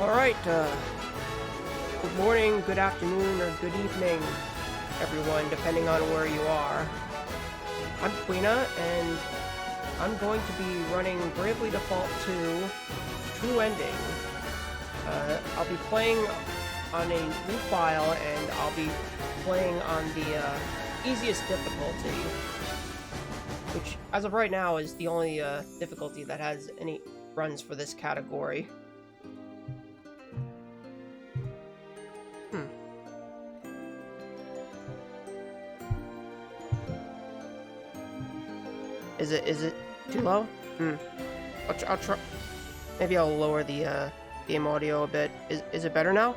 Alright, good morning, good afternoon, or good evening, everyone, depending on where you are. I'm Quina, and I'm going to be running Bravely Default 2 True Ending. I'll be playing on a new file, and I'll be playing on the easiest difficulty, which, as of right now, is the only difficulty that has any runs for this category. Is it too low? I'll try. Maybe I'll lower the game audio a bit. Is it better now?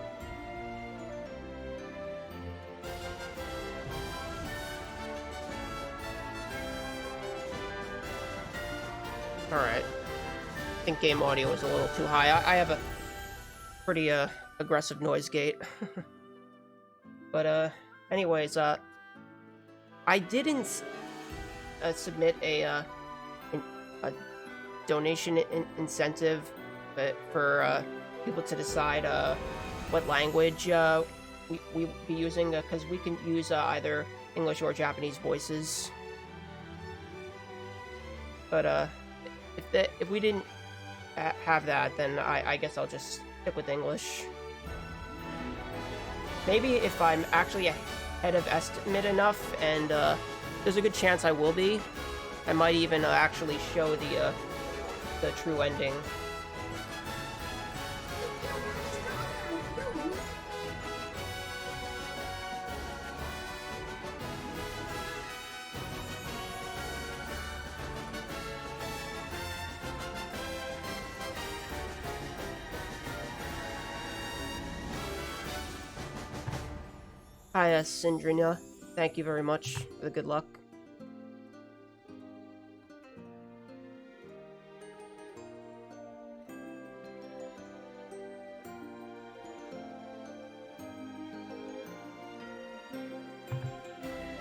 Alright. I think game audio is a little too high. I have a pretty aggressive noise gate. But anyways, I didn't submit a donation incentive for people to decide what language we be using, because we can use either English or Japanese voices. But if we didn't have that, then I guess I'll just stick with English. Maybe if I'm actually ahead of estimate enough, and there's a good chance I will be, I might even actually show the true ending. Hi, Sindrina. Thank you very much for the good luck.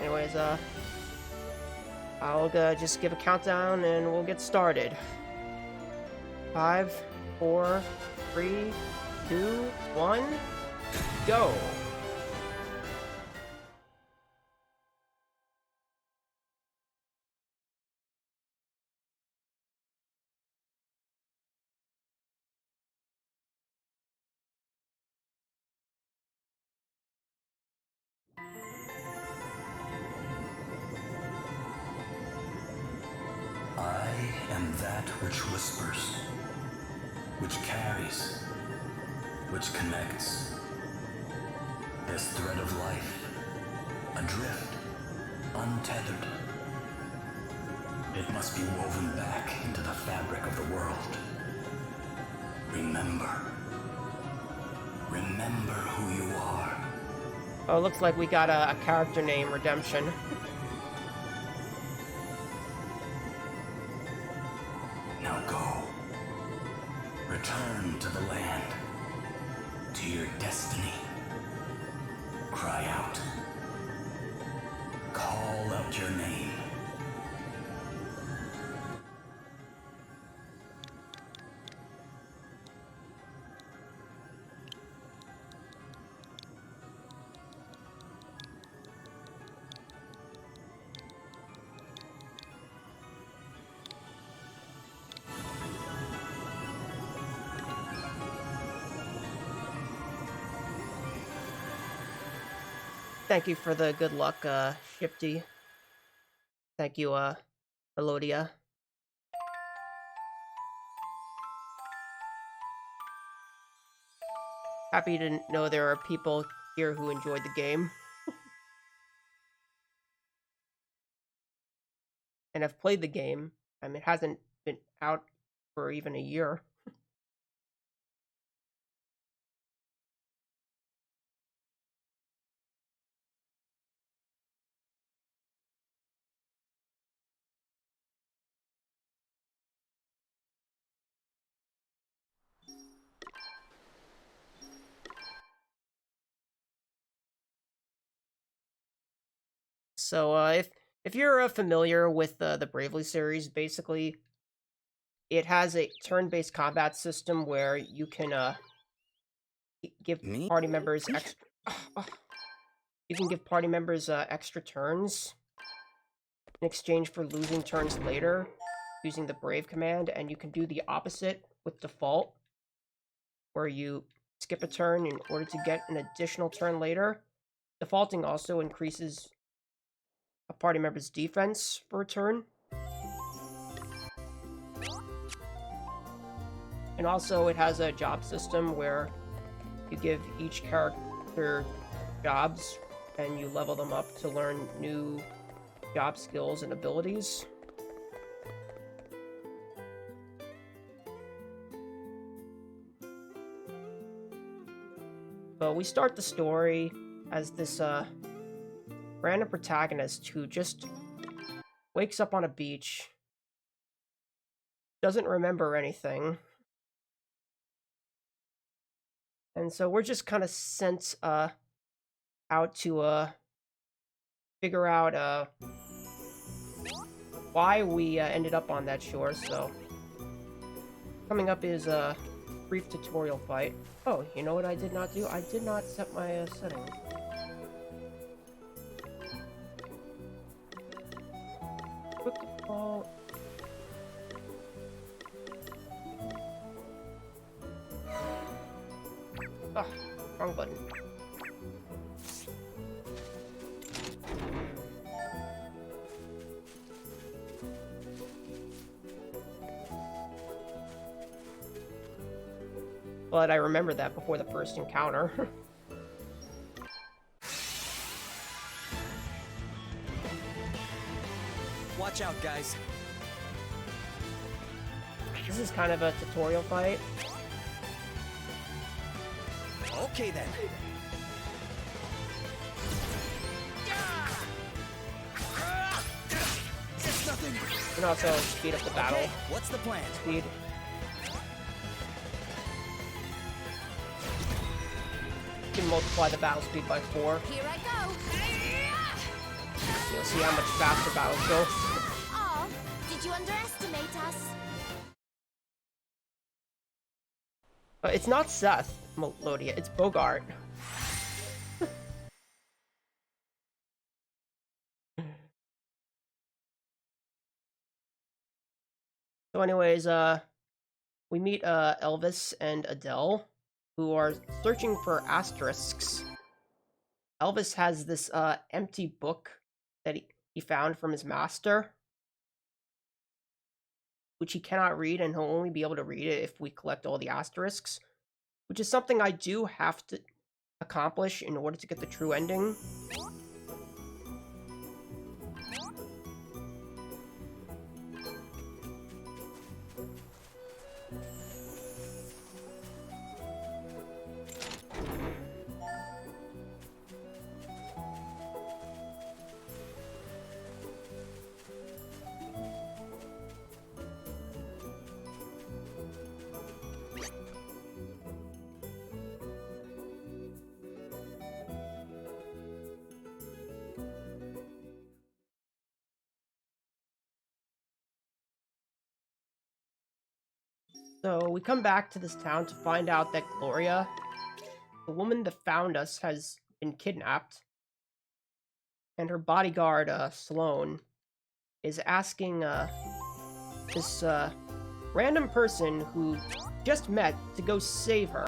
Anyways, I'll just give a countdown and we'll get started. 5, 4, 3, 2, 1, go! I am that which whispers, which carries, which connects. This thread of life, adrift, untethered. It must be woven back into the fabric of the world. Remember. Remember who you are. Oh, looks like we got a character name redemption. Now go. Return to the land. To your destiny. Cry out. Call out your name. Thank you for the good luck, Shifty. Thank you, Elodia. Happy to know there are people here who enjoyed the game. And have played the game. I mean, it hasn't been out for even a year. So, if you're familiar with the Bravely series, basically, it has a turn-based combat system where you can give Me? party members extra. You can give party members extra turns in exchange for losing turns later using the Brave command, and you can do the opposite with Default, where you skip a turn in order to get an additional turn later. Defaulting also increases a party member's defense for a turn. And also it has a job system where you give each character jobs and you level them up to learn new job skills and abilities. So we start the story as this random protagonist who just wakes up on a beach, doesn't remember anything. And so we're just kind of sent out to figure out why we ended up on that shore. So coming up is a brief tutorial fight. Oh, you know what I did not do? I did not set my setting. Quick default. Ah, wrong button. But I remember that before the first encounter. Watch out, guys. This is kind of a tutorial fight. Okay then. It's nothing. You can also speed up the battle Okay, what's the plan? speed. You can multiply the battle speed by 4. Here I go. You'll see how much faster battles go. Oh, did you underestimate us? But it's not Seth, Melodia, it's Bogart. So anyways, we meet Elvis and Adele, who are searching for asterisks. Elvis has this empty book that he found from his master, which he cannot read, and he'll only be able to read it if we collect all the asterisks, which is something I do have to accomplish in order to get the true ending. So we come back to this town to find out that Gloria, the woman that found us, has been kidnapped. And her bodyguard, Sloane, is asking this random person who just met to go save her.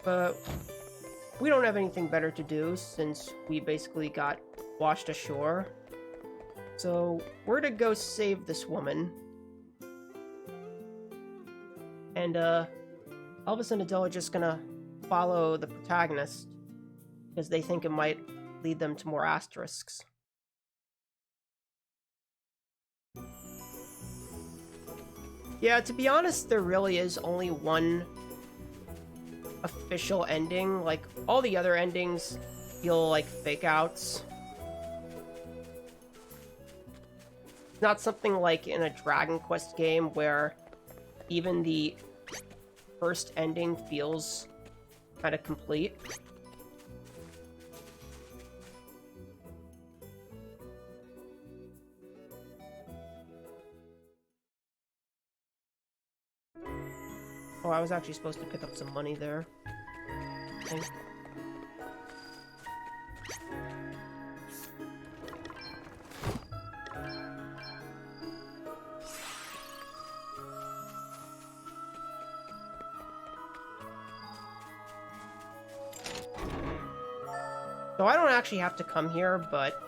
But we don't have anything better to do since we basically got washed ashore. So we're to go save this woman. And Elvis and Adele are just gonna follow the protagonist because they think it might lead them to more asterisks. Yeah, to be honest, there really is only one official ending. Like, all the other endings feel like fake outs. It's not something like in a Dragon Quest game where even the first ending feels kind of complete. Oh, I was actually supposed to pick up some money there. I think. So I don't actually have to come here, but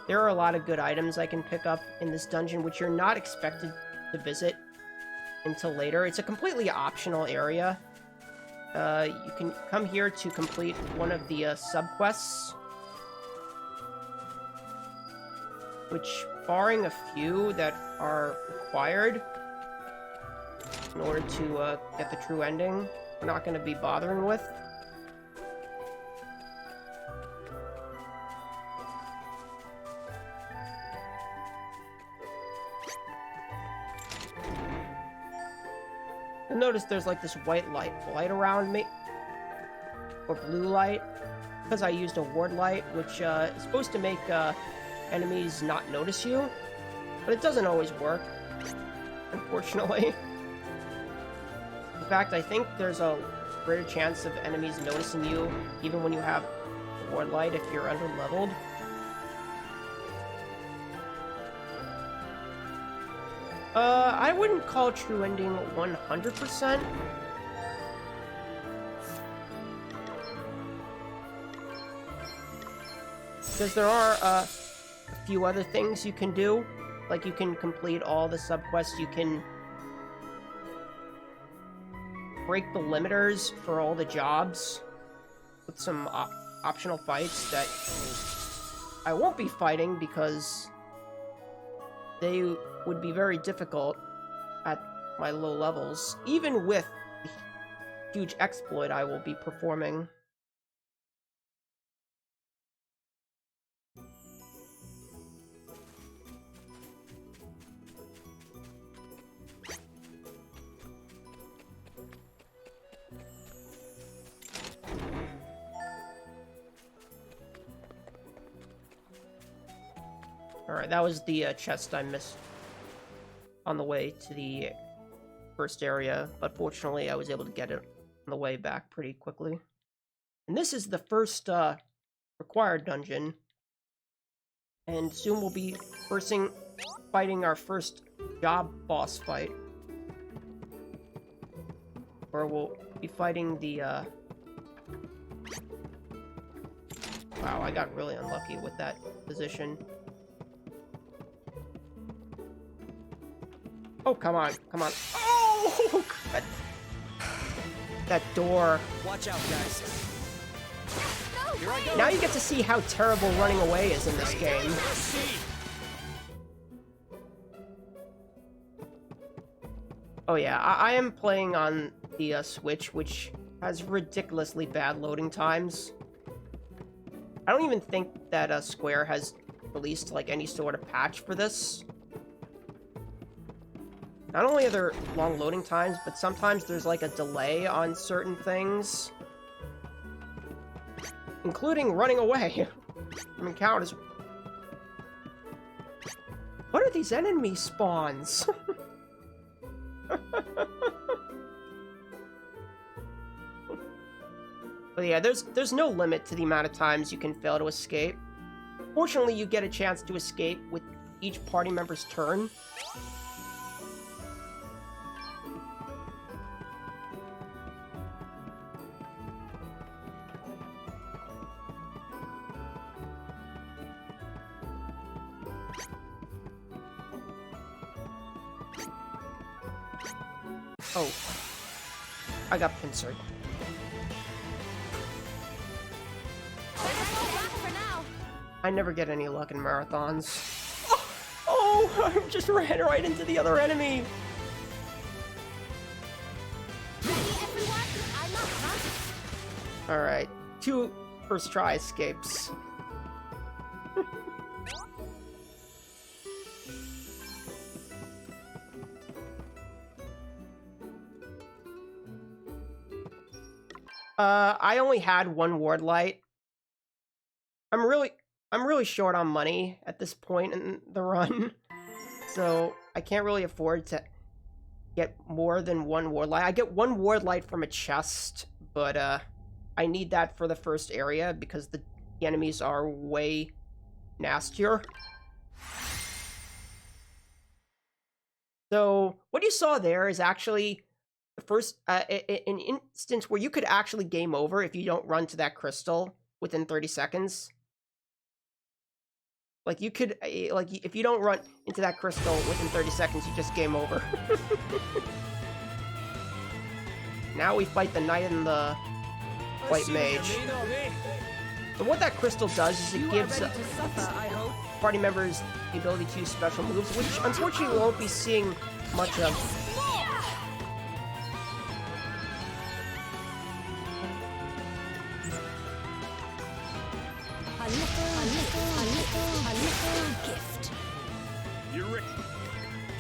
there are a lot of good items I can pick up in this dungeon, which you're not expected to visit until later. It's a completely optional area. You can come here to complete one of the sub-quests, which, barring a few that are required in order to get the true ending, we're not going to be bothering with. You'll notice there's like this white light around me, or blue light, because I used a ward light, which is supposed to make enemies not notice you, but it doesn't always work, unfortunately. In fact, I think there's a greater chance of enemies noticing you even when you have a ward light if you're under-leveled. I wouldn't call true ending 100%. Because there are a few other things you can do. Like, you can complete all the sub-quests, you can break the limiters for all the jobs with some optional fights that I won't be fighting because they would be very difficult at my low levels, even with the huge exploit I will be performing. Alright, that was the chest I missed on the way to the first area, but fortunately I was able to get it on the way back pretty quickly. And this is the first required dungeon, and soon we'll be fighting our first job boss fight, where we'll be fighting the wow, I got really unlucky with that position. Oh, come on, come on. Oh, God. That door. Watch out, guys. Here I go. Now you get to see how terrible running away is in this game. Oh yeah, I am playing on the Switch, which has ridiculously bad loading times. I don't even think that Square has released like any sort of patch for this. Not only are there long loading times, but sometimes there's like a delay on certain things. Including running away from encounters. What are these enemy spawns? But yeah, there's no limit to the amount of times you can fail to escape. Fortunately, you get a chance to escape with each party member's turn. Oh, I got pincered. I never get any luck in marathons. Oh, I just ran right into the other enemy. Alright, 2 first try escapes. I only had 1 ward light. I'm really short on money at this point in the run, so I can't really afford to get more than one ward light. I get one ward light from a chest, but I need that for the first area because the enemies are way nastier. So what you saw there is actually the first an instance where you could actually game over if you don't run to that crystal within 30 seconds. Like, you could, like, if you don't run into that crystal within 30 seconds, you just game over. Now we fight the knight and the white mage. So what that crystal does is it gives party members the ability to use special moves, which unfortunately we won't be seeing much of. A little gift. You're ready.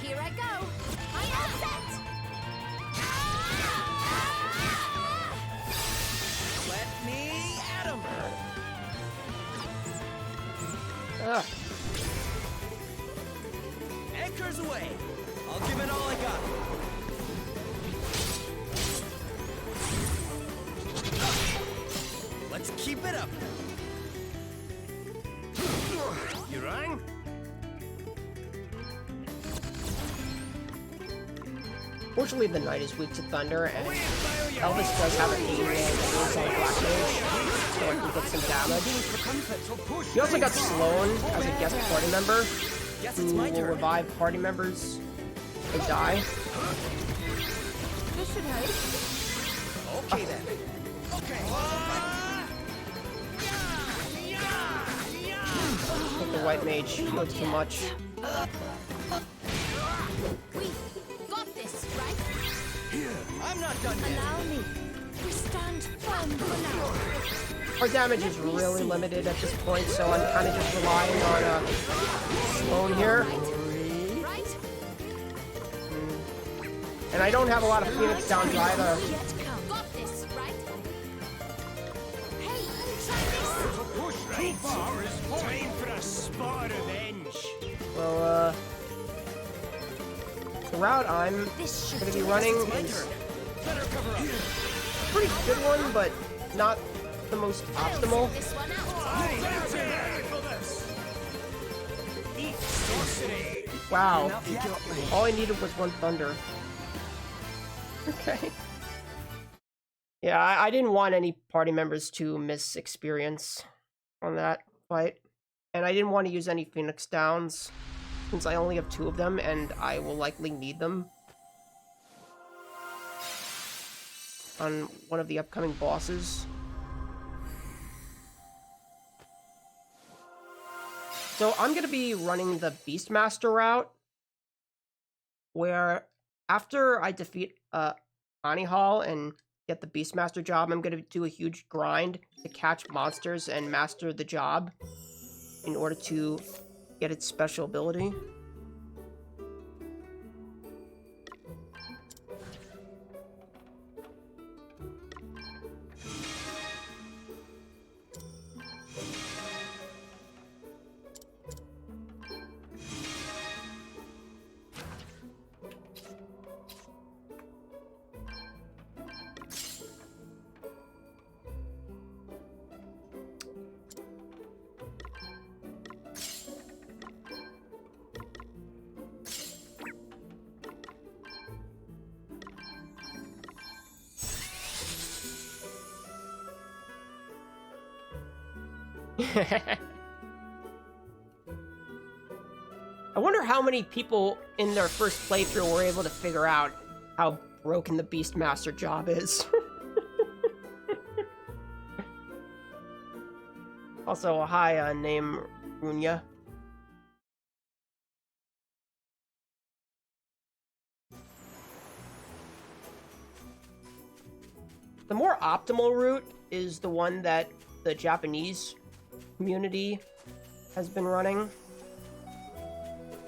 Here I go. I am set. Let me at 'em. Ugh. Anchors away. I'll give it all I got. Let's keep it up. You rang? Fortunately, the knight is weak to thunder, and Elvis does have a beam that is on Black Mage, so I can get some damage. He also got Sloan as a guest party member, who will revive party members if they die. This should help. Okay then. Okay. I think the white mage healed too much. We've got this, right? I'm not done yet. Allow me. We stand firm for now. Our damage is really limited at this point, so I'm kind of just relying on Sloan here. Right? And I don't have a lot of Phoenix downs either. Got this, right? Hey, try this. Too far is time for a spot of revenge. Well, the route I'm going to be running is Let her cover up. a pretty good one, but not the most optimal. This one out. Eat sorcery. Wow. All I needed was one thunder. Okay. Yeah, I didn't want any party members to miss experience on that fight. And I didn't want to use any Phoenix Downs, since I only have 2 of them, and I will likely need them on one of the upcoming bosses. So I'm going to be running the Beastmaster route, where after I defeat Anihal and get the Beastmaster job, I'm going to do a huge grind to catch monsters and master the job in order to get its special ability. I wonder how many people in their first playthrough were able to figure out how broken the Beastmaster job is. Also, hi, name Runya. The more optimal route is the one that the Japanese community has been running.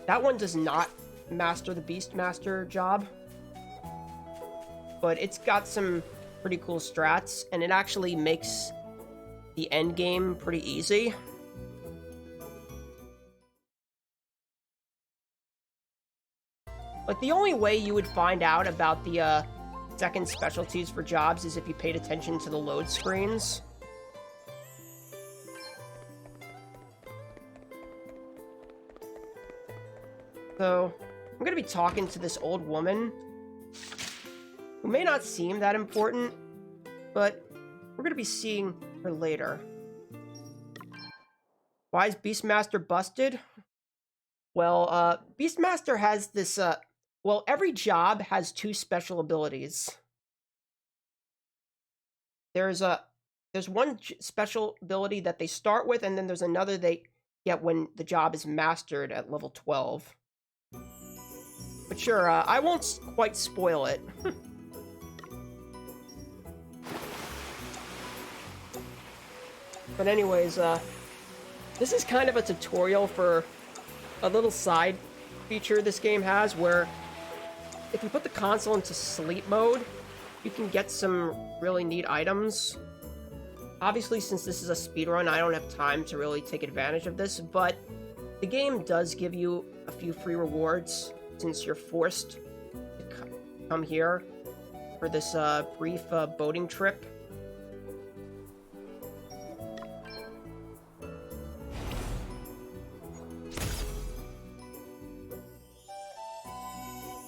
That one does not master the Beastmaster job, but it's got some pretty cool strats, and it actually makes the end game pretty easy. Like, the only way you would find out about the second specialties for jobs is if you paid attention to the load screens. So, I'm gonna be talking to this old woman who may not seem that important, but we're gonna be seeing her later. Why is Beastmaster busted? Well, Beastmaster has this, well, every job has 2 special abilities. There's one special ability that they start with, and then there's another they get when the job is mastered at level 12. But sure, I won't quite spoil it. But anyways, this is kind of a tutorial for a little side feature this game has, where if you put the console into sleep mode, you can get some really neat items. Obviously, since this is a speedrun, I don't have time to really take advantage of this, but the game does give you a few free rewards since you're forced to come here for this brief boating trip.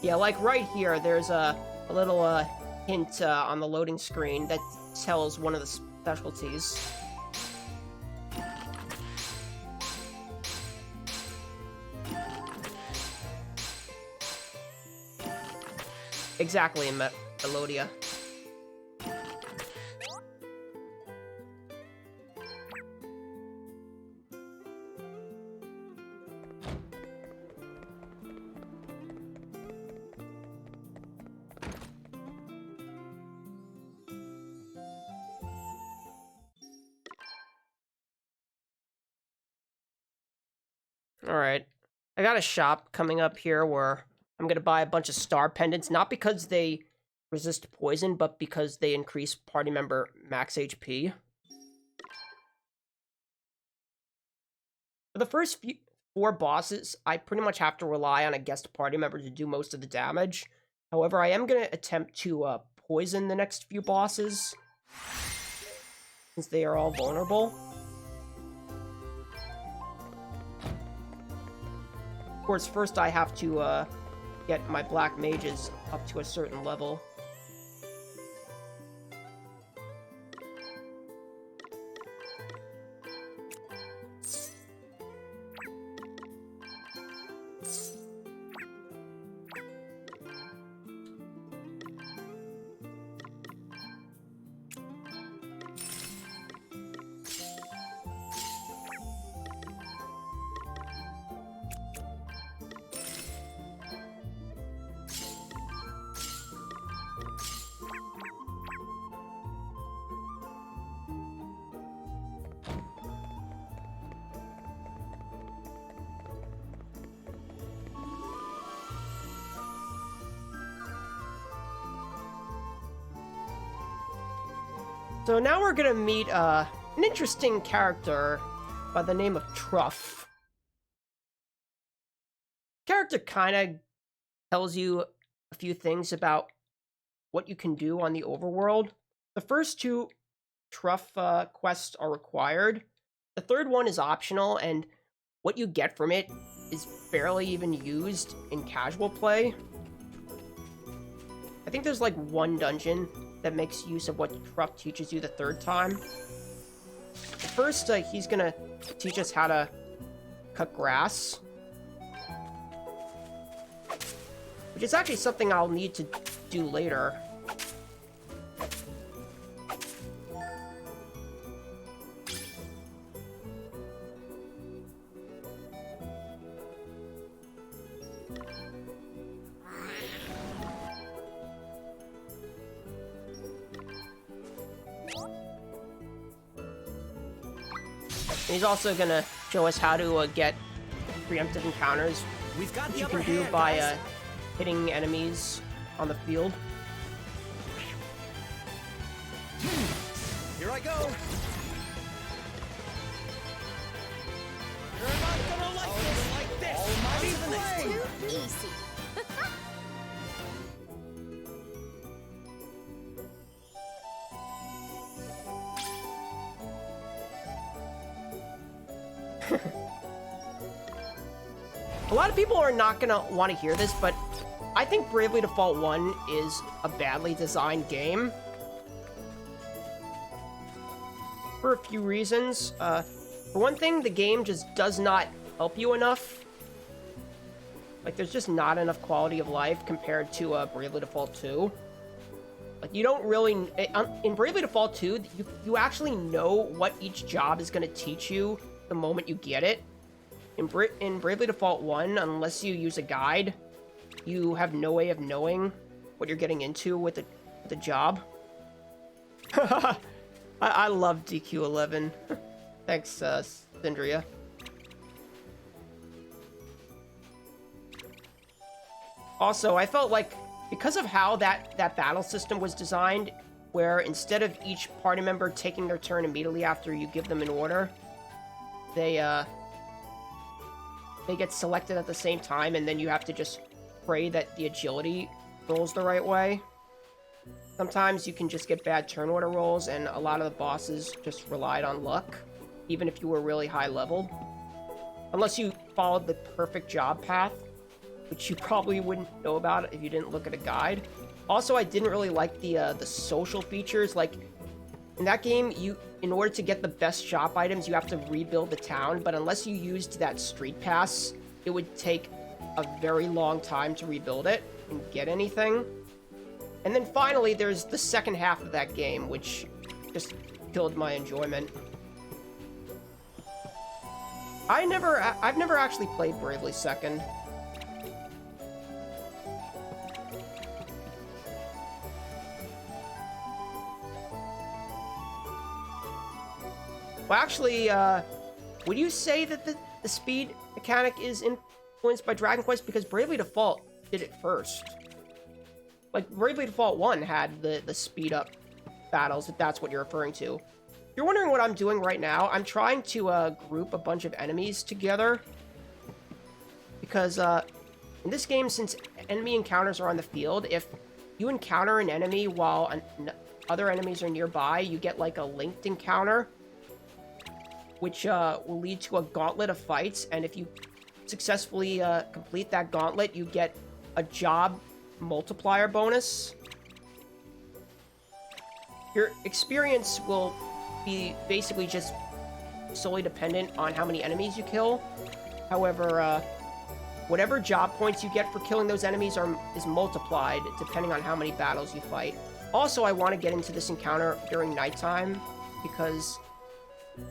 Yeah, like right here, there's a little hint on the loading screen that tells one of the specialties. Exactly, Melodia. Alright, I got a shop coming up here where I'm gonna buy a bunch of star pendants, not because they resist poison, but because they increase party member max HP. For the first 4 bosses, I pretty much have to rely on a guest party member to do most of the damage. However, I am gonna attempt to poison the next few bosses, since they are all vulnerable. Of course, first I have to get my black mages up to a certain level. So now we're gonna meet an interesting character by the name of Truff. Character kinda tells you a few things about what you can do on the overworld. The first 2 Truff quests are required. The third one is optional, and what you get from it is barely even used in casual play. I think there's like 1 dungeon that makes use of what Truff teaches you the 3rd time. First, he's gonna teach us how to cut grass, which is actually something I'll need to do later. And he's also gonna show us how to get preemptive encounters, We've got which the you upper can do hand, by guys. hitting enemies on the field. Here I go. You're not gonna like this. Almighty blade. Too easy. A lot of people are not gonna want to hear this, but I think Bravely Default 1 is a badly designed game. For a few reasons. For one thing, the game just does not help you enough. Like, there's just not enough quality of life compared to Bravely Default 2. Like, you don't really... In Bravely Default 2, you actually know what each job is going to teach you the moment you get it. In Bravely Default 1, unless you use a guide, you have no way of knowing what you're getting into with the job. I love DQ11. Thanks, Syndria. Also, I felt like, because of how that battle system was designed, where instead of each party member taking their turn immediately after you give them an order, they get selected at the same time, and then you have to just pray that the agility rolls the right way. Sometimes you can just get bad turn order rolls, and a lot of the bosses just relied on luck, even if you were really high leveled. Unless you followed the perfect job path, which you probably wouldn't know about if you didn't look at a guide. Also, I didn't really like the social features. Like, in that game, in order to get the best shop items, you have to rebuild the town, but unless you used that street pass, it would take a very long time to rebuild it and get anything. And then finally, there's the second half of that game, which just killed my enjoyment. I've never actually played Bravely Second. Well, actually, would you say that the speed mechanic is influenced by Dragon Quest? Because Bravely Default did it first. Like, Bravely Default 1 had the speed up battles, if that's what you're referring to. If you're wondering what I'm doing right now, I'm trying to group a bunch of enemies together. Because in this game, since enemy encounters are on the field, if you encounter an enemy while other enemies are nearby, you get like a linked encounter, which will lead to a gauntlet of fights, and if you successfully complete that gauntlet, you get a job multiplier bonus. Your experience will be basically just solely dependent on how many enemies you kill. However, whatever job points you get for killing those enemies is multiplied depending on how many battles you fight. Also, I want to get into this encounter during nighttime, because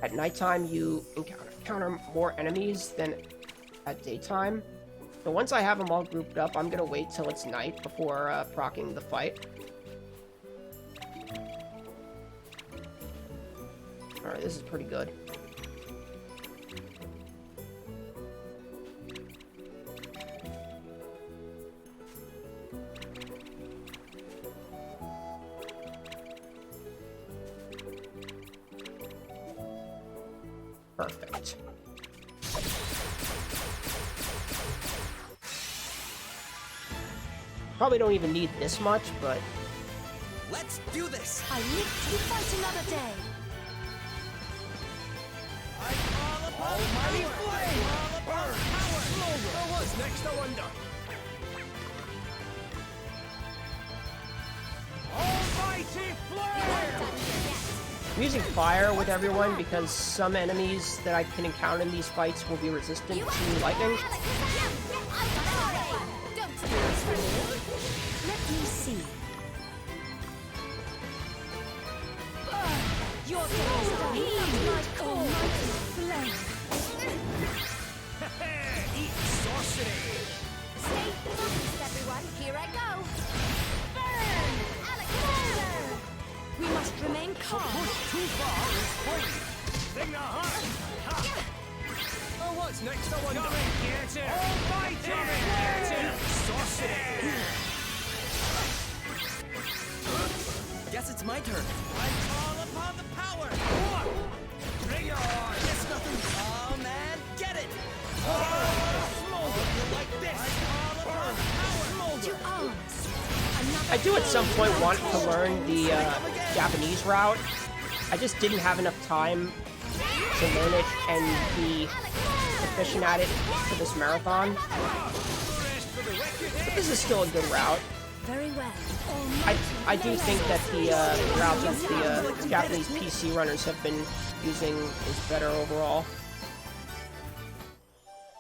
at nighttime, you encounter more enemies than at daytime. So once I have them all grouped up, I'm going to wait till it's night before proccing the fight. Alright, this is pretty good. Perfect. Probably don't even need this much, but... Let's do this! I live to fight another day. I call upon almighty flame! Burn! Power! What's next, I wonder? Almighty flame! I'm using fire with everyone because some enemies that I can encounter in these fights will be resistant to lightning. Let me see. Your days are heed my almighty flame. Eat sorcery! Stay focused, everyone. Here I go. Burn! Alexander! We must remain calm. Push too far is free! Thing the heart! Ha! Oh, what's next, I wonder? Come and get it! Almighty flame! Sorcery! Guess it's my turn. I call upon the power! Bring it on! Guess nothing. Oh, man. Get it! Smolder like this! I call upon the power! To arms. I do at some point want to learn the Japanese route. I just didn't have enough time to learn it and be efficient at it for this marathon. But this is still a good route. Very well. I do think that the route that the Japanese PC runners have been using is better overall.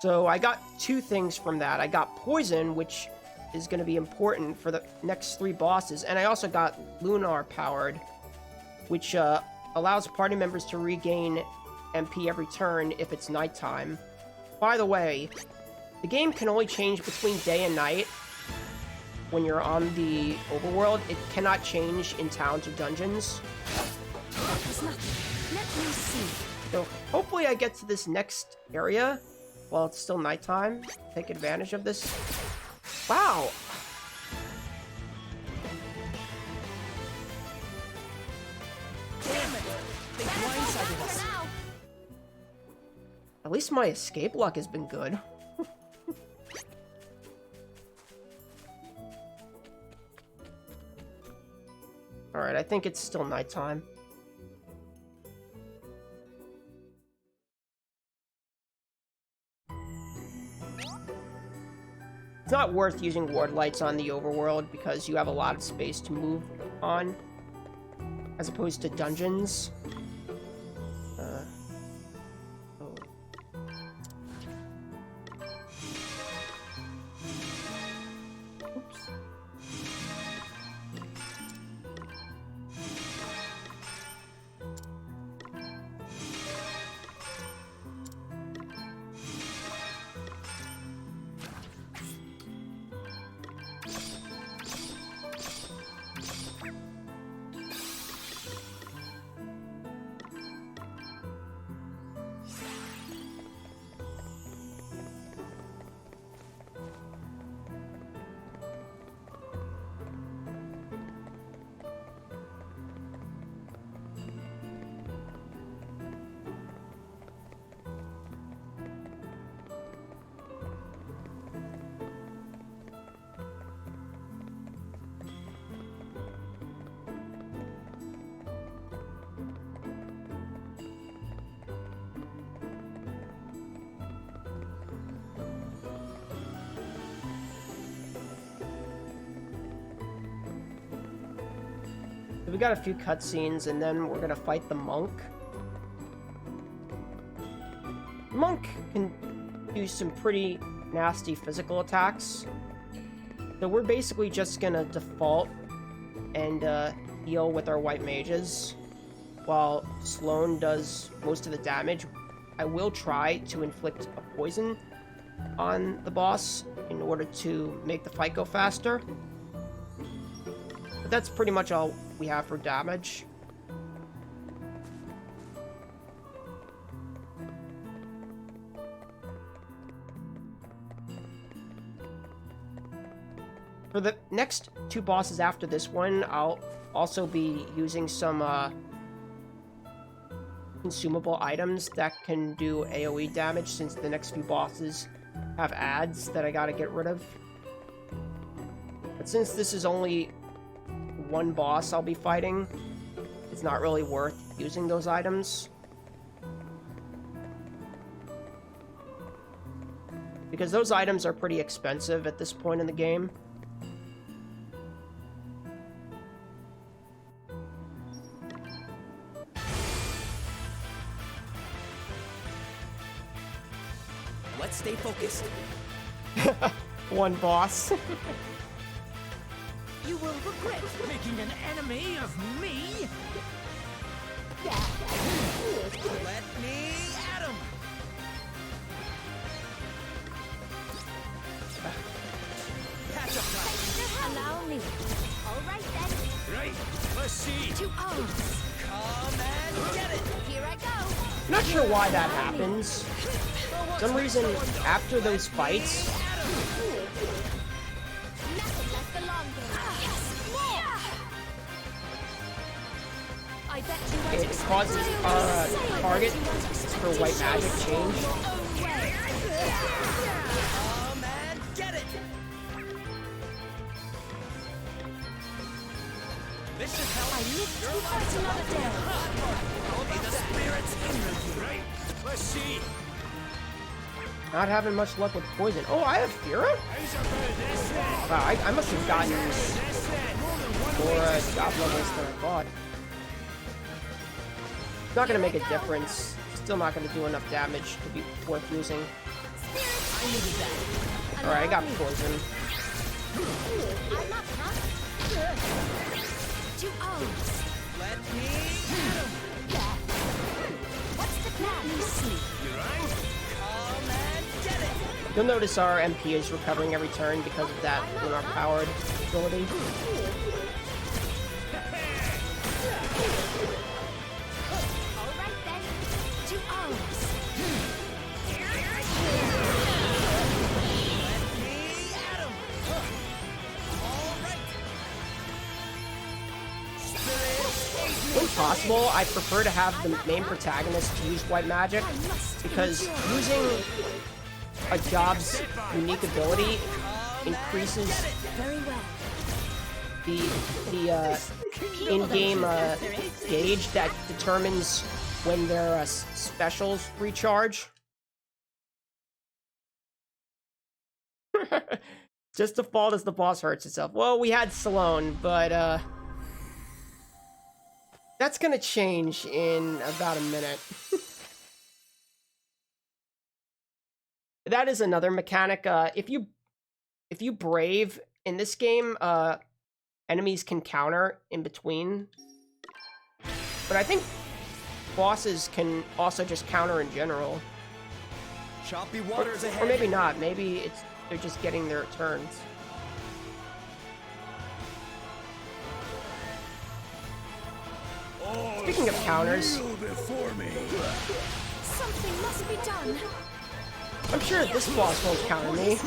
So I got two things from that. I got Poison, which is going to be important for the next 3 bosses, and I also got Lunar Powered, which allows party members to regain MP every turn if it's nighttime. By the way, the game can only change between day and night when you're on the overworld. It cannot change in towns or dungeons. There's nothing. Let me see. So hopefully I get to this next area while it's still nighttime. Take advantage of this. Wow! Damn it! They blindsided us. At least my escape luck has been good. Alright, I think it's still nighttime. It's not worth using ward lights on the overworld because you have a lot of space to move on, as opposed to dungeons. Oops. So we got a few cutscenes, and then we're gonna fight the monk. The monk can do some pretty nasty physical attacks. So we're basically just gonna default and heal with our white mages, while Sloan does most of the damage. I will try to inflict a poison on the boss in order to make the fight go faster. But that's pretty much all we have for damage. For the next 2 bosses after this one, I'll also be using some consumable items that can do AoE damage, since the next few bosses have ads that I gotta get rid of. But since this is only one boss I'll be fighting, it's not really worth using those items, because those items are pretty expensive at this point in the game. Let's stay focused. One boss. You will regret making an enemy of me. Let me at him. Patch up time. Allow me. All right then. Right. Let's see. To arms. Come and get it. Here I go. Not sure why that happens. For some reason, after those fights, Nothing left the long game. Yes, more. I bet you won't it causes our target for white magic change. Come and get it. This should help. I live to fight another day. May the spirits hinder you. Right? Let's see. Not having much luck with poison. Oh, I have Fira? How's about this then? Wow, I must have gotten This then. More than one more way to job levels than I thought. It's not gonna make a difference. Still not gonna do enough damage to be worth using. I needed that. Alright, I got poison. I'm up, huh? To arms. Let me. What's the plan? Let me see. You right? Come and get it. You'll notice our MP is recovering every turn because of that lunar powered ability. All right then. To arms. When possible, I prefer to have the main protagonist to use white magic, because using a job's unique ability increases Very well. the in-game gauge that determines when their specials recharge. Just default as the boss hurts itself. Well, we had Salone, but that's gonna change in about a minute. That is another mechanic. If you brave in this game, enemies can counter in between. But I think bosses can also just counter in general. Choppy waters ahead. Or maybe not. Maybe they're just getting their turns. Speaking of counters, Before me. Something must be done. I'm sure this boss won't counter me.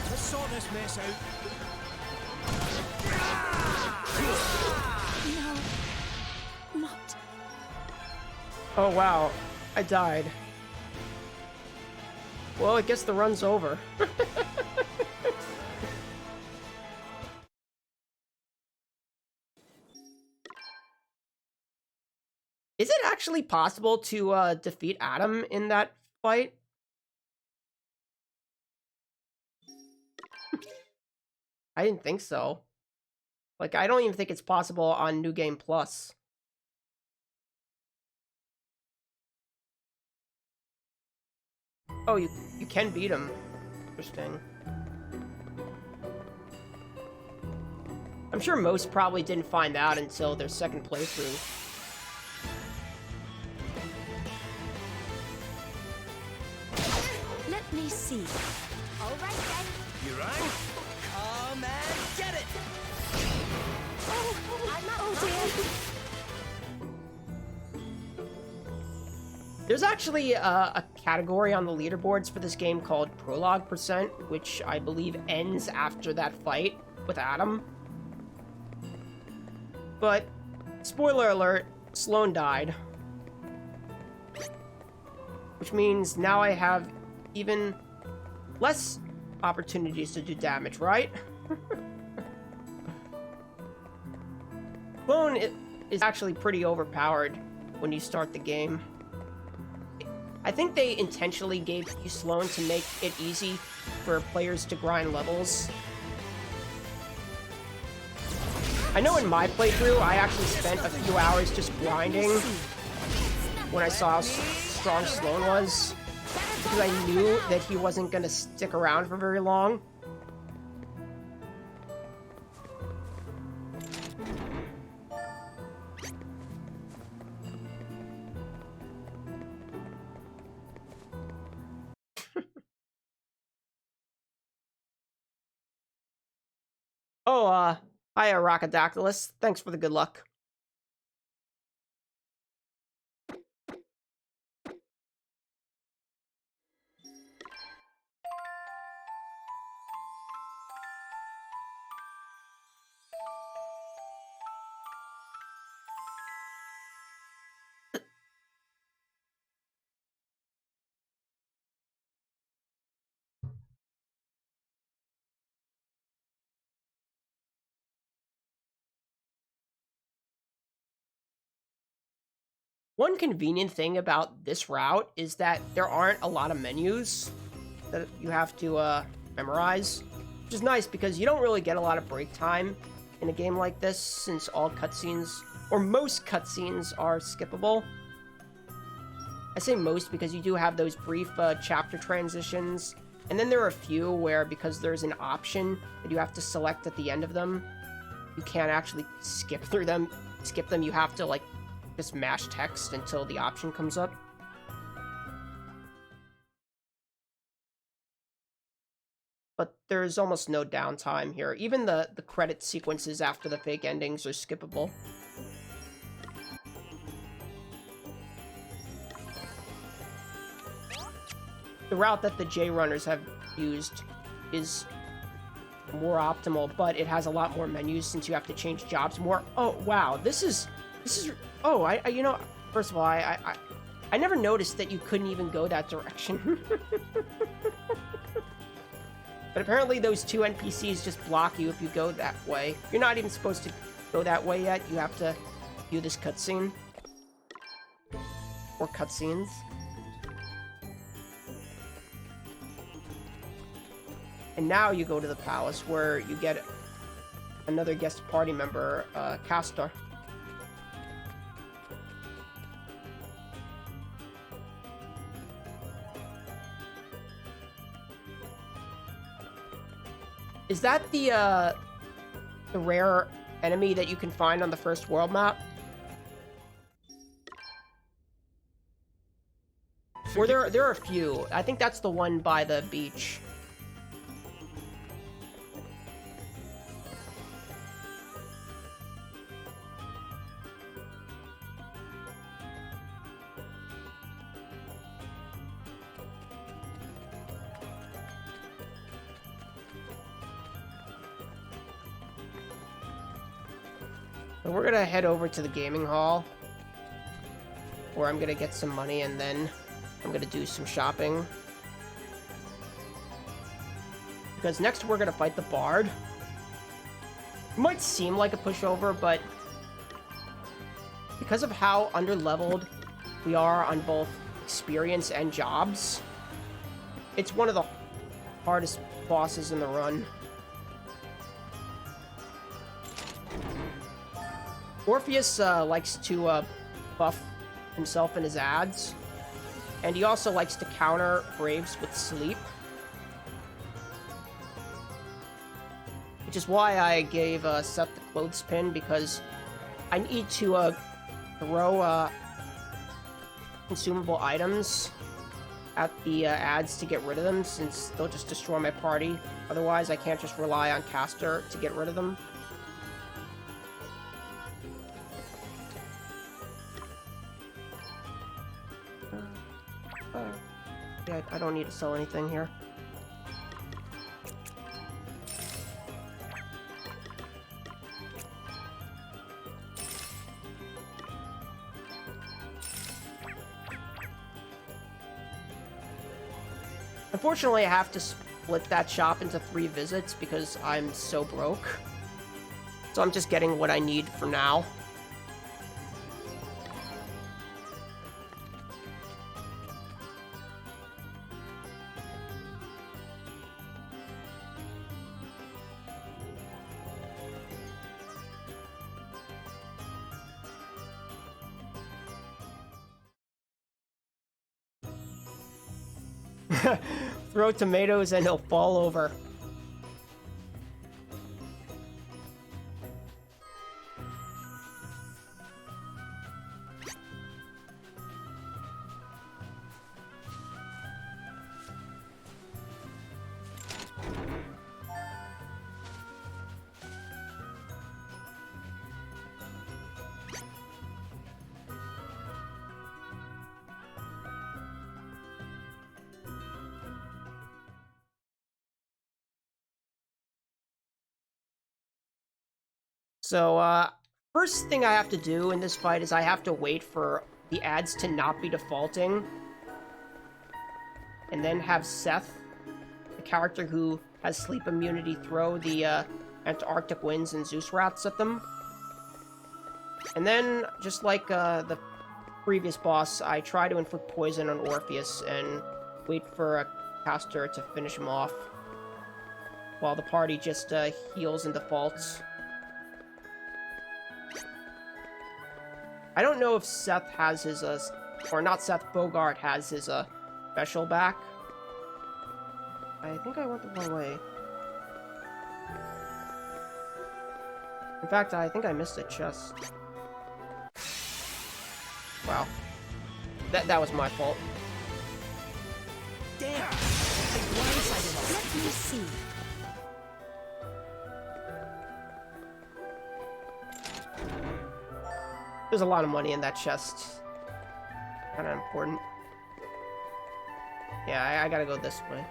Let's sort this mess out. No. Not. Oh wow, I died. Well, I guess the run's over. Is it actually possible to defeat Adam in that fight? I didn't think so. Like, I don't even think it's possible on New Game Plus. Oh, you can beat him. Interesting. I'm sure most probably didn't find out until their second playthrough. Let me see. All right then. You right? Come and get it. Oh, I'm up. Oh dear. There's actually a category on the leaderboards for this game called Prologue Percent, which I believe ends after that fight with Adam. But, spoiler alert, Sloane died. Which means now I have even less opportunities to do damage, right? Sloane is actually pretty overpowered when you start the game. I think they intentionally gave you Sloane to make it easy for players to grind levels. I know in my playthrough, I actually spent a few hours just grinding when I saw how strong Sloane was, because I knew that he wasn't going to stick around for very long. Oh, hi, Rockadactylus. Thanks for the good luck. One convenient thing about this route is that there aren't a lot of menus that you have to memorize, which is nice because you don't really get a lot of break time in a game like this since all cutscenes, or most cutscenes, are skippable. I say most because you do have those brief chapter transitions, and then there are a few where, because there's an option that you have to select at the end of them, you can't actually skip them, you have to, like, just mash text until the option comes up. But there's almost no downtime here. Even the credit sequences after the fake endings are skippable. The route that the J runners have used is more optimal, but it has a lot more menus since you have to change jobs more. Oh, wow. This is oh, I you know, first of all, I never noticed that you couldn't even go that direction. But apparently those two NPCs just block you if you go that way. You're not even supposed to go that way yet. You have to do this cutscene. Or cutscenes. And now you go to the palace where you get another guest party member, Castor. Is that the rare enemy that you can find on the first world map? Or there are a few. I think that's the one by the beach. So we're gonna head over to the gaming hall, where I'm gonna get some money, and then I'm gonna do some shopping. Because next we're gonna fight the Bard. It might seem like a pushover, but because of how underleveled we are on both experience and jobs, it's one of the hardest bosses in the run. Orpheus likes to buff himself in his ads, and he also likes to counter Braves with sleep. Which is why I gave Seth the clothespin, because I need to throw consumable items at the ads to get rid of them, since they'll just destroy my party. Otherwise, I can't just rely on Castor to get rid of them. Yeah, I don't need to sell anything here. Unfortunately, I have to split that shop into 3 visits because I'm so broke. So I'm just getting what I need for now. Throw tomatoes and he'll fall over. So, first thing I have to do in this fight is I have to wait for the ads to not be defaulting. And then have Seth, the character who has sleep immunity, throw the Antarctic winds and Zeus rats at them. And then, just like the previous boss, I try to inflict poison on Orpheus and wait for a caster to finish him off, while the party just heals and defaults. I don't know if Seth has his, or not Seth, Bogart has his, special back. I think I went the wrong way. In fact, I think I missed a chest. Wow. That was my fault. Damn! Let me see. There's a lot of money in that chest. Kinda important. Yeah, I gotta go this way.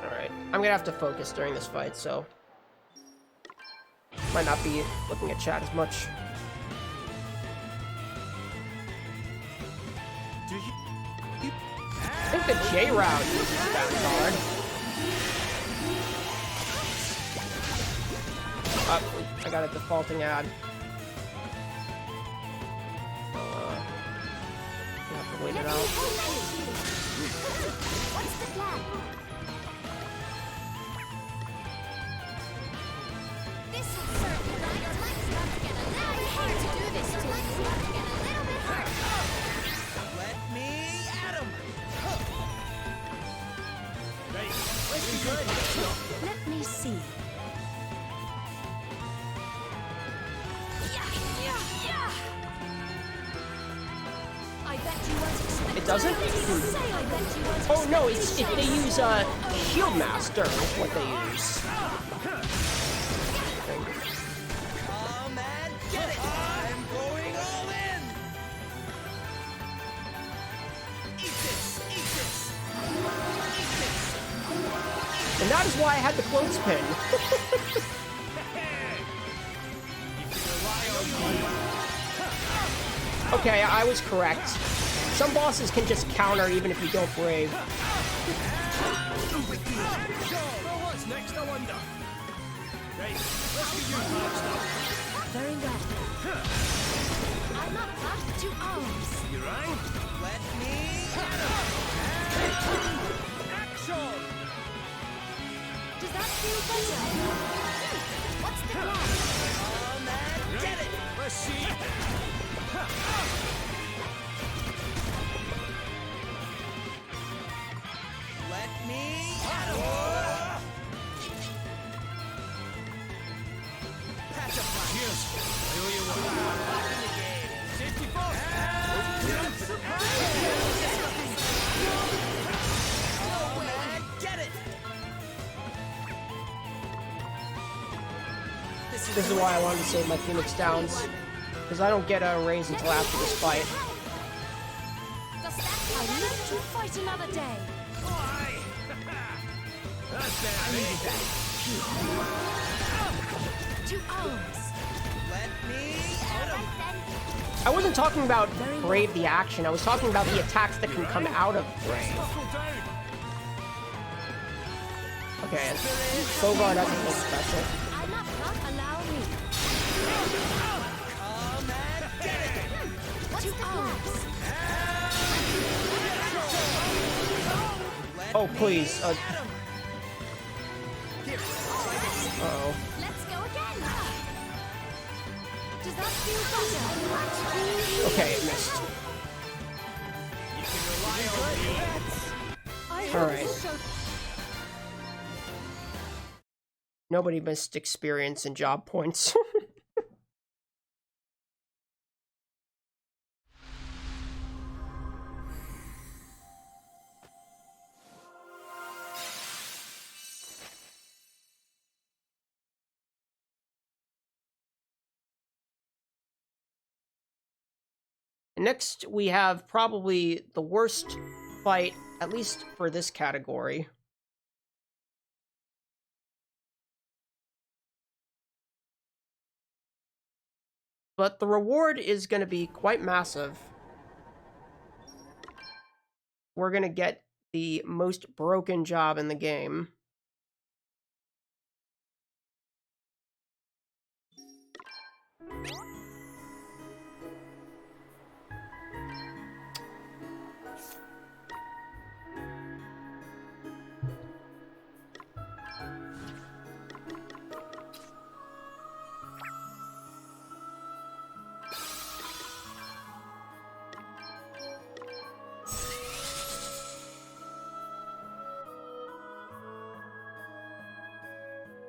Alright, I'm gonna have to focus during this fight, so might not be looking at chat as much. I think the J route uses that card. I got a defaulting ad. I'll have to wait it out. What's the plan? This will certainly not your legs about to get a little bit hard to do this to. Your legs about to get a little bit hurt. Let me at him. Hey, looking good. Let me see. I bet you won't expect. It doesn't? Say I bet you won't Oh no, it's if they use Shield Master is what they use. Come and get it. I'm going all in. Eat this. Eat this. Eat this. And that is why I had the clothespin. Okay, I was correct. Some bosses can just counter even if you don't brave. So what's next, I wonder? Right, let's get you patched up. Very well. I'm not up to arms. You rang? Let me at him. Action! Does that feel better? What's the plan? Come and get it. Let's see. Let me at him. Patch up. Cheers. I owe you one. Back in the game. Safety first. Come and get it. This is why I wanted to save my Phoenix Downs. Because I don't get a raise until after this fight. Does that I feel live better? to fight another day. Why? That's better. I needed that. To arms. Let me at him. Alright then. I wasn't talking about Brave the action, I was talking about the attacks that can come out of Brave. Buckle down. Okay, and Bogart has anything special. I'm up, huh? Allow me. Come and get it. What's To the plan? arms. Let Oh, please. me at him. Here, Uh-oh. Let's go again. Does that feel better? Okay, it missed. you can rely on me. I Alright. have so Nobody missed experience and job points. And next, we have probably the worst fight, at least for this category. But the reward is going to be quite massive. We're going to get the most broken job in the game.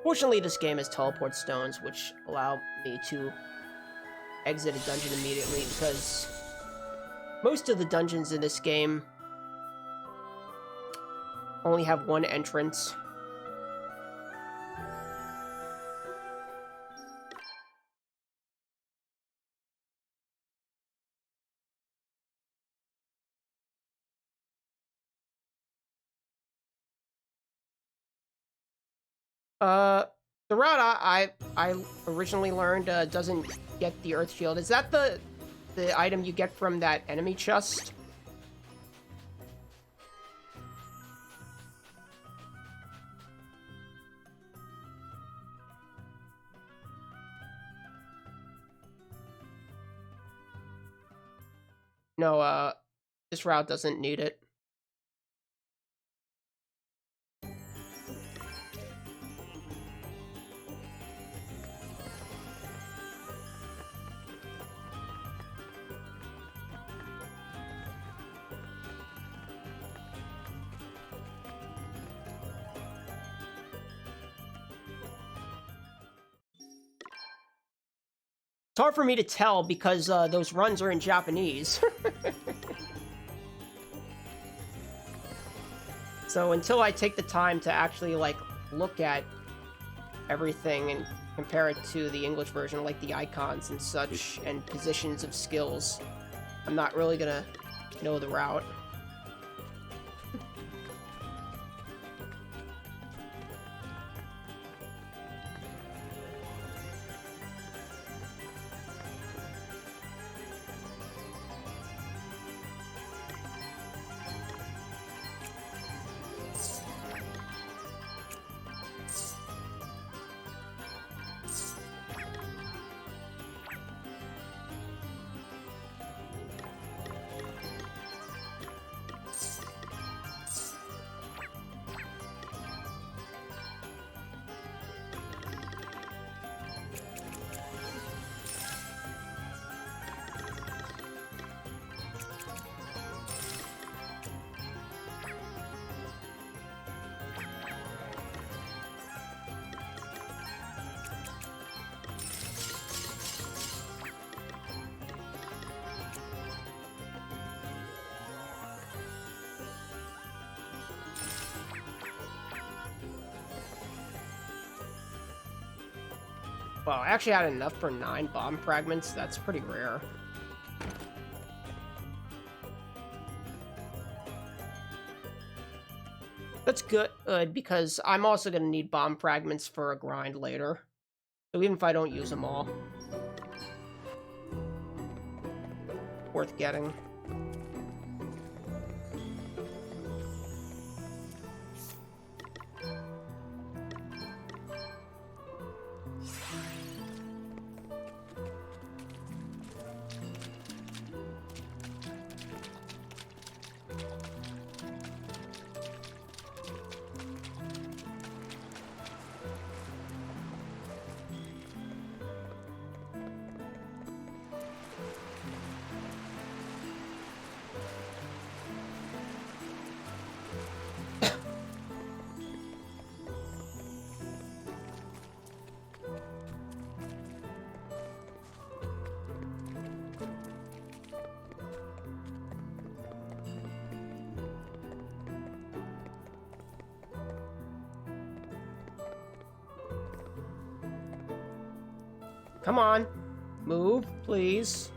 Fortunately, this game has teleport stones, which allow me to exit a dungeon immediately, because most of the dungeons in this game only have one entrance. The route I originally learned doesn't get the Earth Shield. Is that the item you get from that enemy chest? No, this route doesn't need it. It's hard for me to tell because those runs are in Japanese. So until I take the time to actually, like, look at everything and compare it to the English version, like the icons and such, and positions of skills, I'm not really gonna know the route. Well, I actually had enough for 9 bomb fragments. That's pretty rare. That's good, because I'm also going to need bomb fragments for a grind later. So even if I don't use them all, worth getting. Come on. Move, please.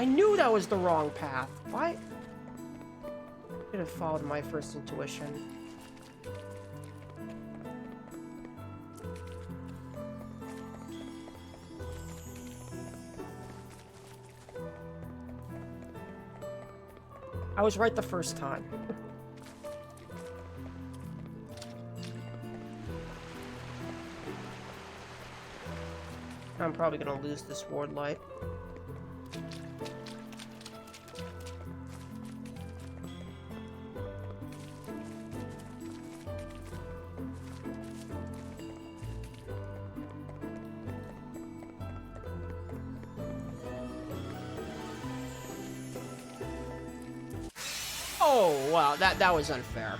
I knew that was the wrong path. Why? Should have followed my first intuition. I was right the first time. I'm probably gonna lose this ward light. Oh, wow, that was unfair.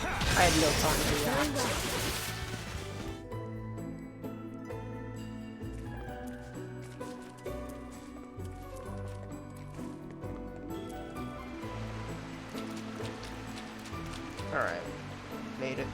I had no time to react. Alright, made it.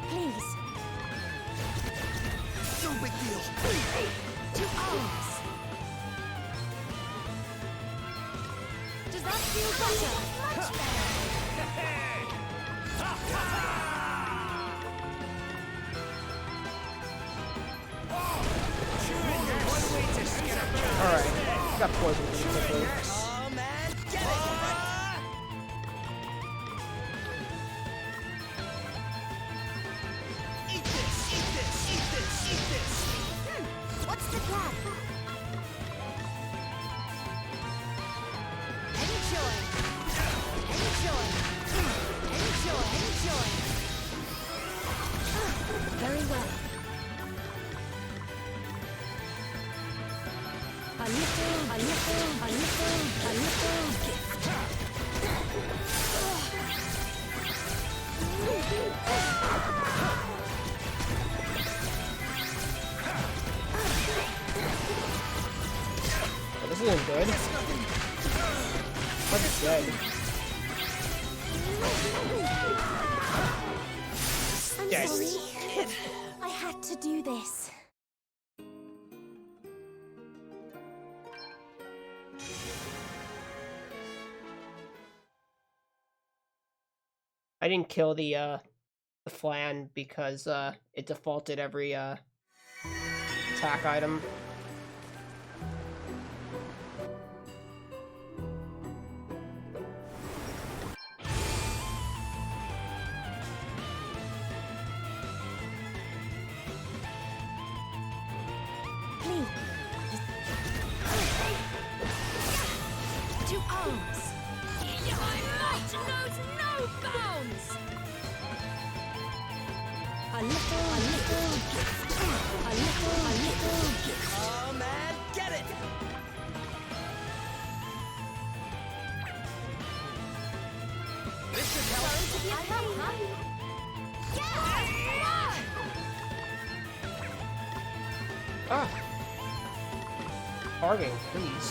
Please. No big deal. To arms. Does that feel better? Much better. Alright, got poisoned pretty quickly. Come and get it! Eat this! Eat this! Eat this! Eat this! What's the plan? Enjoy. Enjoy. Enjoy. Enjoy. Very well. A little gift. Oh, this isn't good. What's dead? I'm Yes. sorry. I had to do this. I didn't kill the flan because it defaulted every attack item. Please. To arms. My might knows no bounds. A little gift. A little gift. Come and get it! This should help. Sorry to be a pain, huh? Ah! Carving, please.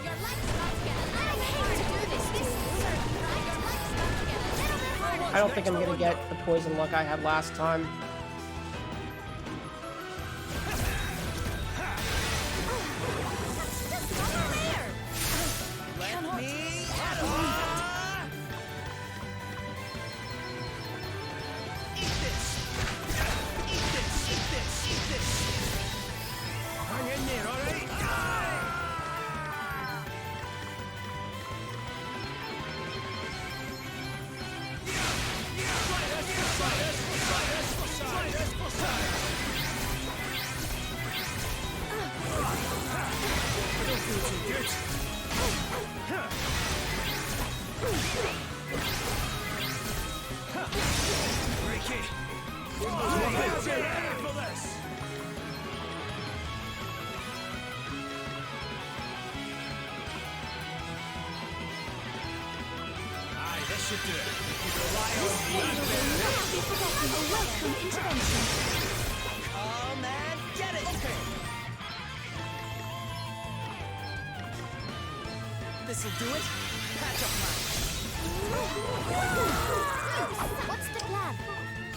Your life's about to get a little bit hard to do this. This is certain, right? Your life's about to get a little bit harder. I don't think I'm gonna get the poison luck I had last time. Just come over here. Let me at it! Eat this! Eat this! Eat this! Eat this! Hang in there, all right? should do it. You can rely on me. Will not be forgotten. A welcome intervention. Come and get it! This'll do it. Patch up time. What's the plan?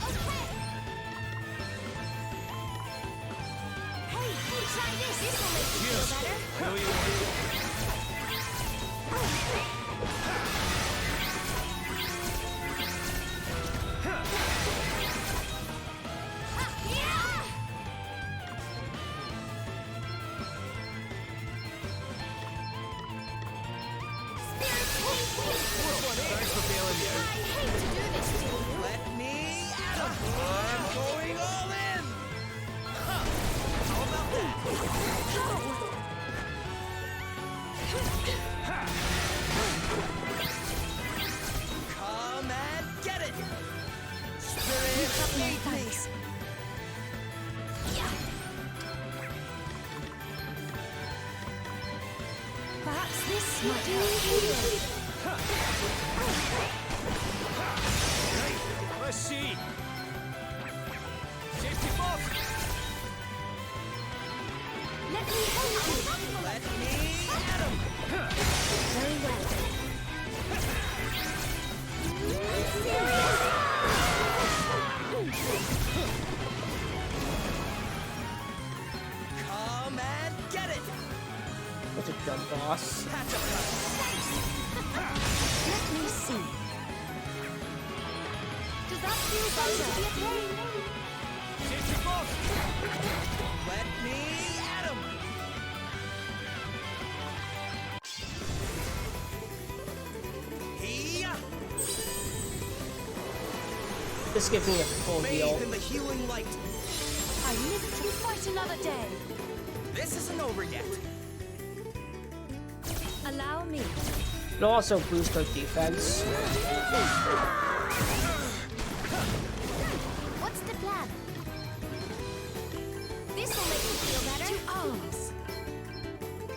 Okay. Hey, try this. This will make you feel better. Know you want it. Thanks for bailing me I out. hate to do this to you. Let me at 'em. I'm going all in. Huh. How about that? Come and get it. Spirit, meet me. Perhaps this might help. Let's see. Safety box. Let me help you. Let me at 'em. Very well. Come and get it. What's a dumb boss? Patch up time. Let me see. Does that feel better? Safety box. Let me at 'em. Here. This gives me a full heal. Bathe in the healing light. I live to fight another day. This isn't over yet. Allow me. It'll also boost our defense. What's the plan? This will make you feel better. To arms.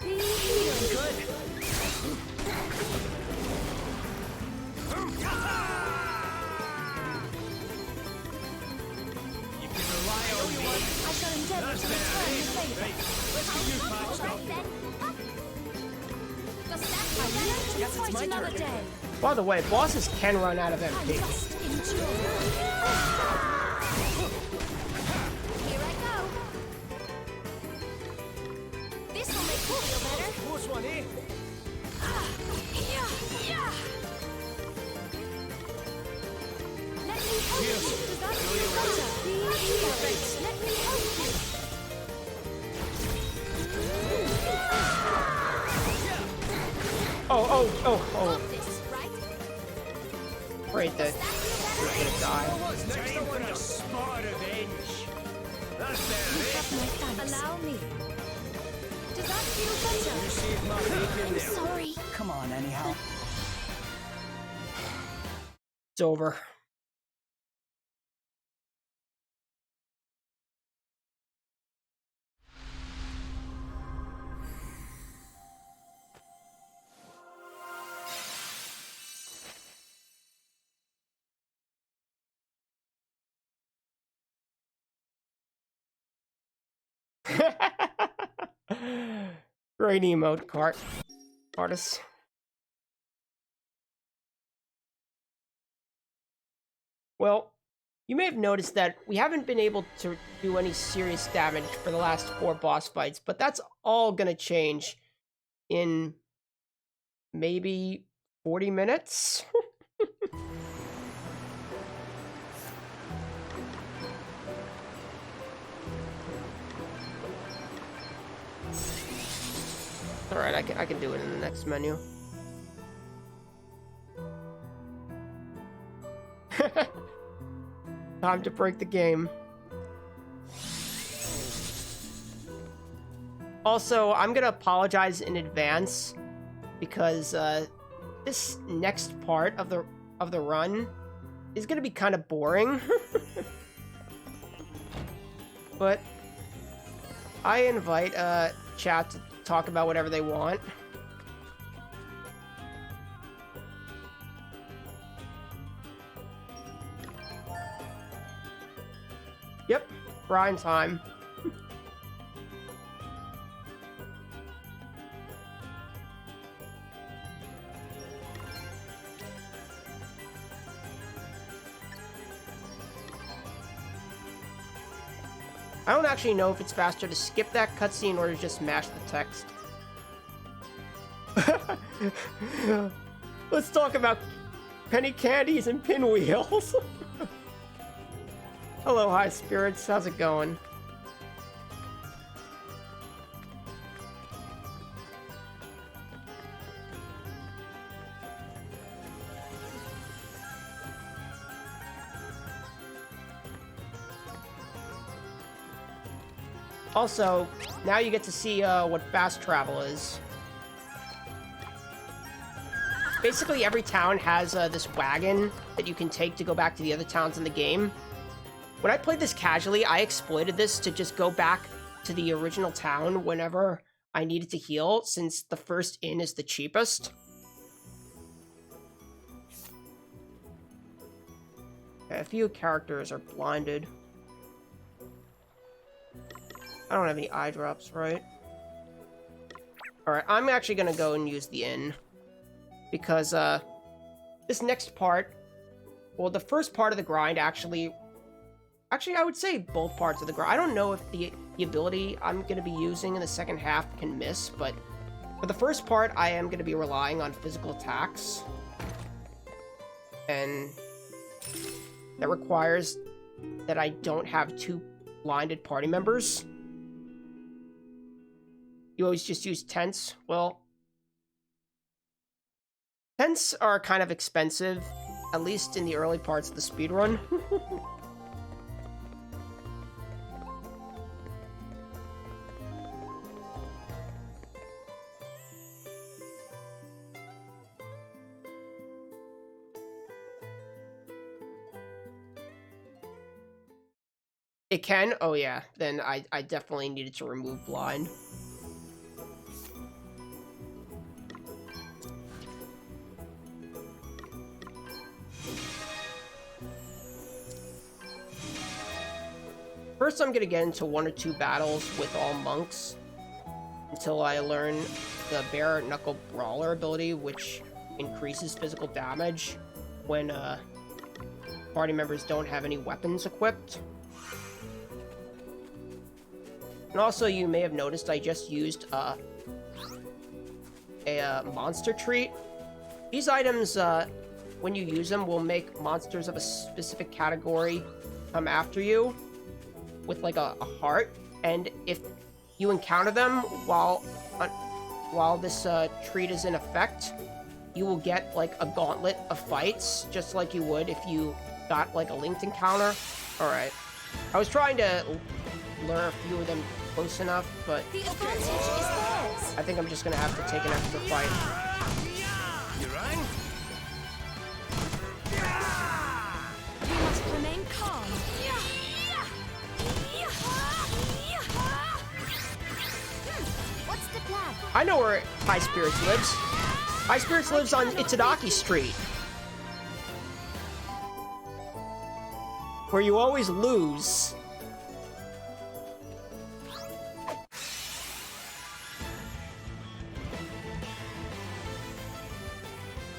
Be healed. Good. You can rely on me. I shall endeavor to return the favor. Let's get you patched up. Alright then. Does that I feel live to Guess it's fight my another turn. day. By the way, bosses can run out of I MP. must endure. Here I go. This will make you feel better. Close one, eh? Let me help you. Does that feel better? Be healed. Let me help you. Oh. This, right? Afraid that Does that feel we're better? gonna die. What's next? I want a spot of revenge. That's better, eh? Have my thanks. Allow me. Does that feel better? You saved my bacon there. Sorry. Come on, anyhow. It's over. Great emote cart artist. Well, you may have noticed that we haven't been able to do any serious damage for the last 4 boss fights, but that's all gonna change in maybe 40 minutes. All right, I can do it in the next menu. Time to break the game. Also, I'm gonna apologize in advance because this next part of the run is gonna be kind of boring. But I invite chat to talk about whatever they want. Yep, grind time. I don't actually know if it's faster to skip that cutscene or to just mash the text. Let's talk about penny candies and pinwheels. Hello, high spirits. How's it going? Also, now you get to see what fast travel is. Basically, every town has this wagon that you can take to go back to the other towns in the game. When I played this casually, I exploited this to just go back to the original town whenever I needed to heal, since the first inn is the cheapest. A few characters are blinded. I don't have any eye drops, right? Alright, I'm actually gonna go and use the inn. Because, this next part... Well, the first part of the grind actually... Actually, I would say both parts of the grind. I don't know if the ability I'm gonna be using in the second half can miss, but... For the first part, I am gonna be relying on physical attacks. And... that requires that I don't have two blinded party members. You always just use tents. Well, tents are kind of expensive, at least in the early parts of the speedrun. It can? Oh yeah, then I definitely needed to remove blind. First, I'm gonna get into 1 or 2 battles with all monks until I learn the bare knuckle brawler ability, which increases physical damage when party members don't have any weapons equipped. And also, you may have noticed I just used a monster treat. These items, when you use them, will make monsters of a specific category come after you with like a heart, and if you encounter them while this treat is in effect, you will get like a gauntlet of fights, just like you would if you got like a linked encounter. All right, I was trying to lure a few of them close enough, but The advantage is theirs. I think I'm just gonna have to take an extra fight. You rang? We must remain calm. What's the plan? I know where High Spirits lives. High Spirits lives on Itadaki Street, where you always lose.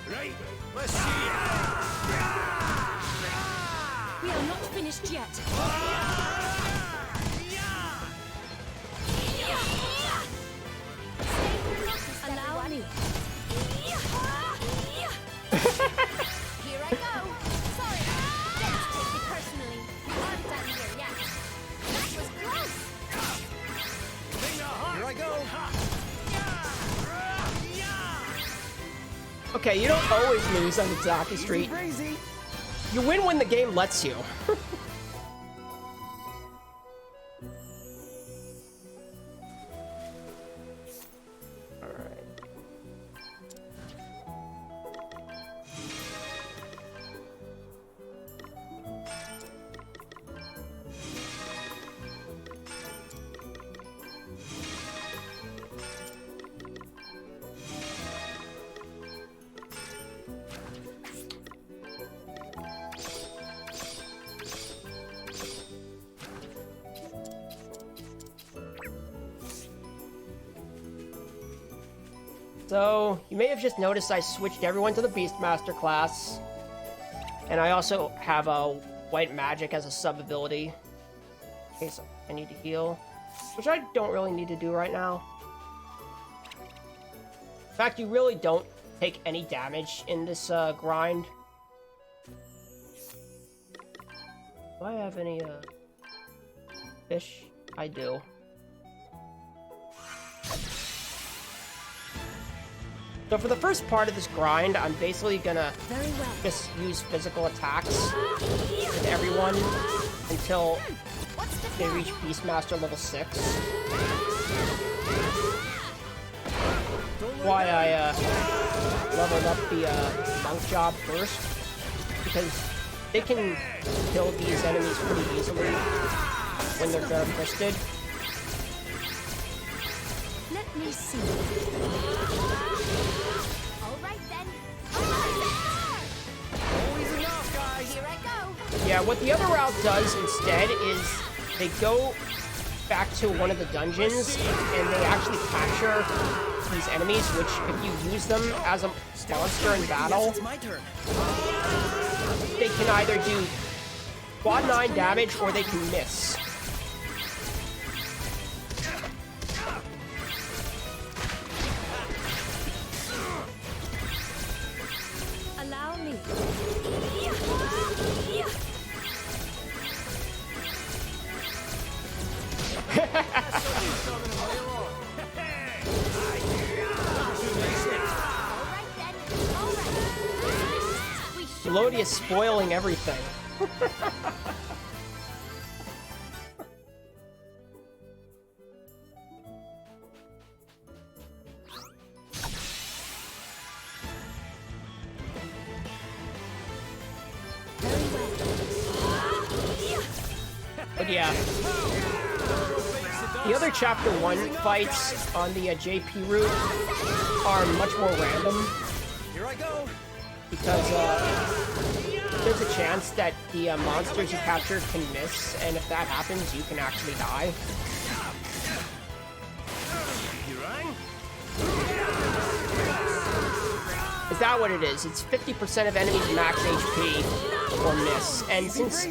Right, let's see. We are not finished yet. Allow me. Here I go. Sorry. Don't take it personally. I'm done here, yeah. That was close. Here I go. Okay, you don't always lose on Itadaki Street. Crazy. You win when the game lets you. Alright. So, you may have just noticed I switched everyone to the Beastmaster class. And I also have a White Magic as a sub-ability. Okay, so I need to heal. Which I don't really need to do right now. In fact, you really don't take any damage in this grind. Do I have any fish? I do. So for the first part of this grind, I'm basically gonna just use physical attacks with everyone until they reach Beastmaster level 6. Why I leveled up the monk job first, because they can kill these enemies pretty easily when they're bare-fisted. Let me see. Alright then. Always enough, guys. Here I go. Yeah, what the other route does instead is they go back to one of the dungeons and they actually capture these enemies, which if you use them as a monster in battle, It's my turn. they can either do quad 9 damage or they can miss. Allow me. Alright then. Alright. We should Lodi is spoiling everything. But yeah. The other Chapter 1 fights on the JP route are much more random Here I go. because there's a chance that the monsters you capture can miss, and if that happens, you can actually die. You rang? Is that what it is? It's 50% of enemies max HP or miss, and since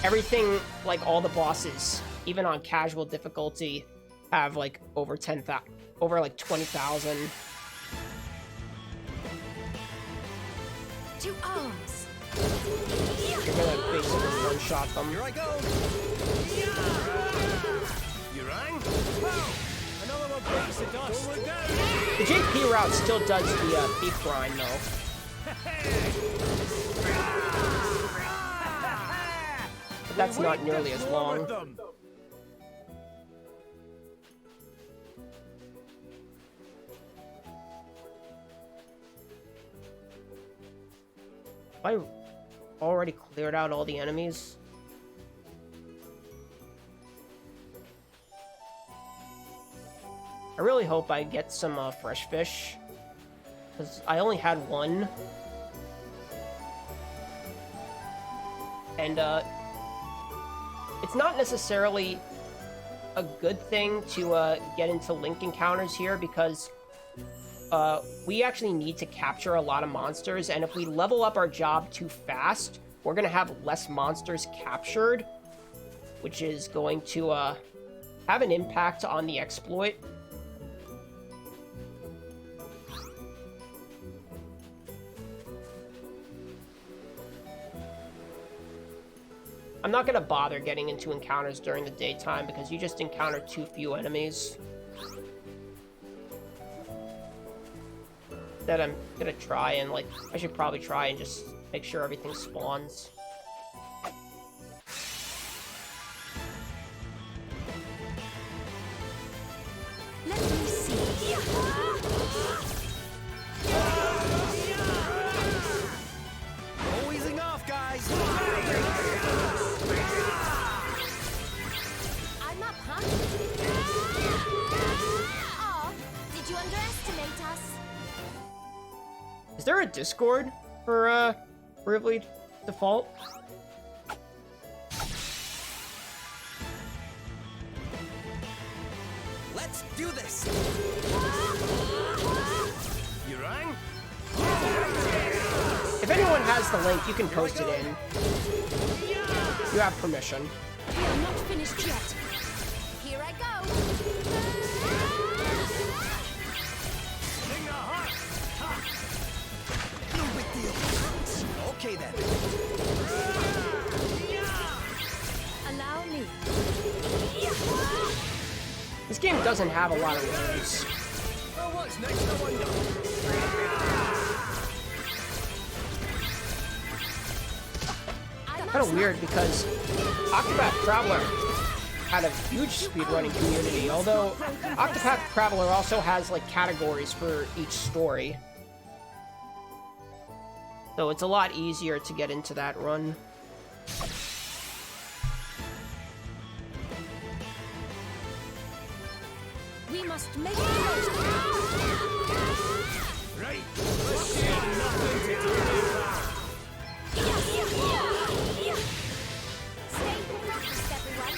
everything, like all the bosses, even on casual difficulty, have like over 10,000, over like 20,000. To arms. You're gonna basically one-shot them. Here I go. You rang? Pow! Another one breaks the dust. Going down. The JP route still does the beef grind though. But that's not nearly as long. I already cleared out all the enemies. I really hope I get some fresh fish, because I only had one. And it's not necessarily a good thing to get into link encounters here, because we actually need to capture a lot of monsters, and if we level up our job too fast, we're going to have less monsters captured, which is going to have an impact on the exploit. I'm not going to bother getting into encounters during the daytime because you just encounter too few enemies. That I'm gonna try and, like, I should probably try and just make sure everything spawns. Let me see. Always enough, guys. I'm up, huh? Oh, did you underestimate us? Is there a Discord for Bravely Default? Let's do this. If anyone has the link, you can post it in. You have permission. We are not finished yet. Here I go. Sing the heart. Ha. No big deal. Okay then. Allow me. This game doesn't have a lot of words. Oh, what's next? I wonder. Kind of weird because Octopath Traveler had a huge speedrunning community, although Octopath Traveler also has like categories for each story. So it's a lot easier to get into that run. We must make the most of Right. Let's see. Nothing to do with that. Stay focused, everyone.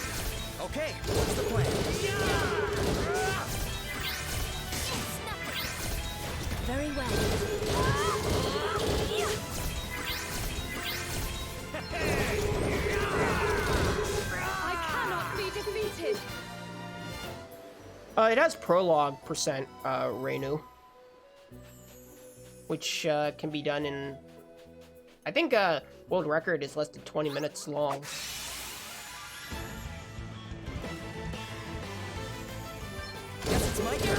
Okay, what's the plan? It's nothing. Very well. I cannot be defeated. It has prologue percent, Reinu, which can be done in, I think, world record is less than 20 minutes long. Guess it's my turn.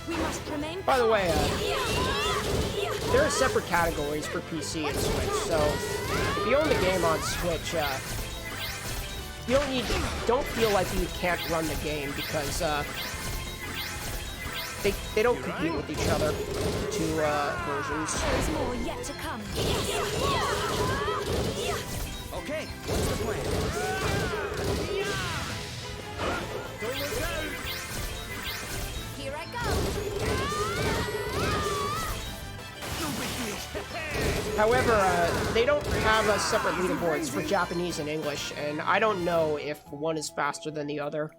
We must remain. By the way, there are separate categories for PC and Switch, so if you own the game on Switch, you don't feel like you can't run the game because they don't compete with each other, the two versions. There is more yet to come. Okay, what's the plan? Don't look out! Here I go. No big deal. However, they don't have separate leaderboards for Japanese and English, and I don't know if one is faster than the other.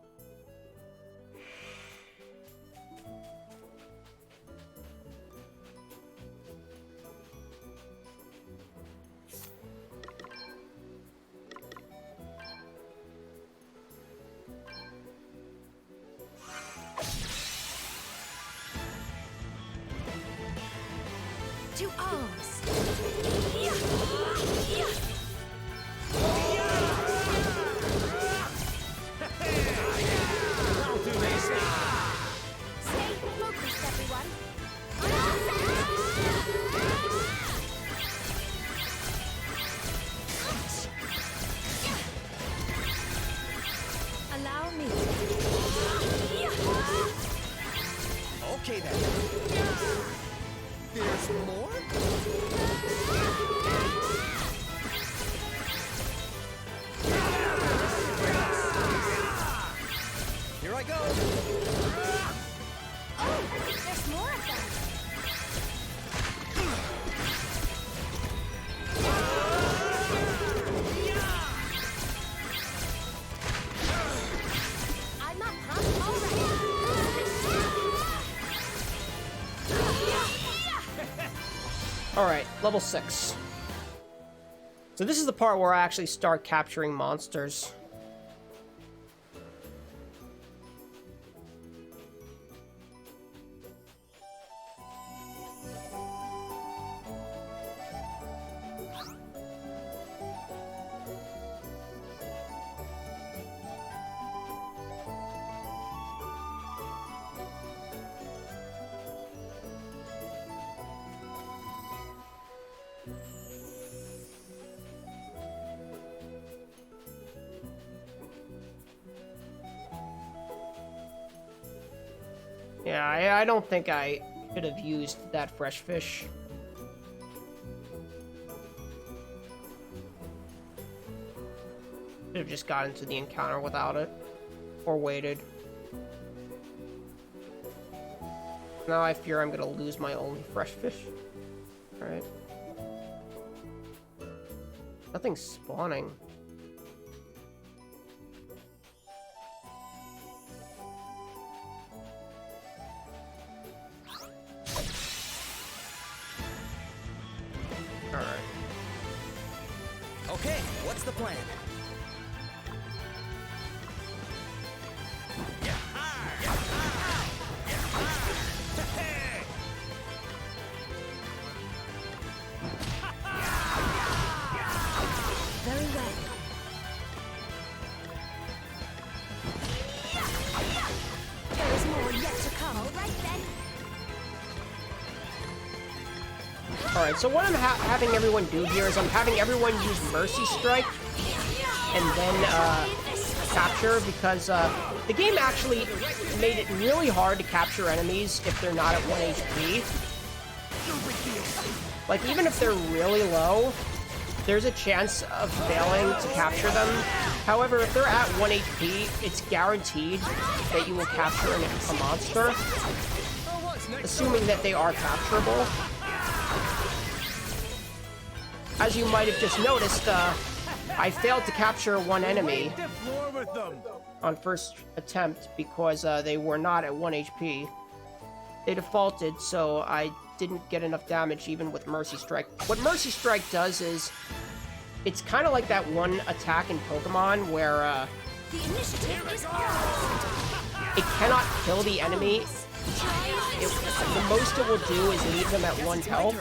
To arms. That'll do nicely. Stay focused, everyone. Allow me. Okay then. There's more? Here I go. Oh, there's more of them. I'm not pumped already. Alright, level 6. So this is the part where I actually start capturing monsters. Yeah, I don't think I could have used that fresh fish. Should have just got into the encounter without it. Or waited. Now I fear I'm gonna lose my only fresh fish. Alright. Nothing's spawning. Alright. Okay, what's the plan? Very well. There is more yet to come. All right then. Alright, so what I'm having everyone do here is I'm having everyone use Mercy Strike and then capture, because the game actually made it really hard to capture enemies if they're not at 1 HP. Like, even if they're really low, there's a chance of failing to capture them. However, if they're at 1 HP, it's guaranteed that you will capture a monster, assuming that they are capturable. As you might have just noticed, I failed to capture one enemy on first attempt because they were not at 1 HP. They defaulted, so I didn't get enough damage even with Mercy Strike. What Mercy Strike does is, it's kind of like that one attack in Pokemon where The initiative is ours. it cannot kill the enemy. The most it will do is leave them at 1 health,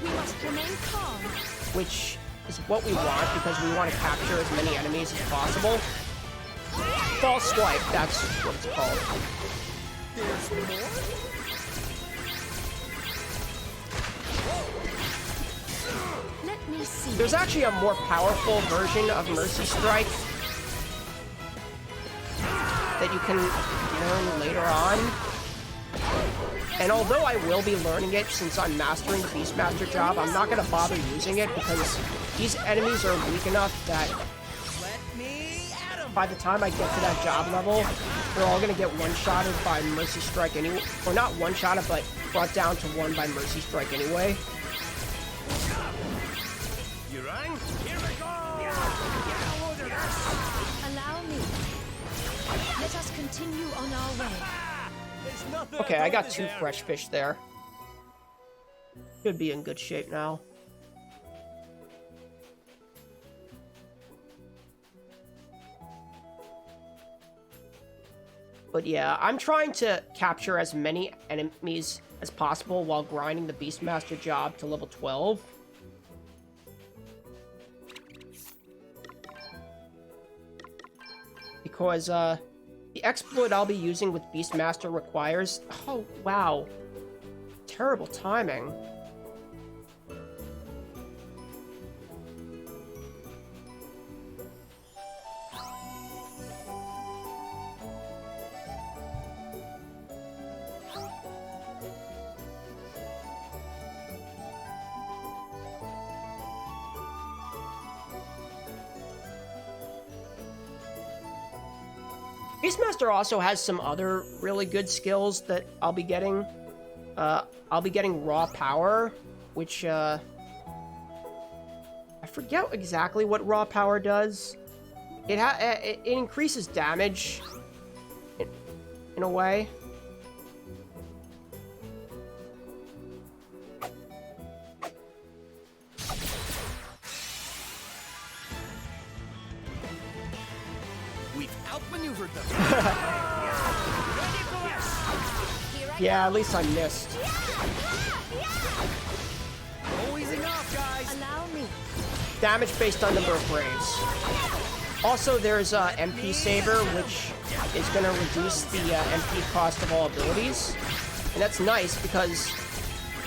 We must remain calm. which is what we want because we want to capture as many enemies as possible. False Swipe, that's what it's called. Let me see. There's actually a more powerful version of Mercy Strike that you can learn later on. And although I will be learning it since I'm mastering the Beastmaster job, I'm not going to bother using it because these enemies are weak enough that by the time I get to that job level, they're all going to get one-shotted by Mercy Strike anyway. Or not one-shotted, but brought down to 1 by Mercy Strike anyway. You rang? Here we go! Allow me. Let us continue on our way. Okay, I got 2 fresh fish there. Should be in good shape now. But yeah, I'm trying to capture as many enemies as possible while grinding the Beastmaster job to level 12. Because, the exploit I'll be using with Beastmaster requires... Oh, wow. Terrible timing. Beastmaster also has some other really good skills that I'll be getting. I'll be getting Raw Power, which, I forget exactly what Raw Power does. It increases damage in a way. Outmaneuvered them. Yeah, at least I missed. Always enough, guys. Allow me. Damage based on number of braves. Also, there's MP Saver, which is going to reduce the MP cost of all abilities. And that's nice because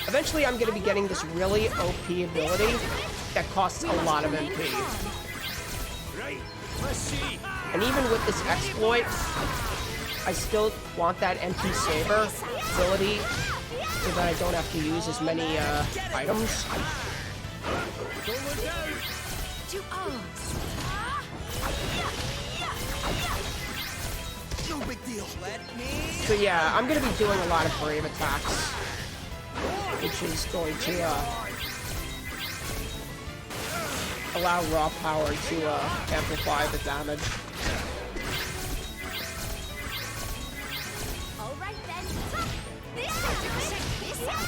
eventually I'm going to be getting this really OP ability that costs a lot of MP. Right. Let's see. And even with this exploit, I still want that MP Saver ability so that I don't have to use as many items. To arms. No big deal. Let me. So yeah, I'm going to be doing a lot of brave attacks, which is going to allow Raw Power to amplify the damage. All right then. This out.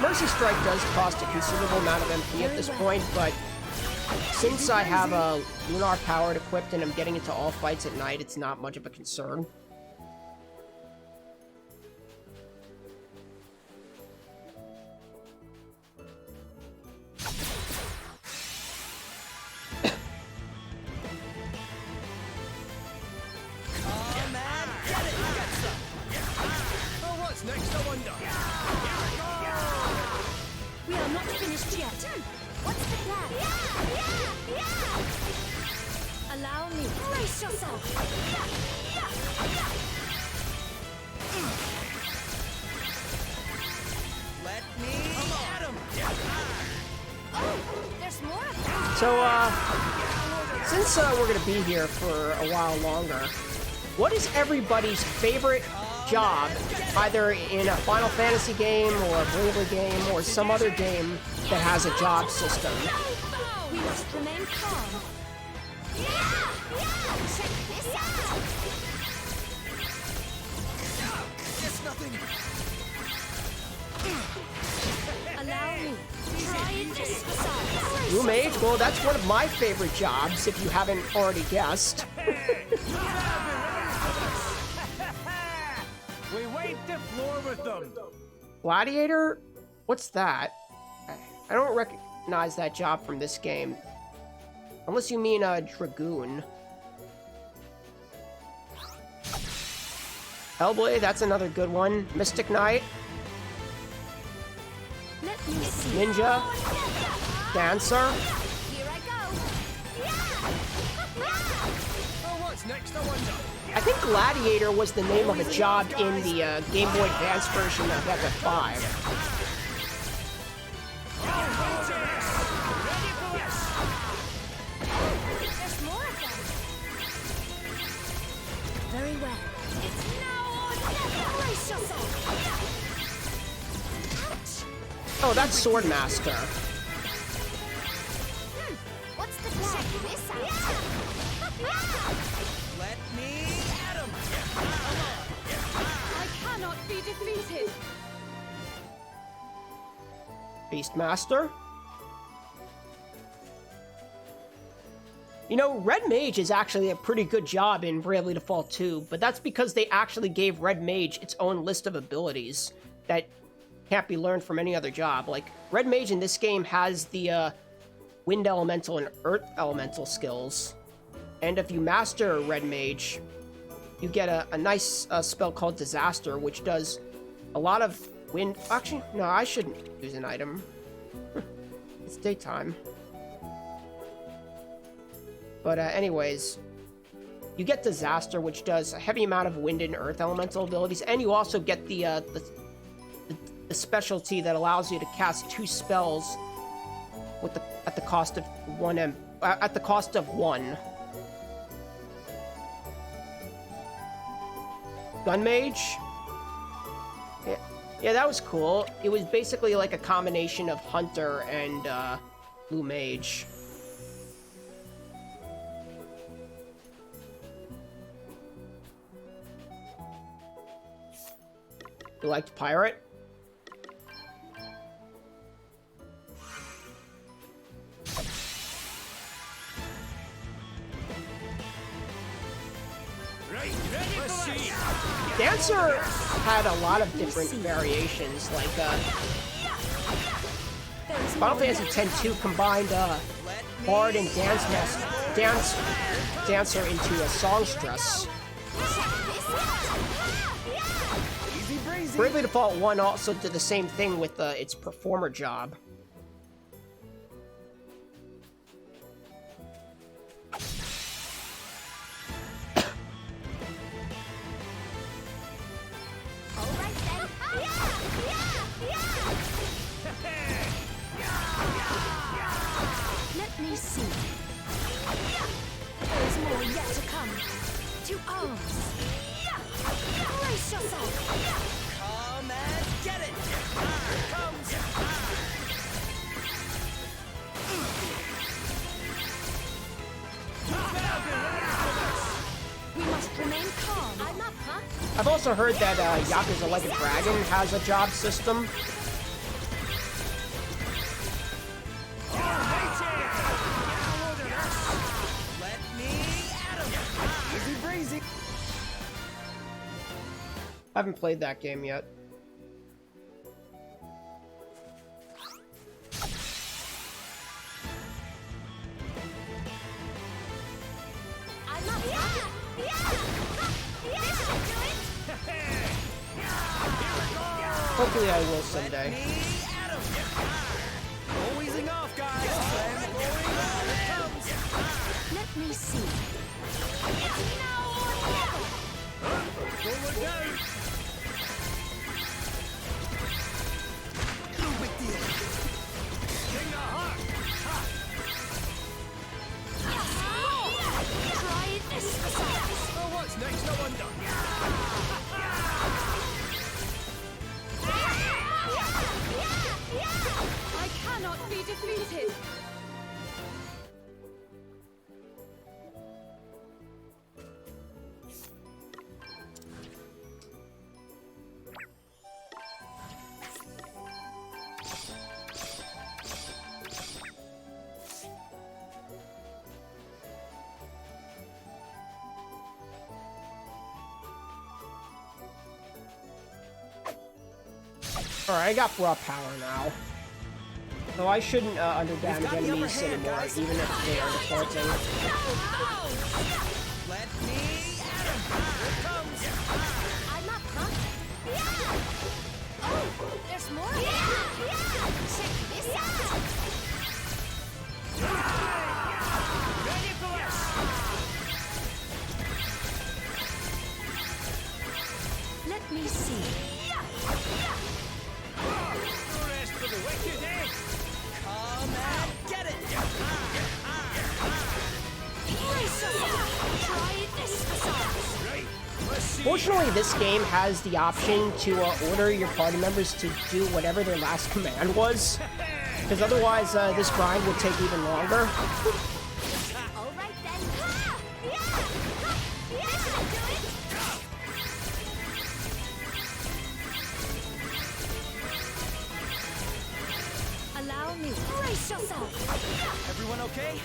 Mercy Strike does cost a considerable amount of MP at this point, but since I have a Lunar Powered equipped and I'm getting into all fights at night, it's not much of a concern. Next, I wonder. We are not finished yet. What's the plan? Allow me. Brace yourself. Let me at him. Oh, there's more of them. So, since we're gonna be here for a while longer, what is everybody's favorite job, either in a Final Fantasy game or a Bravely game or some other game that has a job system? We must remain calm. Check this out. Just nothing. Allow me. Try this facade. Blue Mage? Well, that's one of my favorite jobs, if you haven't already guessed. We wipe the floor with them. Gladiator? What's that? I don't recognize that job from this game. Unless you mean a Dragoon. Hellblade, that's another good one. Mystic Knight. Let me see. Ninja. Dancer. Here I go. Oh, what's next, I wonder. I think Gladiator was the name of a job in the Game Boy Advance version of FF5. There's more of them. Very well. It's now or never. Brace yourself. Oh, that's Swordmaster. What's the plan? Check this out. Let me at him. I cannot be defeated. Beastmaster. You know, Red Mage is actually a pretty good job in Bravely Default 2, but that's because they actually gave Red Mage its own list of abilities that can't be learned from any other job. Like, Red Mage in this game has the Wind Elemental and Earth Elemental skills. And if you master Red Mage, you get a nice spell called Disaster, which does a lot of wind... Actually, no, I shouldn't use an item. It's daytime. But anyways, you get Disaster, which does a heavy amount of wind and earth elemental abilities, and you also get the specialty that allows you to cast 2 spells with at the cost of 1 at the cost of 1. Gun Mage? Yeah, that was cool. It was basically like a combination of Hunter and Blue Mage. You liked Pirate? Let's see. Dancer had a lot of different variations, like Final Fantasy X-2 combined Bard and Dancer into a songstress. Easy breezy. Bravely Default 1 also did the same thing with its performer job. Let me see. There is more yet to come. To arms. Brace yourself. Come and get it. Here comes. We must remain calm. I'm up, huh? I've also heard that Yakuza Like a Dragon has a job system. I haven't played that game yet. I'm not yeah! This should do it! Hopefully I will someday. No easing off, guys. I'm going on. It comes. Let me see. It's now or never! Don't look down. No big deal. Sting the heart. Try this assault. Oh, what's next? No wonder. I cannot be defeated. Alright, I got raw power now. So I shouldn't underdamage enemies anymore, even if they are defaulting. Let me at him. Here it comes. I'm not pumped. Yeah! Oh, there's more. Yeah! Check this out. Ready for this. Let me see. No rest for the wicked, eh? Come and get it. Brace yourself. Try this assault. Right. Let's see. Fortunately, this game has the option to order your party members to do whatever their last command was. Because otherwise, this grind would take even longer. All right then. Yeah! This should do it. Allow me. Brace yourself. Everyone okay?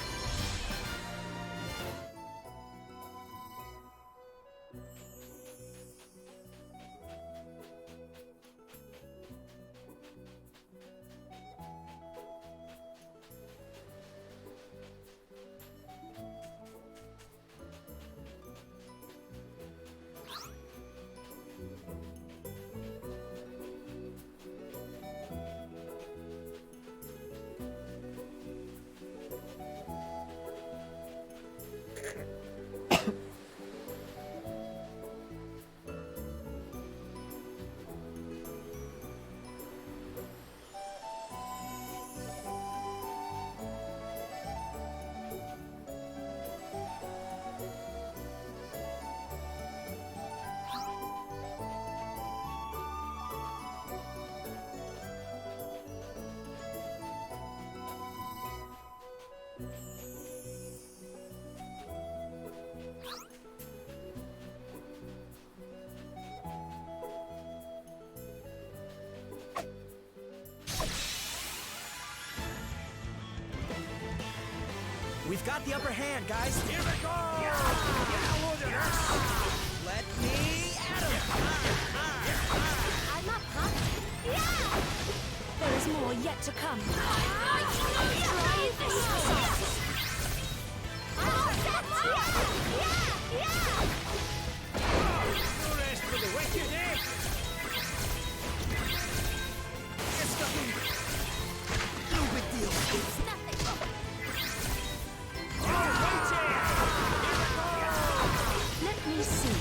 We've got the upper hand, guys. Here we go! Get a load of this! Let me at him! I'm not pumped. Yeah! There is more yet to come. Try this assault. I'm all set. Yeah! No rest for the wicked, eh? It's nothing. No big deal. It's nothing. Let me see.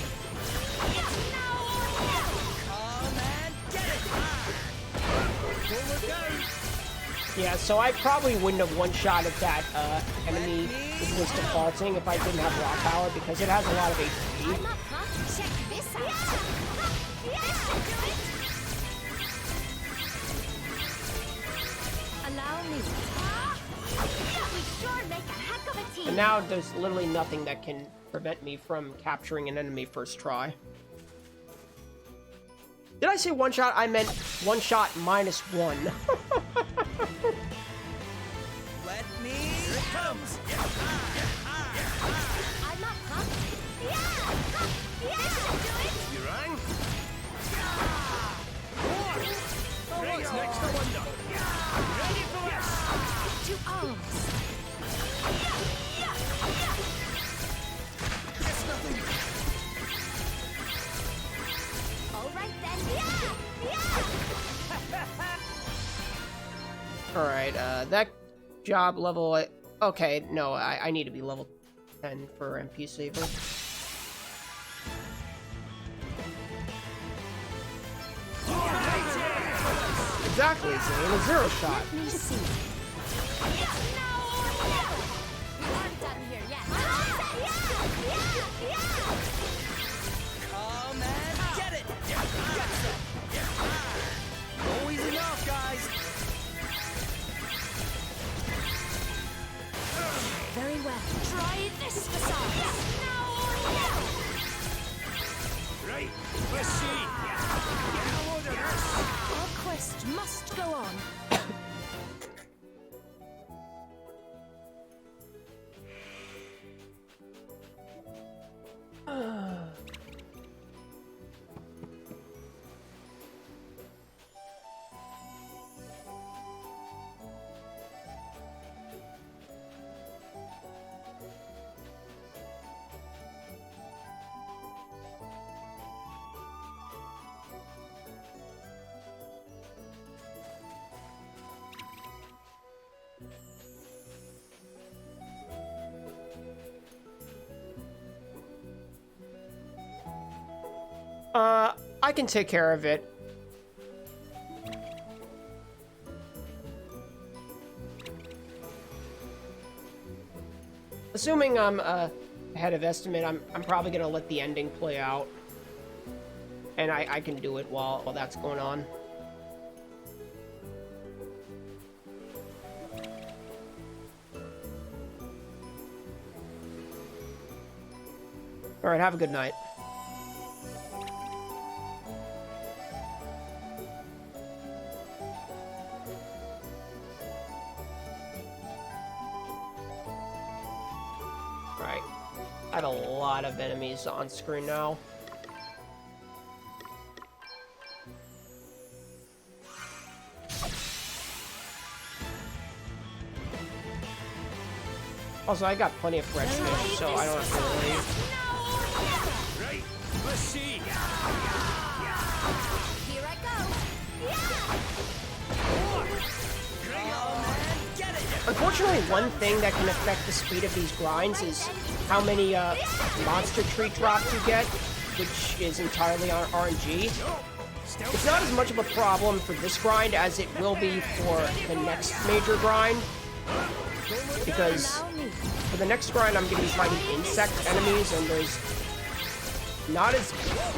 It's now or never. Come and get it! Pull it down! Yeah, so I probably wouldn't have one-shotted that enemy that was defaulting if I didn't have raw power, because it has a lot of HP. I'm not pumped. Check this out. This should do it. Allow me. We sure make a heck of a team. And now there's literally nothing that can prevent me from capturing an enemy first try. Did I say one shot? I meant one shot minus one. Let me... Here it comes! I'm not pumped. Yeah! This should do it. You rang? what's next, I wonder? Ready for this? To arms! Guess nothing. All right then. Alright, that job level... Okay, no, I need to be level 10 for MP Saver. Exactly, Zane, a zero shot. Let me see. I'm done here yet. Come and get it. Gotcha. Always enough, guys. Very well. Try this facade. Right, let's see. Get a load of this. Our quest must go on. I can take care of it. Assuming I'm ahead of estimate, I'm probably gonna let the ending play out. And I can do it while that's going on. Alright, have a good night. Right. I have a lot of enemies on screen now. Also, I got plenty of fresh fish, so I don't have to leave. Right, let's see. Here I go. Bring on, man. Get it. Unfortunately, one thing that can affect the speed of these grinds is how many monster tree drops you get, which is entirely on RNG. It's not as much of a problem for this grind as it will be for the next major grind, because for the next grind I'm going to be fighting insect enemies, and there's not as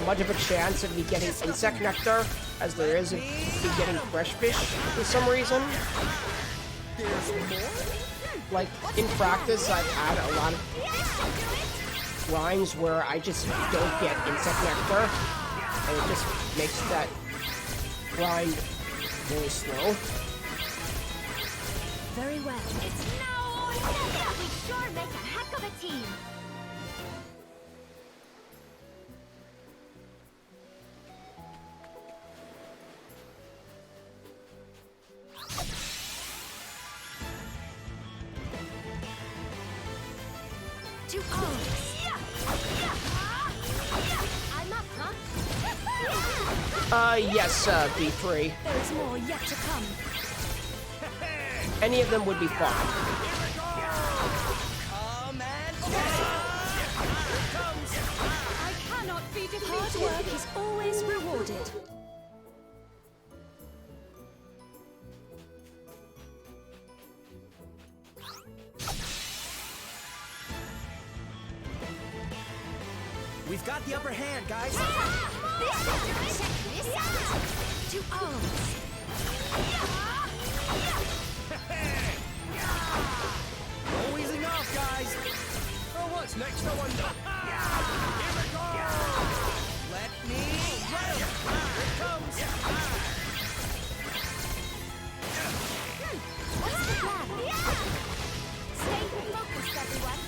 much of a chance of me getting insect nectar as there is of me getting fresh fish for some reason. Like, in practice, I've had a lot of grinds where I just don't get insect nectar, and it just makes that grind really slow. Very well. It's now or never. We sure make a heck of a team. To arms! I'm up, huh? Yes, B3. There is more yet to come. Any of them would be fine. Come and get it. I cannot be defeated. Hard work is always rewarded. We've got the upper hand, guys. Check this out. To arms! Always enough, guys. Oh, what's next, I wonder? Here we go. Let me get him. Here it comes. What's the plan? Stay focused, everyone.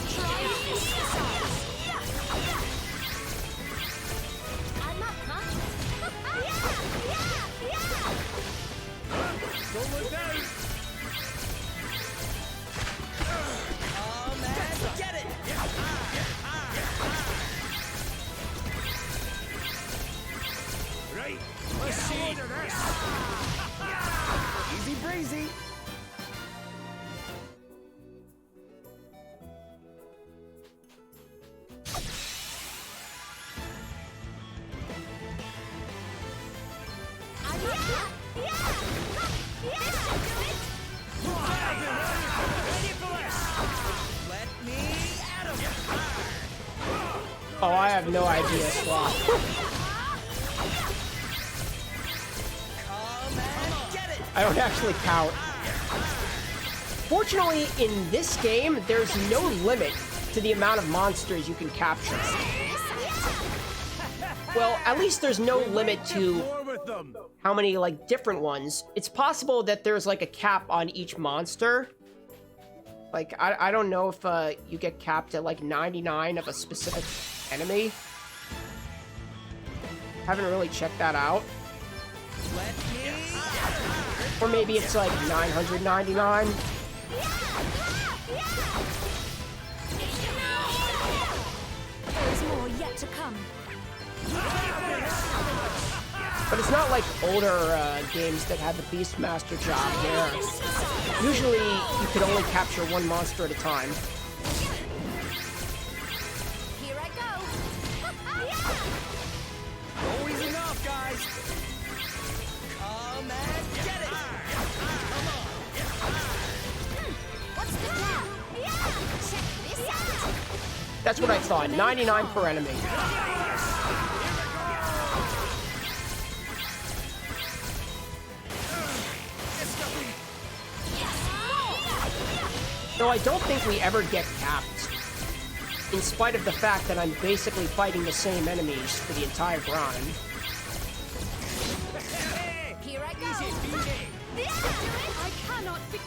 Try this facade. I'm up, huh? crazy. Oh, I have no idea, Sloth. I don't actually count. Fortunately, in this game, there's no limit to the amount of monsters you can capture. Well, at least there's no limit to how many, like, different ones. It's possible that there's, like, a cap on each monster. Like, I don't know if you get capped at, like, 99 of a specific enemy. Haven't really checked that out. Or maybe it's like 999. There is more yet to come. But it's not like older games that had the Beastmaster job where usually you could only capture one monster at a time. Here I go. Always enough, guys. Come and get it. Come on. What's the plan? Check this out. That's what I thought. 99 per enemy. No, I don't think we ever get capped. In spite of the fact that I'm basically fighting the same enemies for the entire grind. Here I go. This should do it. I cannot be.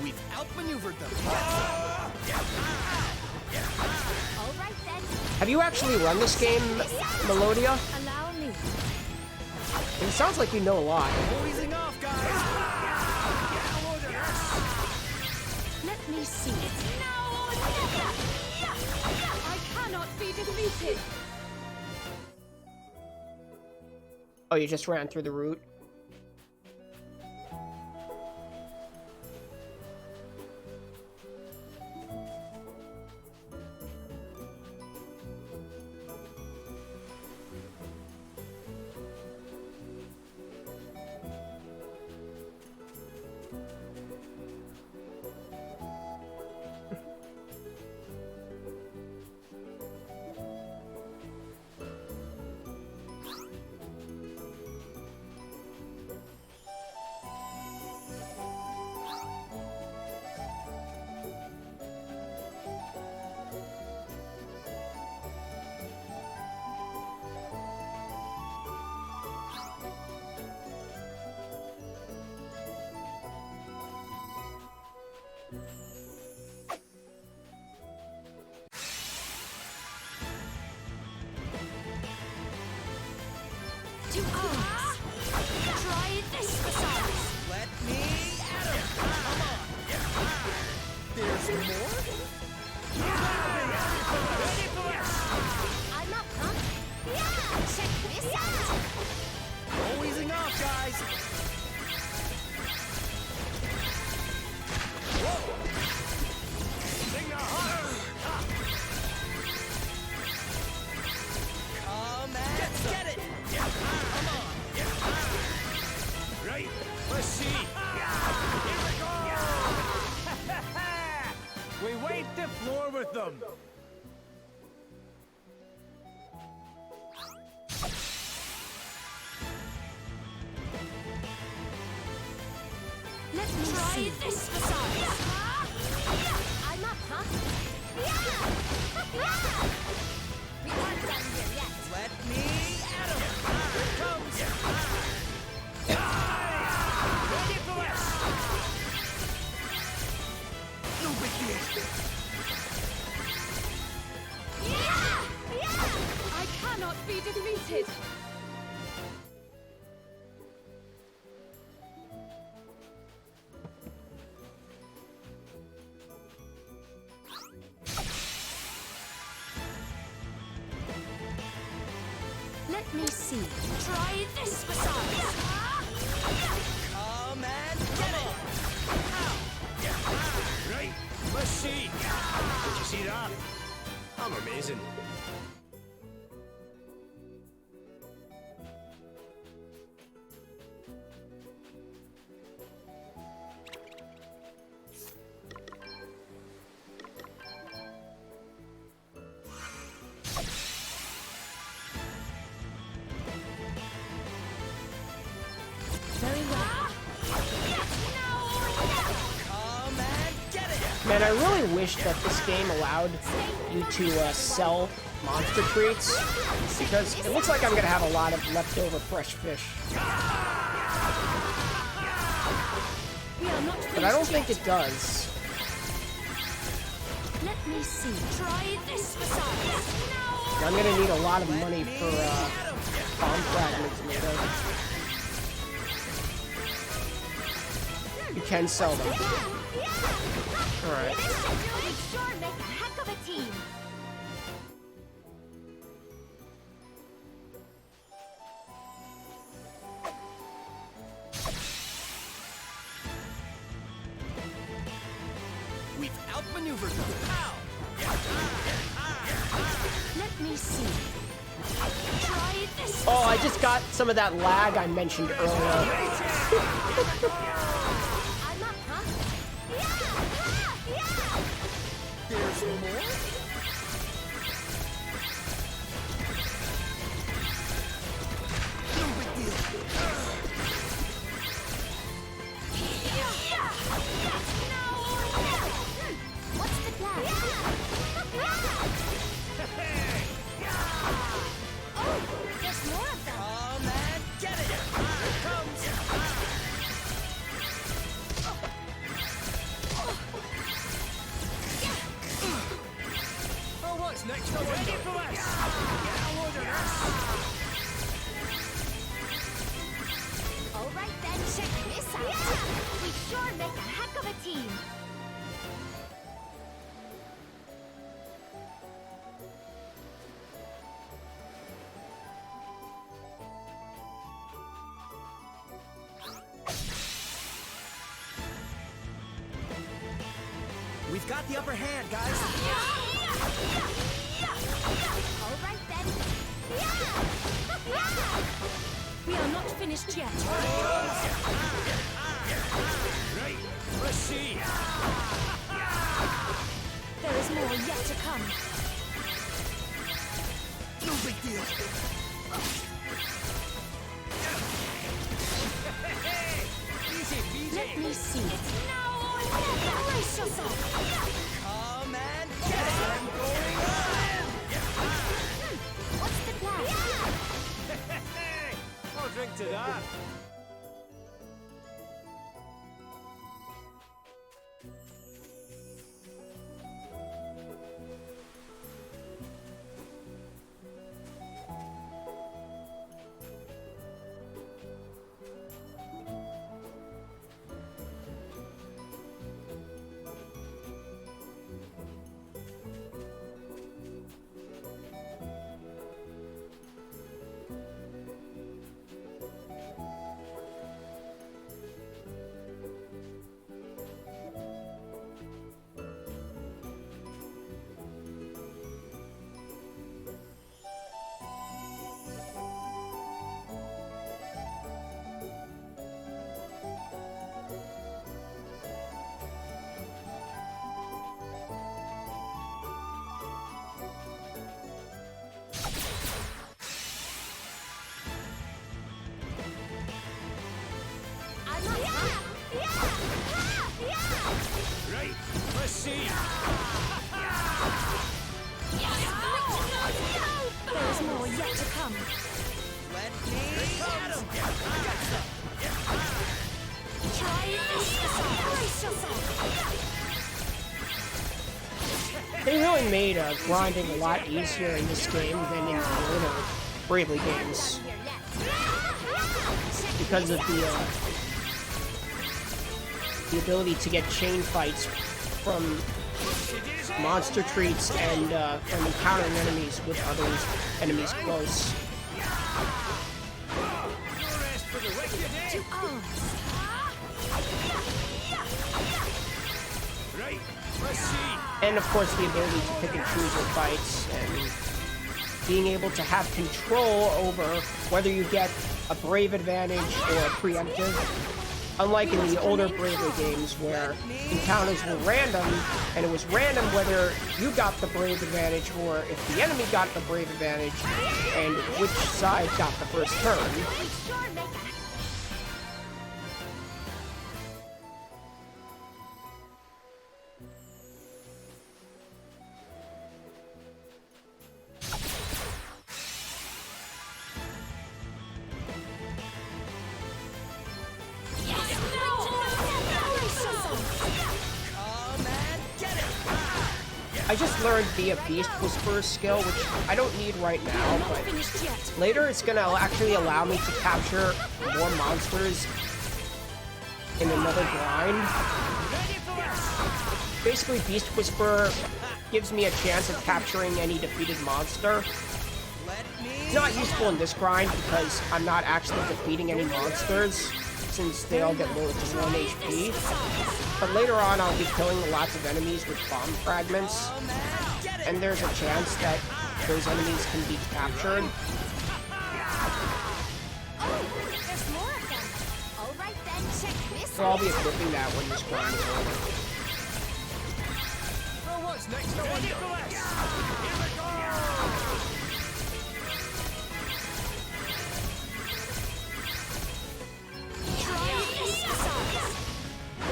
We've outmaneuvered them. All right then. Have you actually run this game, Melodia? Allow me. It sounds like you know a lot. Always enough, guys. Let me see. Now or never. I cannot be defeated. Oh, you just ran through the route? To arms. Try this facade. Let me at him. Come on. There's more? I'm up, huh? Check this out. Always enough, guys. Sing the hunter. Come and get it. Come on. Right. Let's see. Here we go. We wipe the floor with them. Let me try this facade. I'm up, huh? We aren't done here yet. Let me at him. Here it comes. Ready for this. me see. Try this facade. Come and get it! Right, let's see. Did you see that? I'm amazing. Very well. Come and get it! Man, I really wish that this game allowed you to sell monster treats, because it looks like I'm gonna have a lot of leftover fresh fish. We are not But I don't finished think it does. yet. Let me see. Try this facade. I'm gonna need a lot of money for bomb fragments made of. You can sell them. Alright. We sure make a heck of a team. We've outmaneuvered them. Pow! Let me see. Try this. Oh, I just got some of that lag I mentioned earlier. I'm up, huh? Yeah! There's more? No big deal. What's the plan? Oh, there's more of them. Come and get it! Here comes! Oh, what's next? Ready for this? Get a load of this! All right then, check this out. We sure make a heck of a team. We've got the upper hand, guys. All right then. We are not finished yet. Right, let's see. There is more yet to come. No big deal. Easy peasy. Let me see. Brace yourself. Come and get it! I'm going on! What's the plan? I'll drink to that. I'm up, huh? Right, let's see. There is more yet to come. Let me at 'em. Try this facade. Brace yourself. They really made grinding a lot easier in this game than in the older Bravely games, Here yet. because of the ability to get chain fights from monster treats and from encountering enemies with other enemies close. And of course the ability to pick and choose your fights and being able to have control over whether you get a brave advantage or a preemptive. Unlike in the older Bravely games where encounters were random, and it was random whether you got the brave advantage or if the enemy got the brave advantage and which side got the first turn. I just learned the Beast Whisperer skill, which I don't need right now, but later it's gonna actually allow me to capture more monsters in another grind. Basically, Beast Whisperer gives me a chance of capturing any defeated monster. It's not useful in this grind because I'm not actually defeating any monsters, since they all get lowered to 1 HP. But later on, I'll be killing lots of enemies with bomb fragments, and there's a chance that those enemies can be captured. There's more of them. All right then, check this. So I'll be equipping that when this grind is over. Well, what's next? I wonder. Here we go!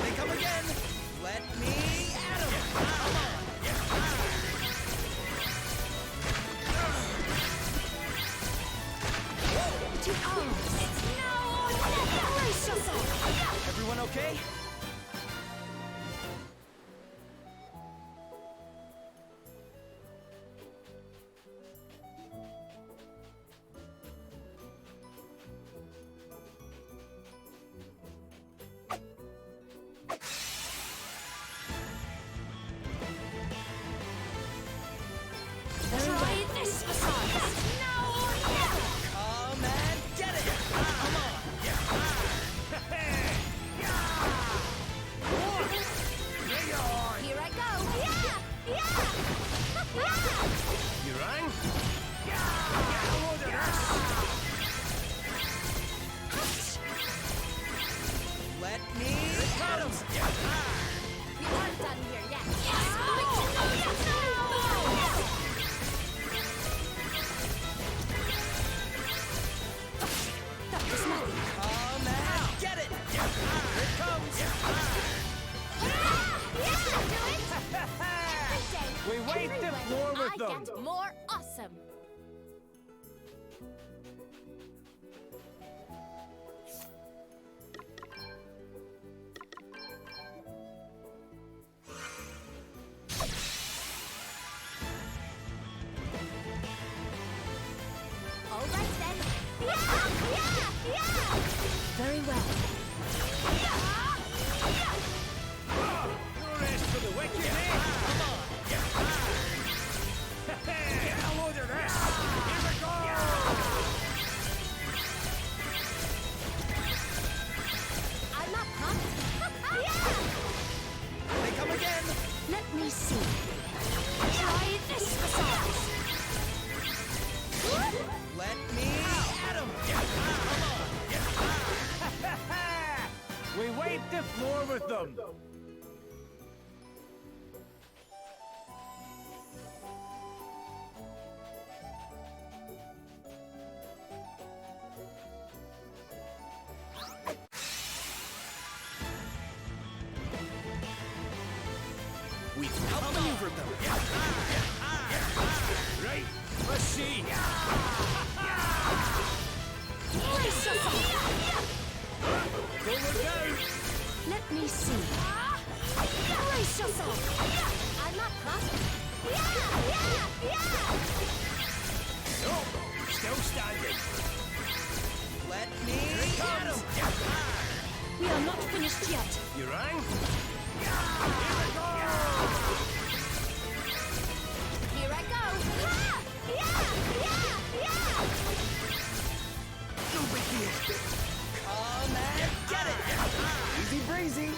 They come again. Let me at 'em. Come on. To arms. It's now or never. Brace yourself. Everyone okay? Try this for size. Now or never. Come and get it. Come on. Bring it on. Here I go. Yeah! You rang? Get a load of this. Let me at 'em. We aren't done here yet. That was nothing. Come and get it. Here it comes. We wait the floor with I them. get more awesome. All right then. Yeah! Very well. No rest for the wicked, eh? Come on. Get a load of this. Here we go. I'm up, huh? They come again. Let me see. Try this for size. Let me at 'em. Come on. We wipe the floor with them. We've outmaneuvered them. Right, let's see. Brace yourself. Forward down. Let me see. Brace yourself. I'm up, huh? No, still standing. Let me at 'em. We are not finished yet. You rang? Here I go. Over here. Come and get it. Easy breezy.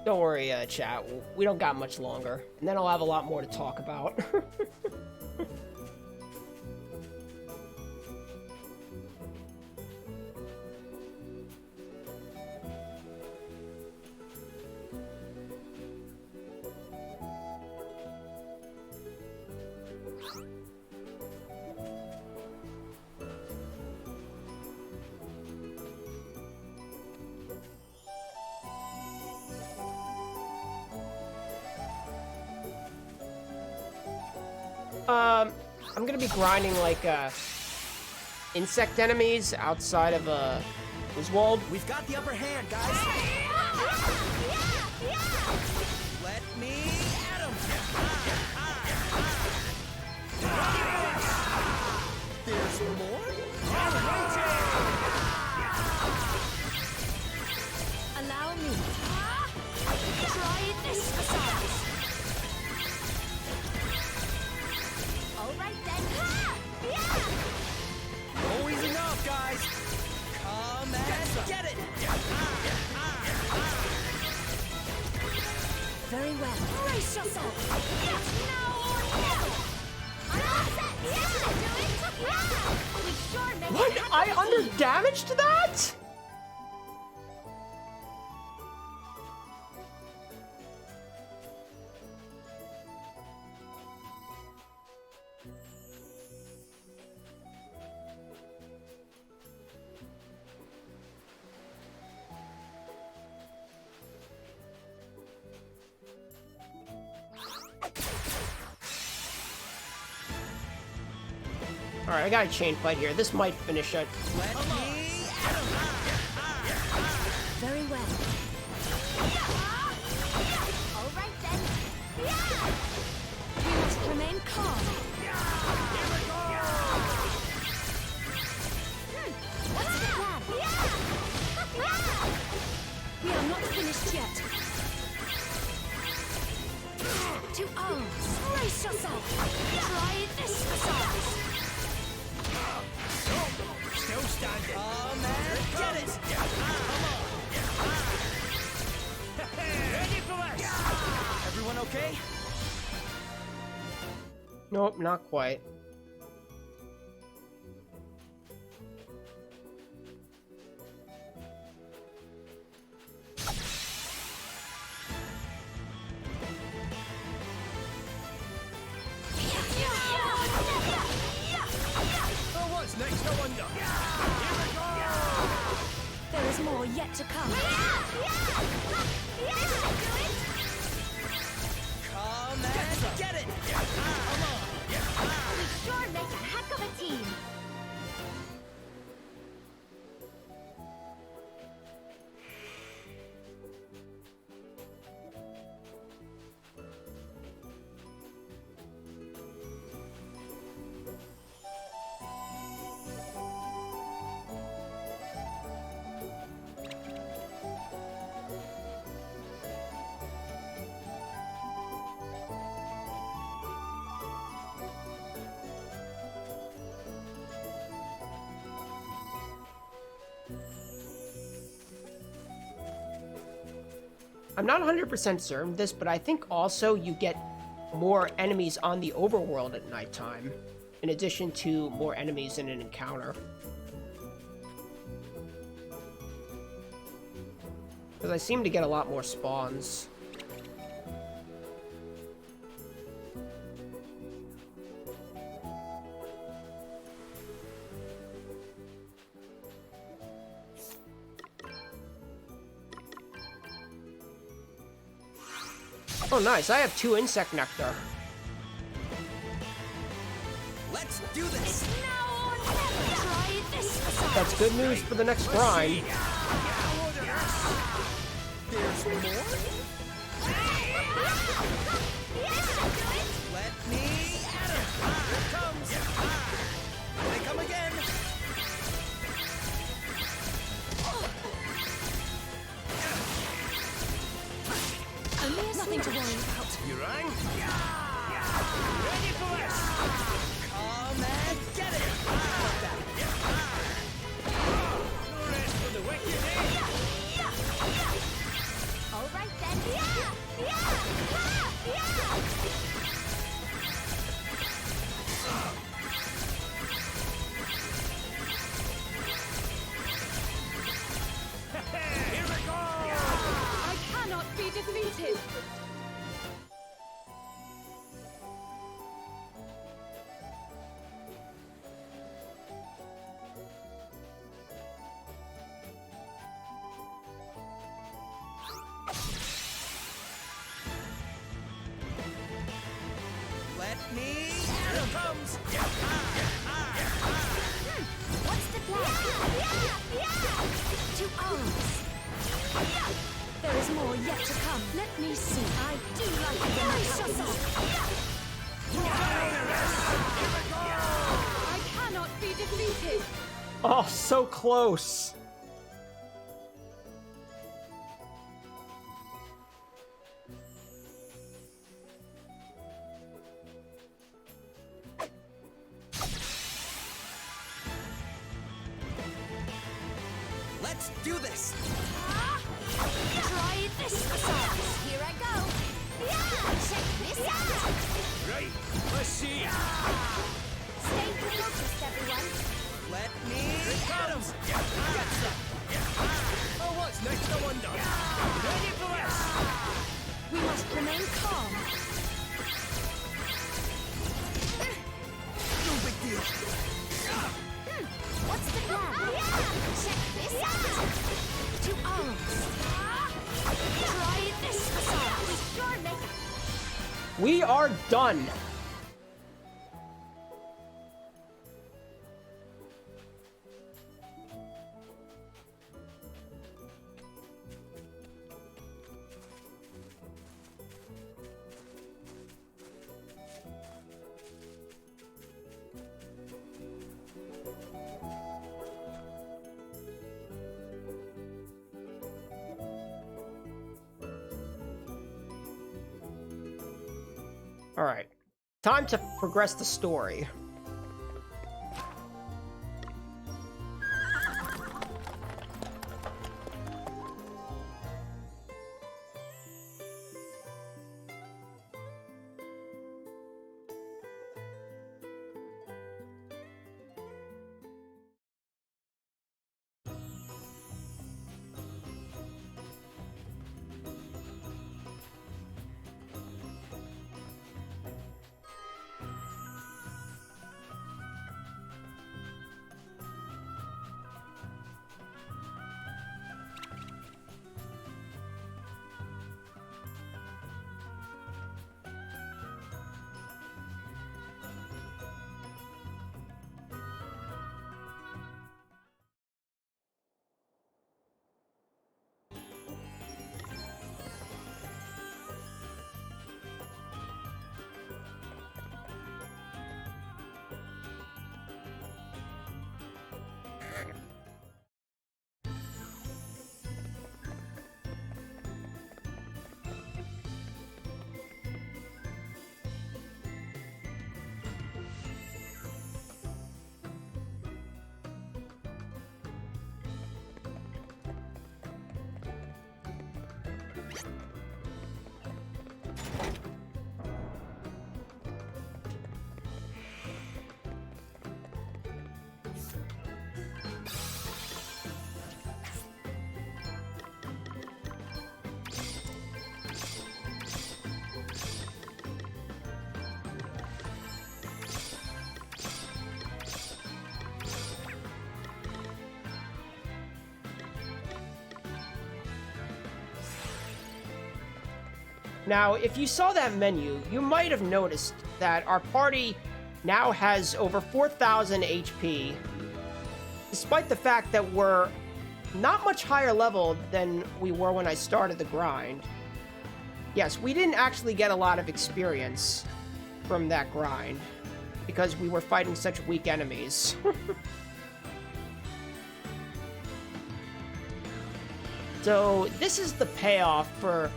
Don't worry, chat. We don't got much longer. And then I'll have a lot more to talk about. I'm gonna be grinding like insect enemies outside of Griswold. We've got the upper hand, guys. Let me at him. There's more? Allow me. Try this for size. Alright then. Always enough, guys. Come and get it. Very well. Brace yourself. Now or never. I'm all set. This should do it. Yeah. We sure make What? it happen. I underdamaged that? Alright, I got a chain fight here. This might finish it. Let me at him. Very well. Alright then. We must remain calm. What's the plan? We are not finished yet. To arms. Brace yourself. Try this for size. Still standing. Come and get it. Ready for this. Everyone okay? Nope, not quite. Oh, what's next? I wonder. Here we go. There is more yet to come. Come and get it. Come on. We sure make a heck of a team. I'm not 100% certain of this, but I think also you get more enemies on the overworld at nighttime, in addition to more enemies in an encounter. Because I seem to get a lot more spawns. Oh, nice. I have 2 insect nectar. Let's do this. Now or never. Try this for size. That's good news for the next grind. There's more? Let me at him. Here it comes. Here they come again. Nothing to worry about. You rang? Ready for this. Come and get it. No rest for the wicked, eh? Alright then. defeated! Let me. Here it comes. What's the plan? To arms! There is more yet to come. Let me see. I do like it when that happens. I cannot be defeated! Oh, so close. Let's do this. Try this assault! Here I go. Check this out. Right. Let's see. Stay focused, everyone. Let me. Got him. Get some. Oh, what's next? I wonder. Ready for this? We must remain calm. No big deal. What's the plan? Check this out. To arms! Try this assault! Sure, make We are done. All right. Time to progress the story. Now, if you saw that menu, you might have noticed that our party now has over 4,000 HP, despite the fact that we're not much higher level than we were when I started the grind. Yes, we didn't actually get a lot of experience from that grind, because we were fighting such weak enemies. So, this is the payoff for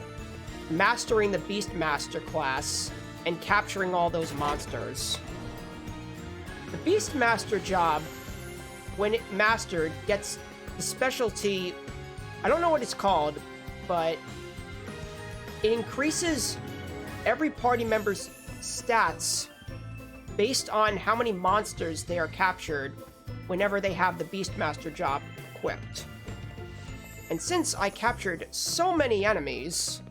mastering the Beastmaster class and capturing all those monsters. The Beastmaster job, when it mastered, gets the specialty, I don't know what it's called, but it increases every party member's stats based on how many monsters they are captured whenever they have the Beastmaster job equipped. And since I captured so many enemies,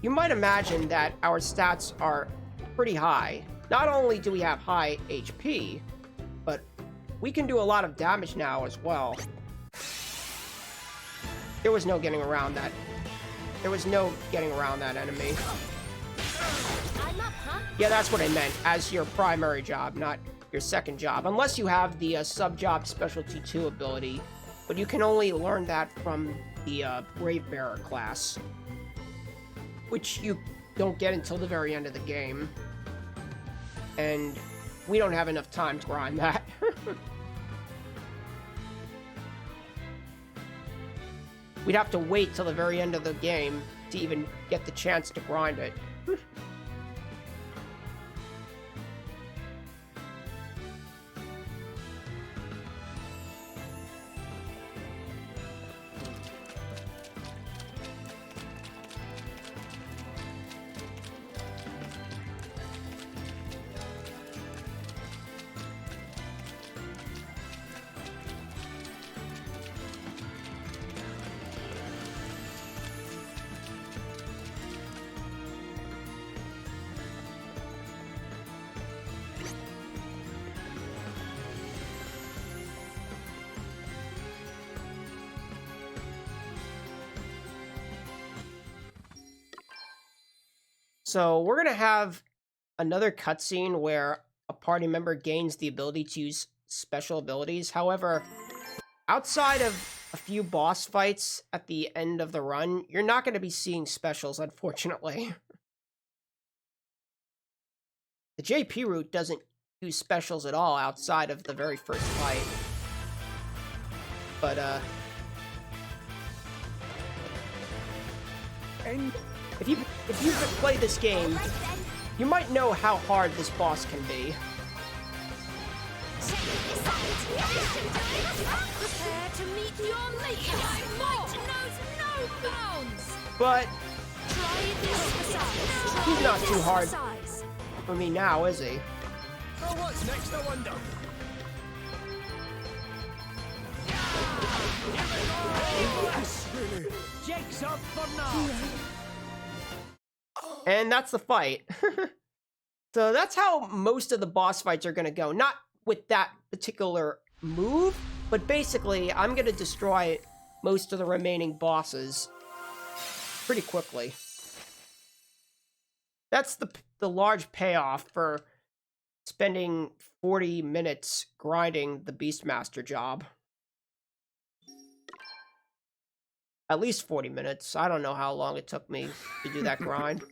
you might imagine that our stats are pretty high. Not only do we have high HP, but we can do a lot of damage now as well. There was no getting around that. There was no getting around that enemy. I'm up, huh? Yeah, that's what I meant, as your primary job, not your second job. Unless you have the sub-job specialty 2 ability, but you can only learn that from the Brave Bearer class, which you don't get until the very end of the game. And we don't have enough time to grind that. We'd have to wait till the very end of the game to even get the chance to grind it. So we're going to have another cutscene where a party member gains the ability to use special abilities. However, outside of a few boss fights at the end of the run, you're not going to be seeing specials, unfortunately. The JP route doesn't use specials at all outside of the very first fight. But, If you've played this game, you might know how hard this boss can be. Prepare to meet your maker. My might knows no bounds. But Try this size. he's not too hard for me now, is he? Oh, what's next, I wonder? Jake's up for now. And that's the fight. So that's how most of the boss fights are going to go. Not with that particular move, but basically I'm going to destroy most of the remaining bosses pretty quickly. That's the large payoff for spending 40 minutes grinding the Beastmaster job. At least 40 minutes. I don't know how long it took me to do that grind.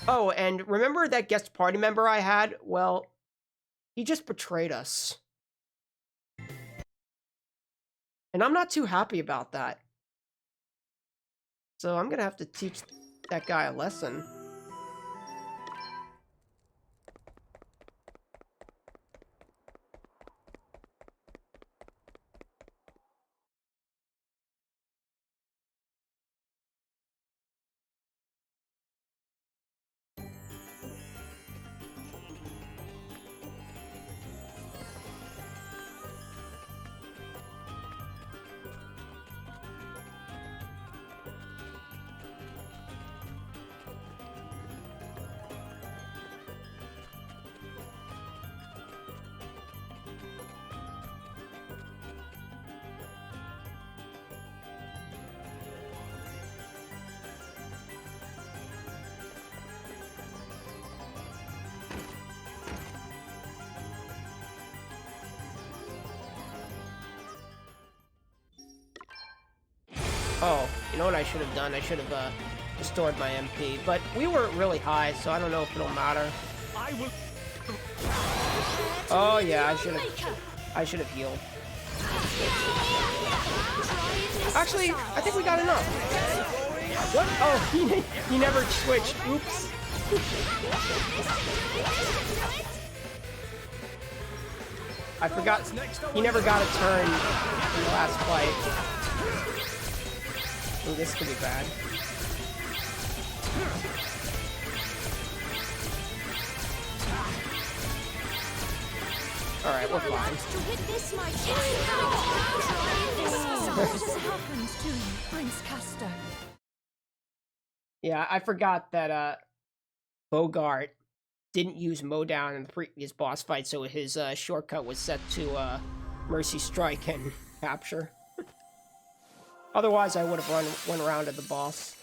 Oh, and remember that guest party member I had? Well, he just betrayed us. And I'm not too happy about that. So I'm gonna have to teach that guy a lesson. Oh, you know what I should have done? I should have restored my MP, but we weren't really high, so I don't know if it'll matter. I will. Oh yeah, I should have healed. Actually, I think we got enough. What? Oh, he never switched. Oops. I forgot. He never got a turn in the last fight. Oh, this could be bad. Alright, we're fine. What has happened to you, Prince Castor? Yeah, I forgot that Bogart didn't use Mowdown in the previous boss fight, so his shortcut was set to Mercy Strike and Capture. Otherwise, I would have went around to the boss.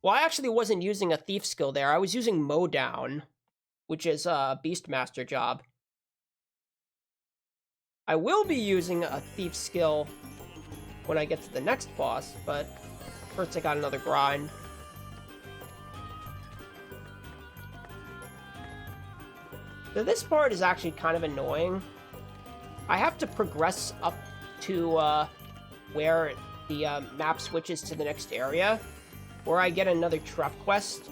Well, I actually wasn't using a thief skill there. I was using Mowdown, which is a Beastmaster job. I will be using a thief skill when I get to the next boss, but first I got another grind. So this part is actually kind of annoying. I have to progress up to where the map switches to the next area, where I get another Truff quest.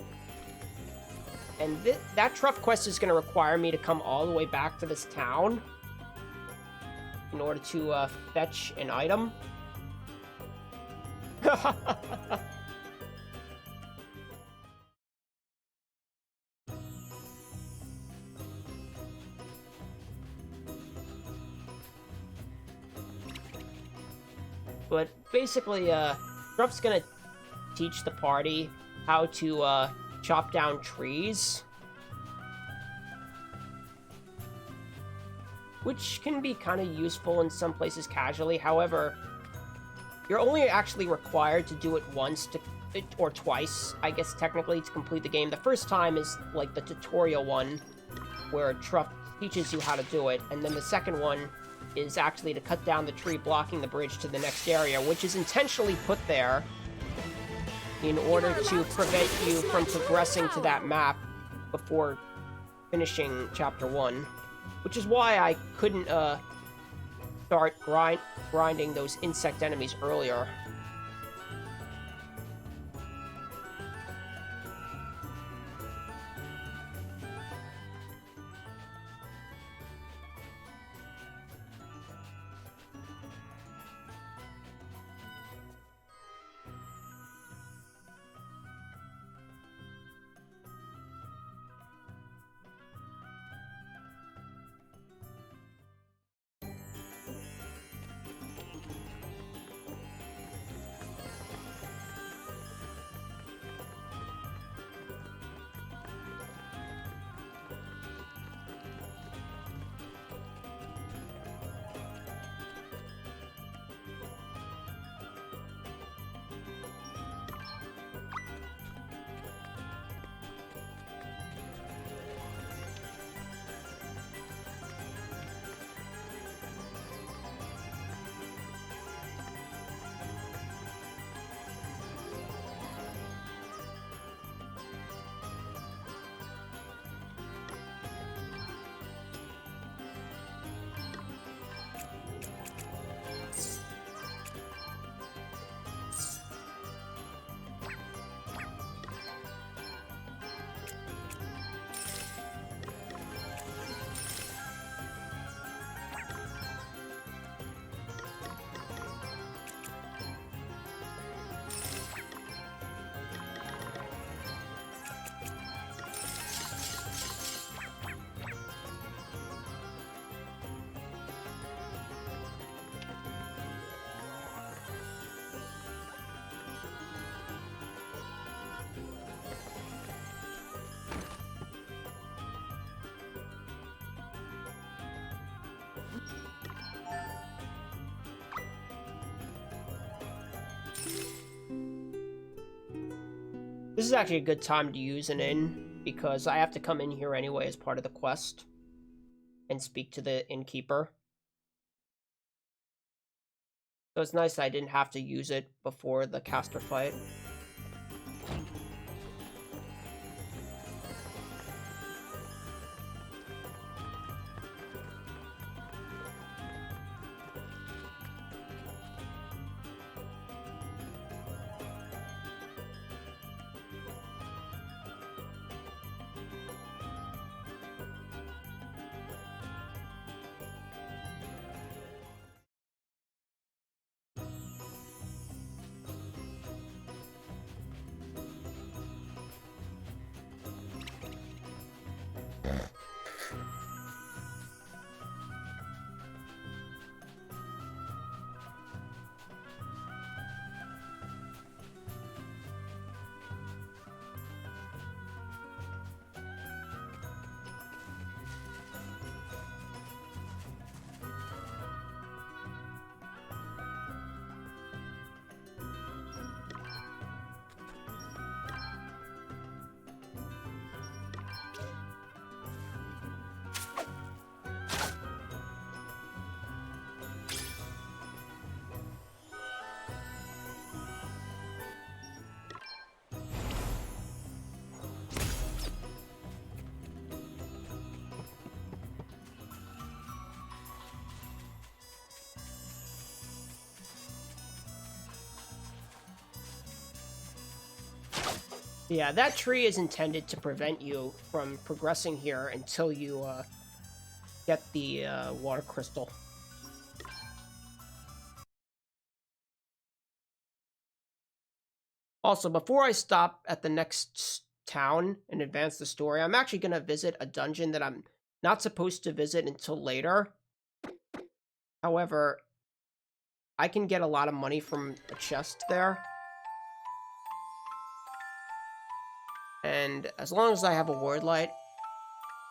And that Truff quest is going to require me to come all the way back to this town in order to fetch an item. But basically, Truff's going to teach the party how to chop down trees, which can be kind of useful in some places casually. However, you're only actually required to do it once or twice, I guess, technically, to complete the game. The first time is like the tutorial one, where Truff teaches you how to do it, and then the second one is actually to cut down the tree blocking the bridge to the next area, which is intentionally put there in order to prevent you from progressing to that map before finishing Chapter 1. Which is why I couldn't start grinding those insect enemies earlier. This is actually a good time to use an inn, because I have to come in here anyway as part of the quest and speak to the innkeeper. So it's nice that I didn't have to use it before the caster fight. Yeah, that tree is intended to prevent you from progressing here until you get the water crystal. Also, before I stop at the next town and advance the story, I'm actually going to visit a dungeon that I'm not supposed to visit until later. However, I can get a lot of money from a chest there. And as long as I have a word light,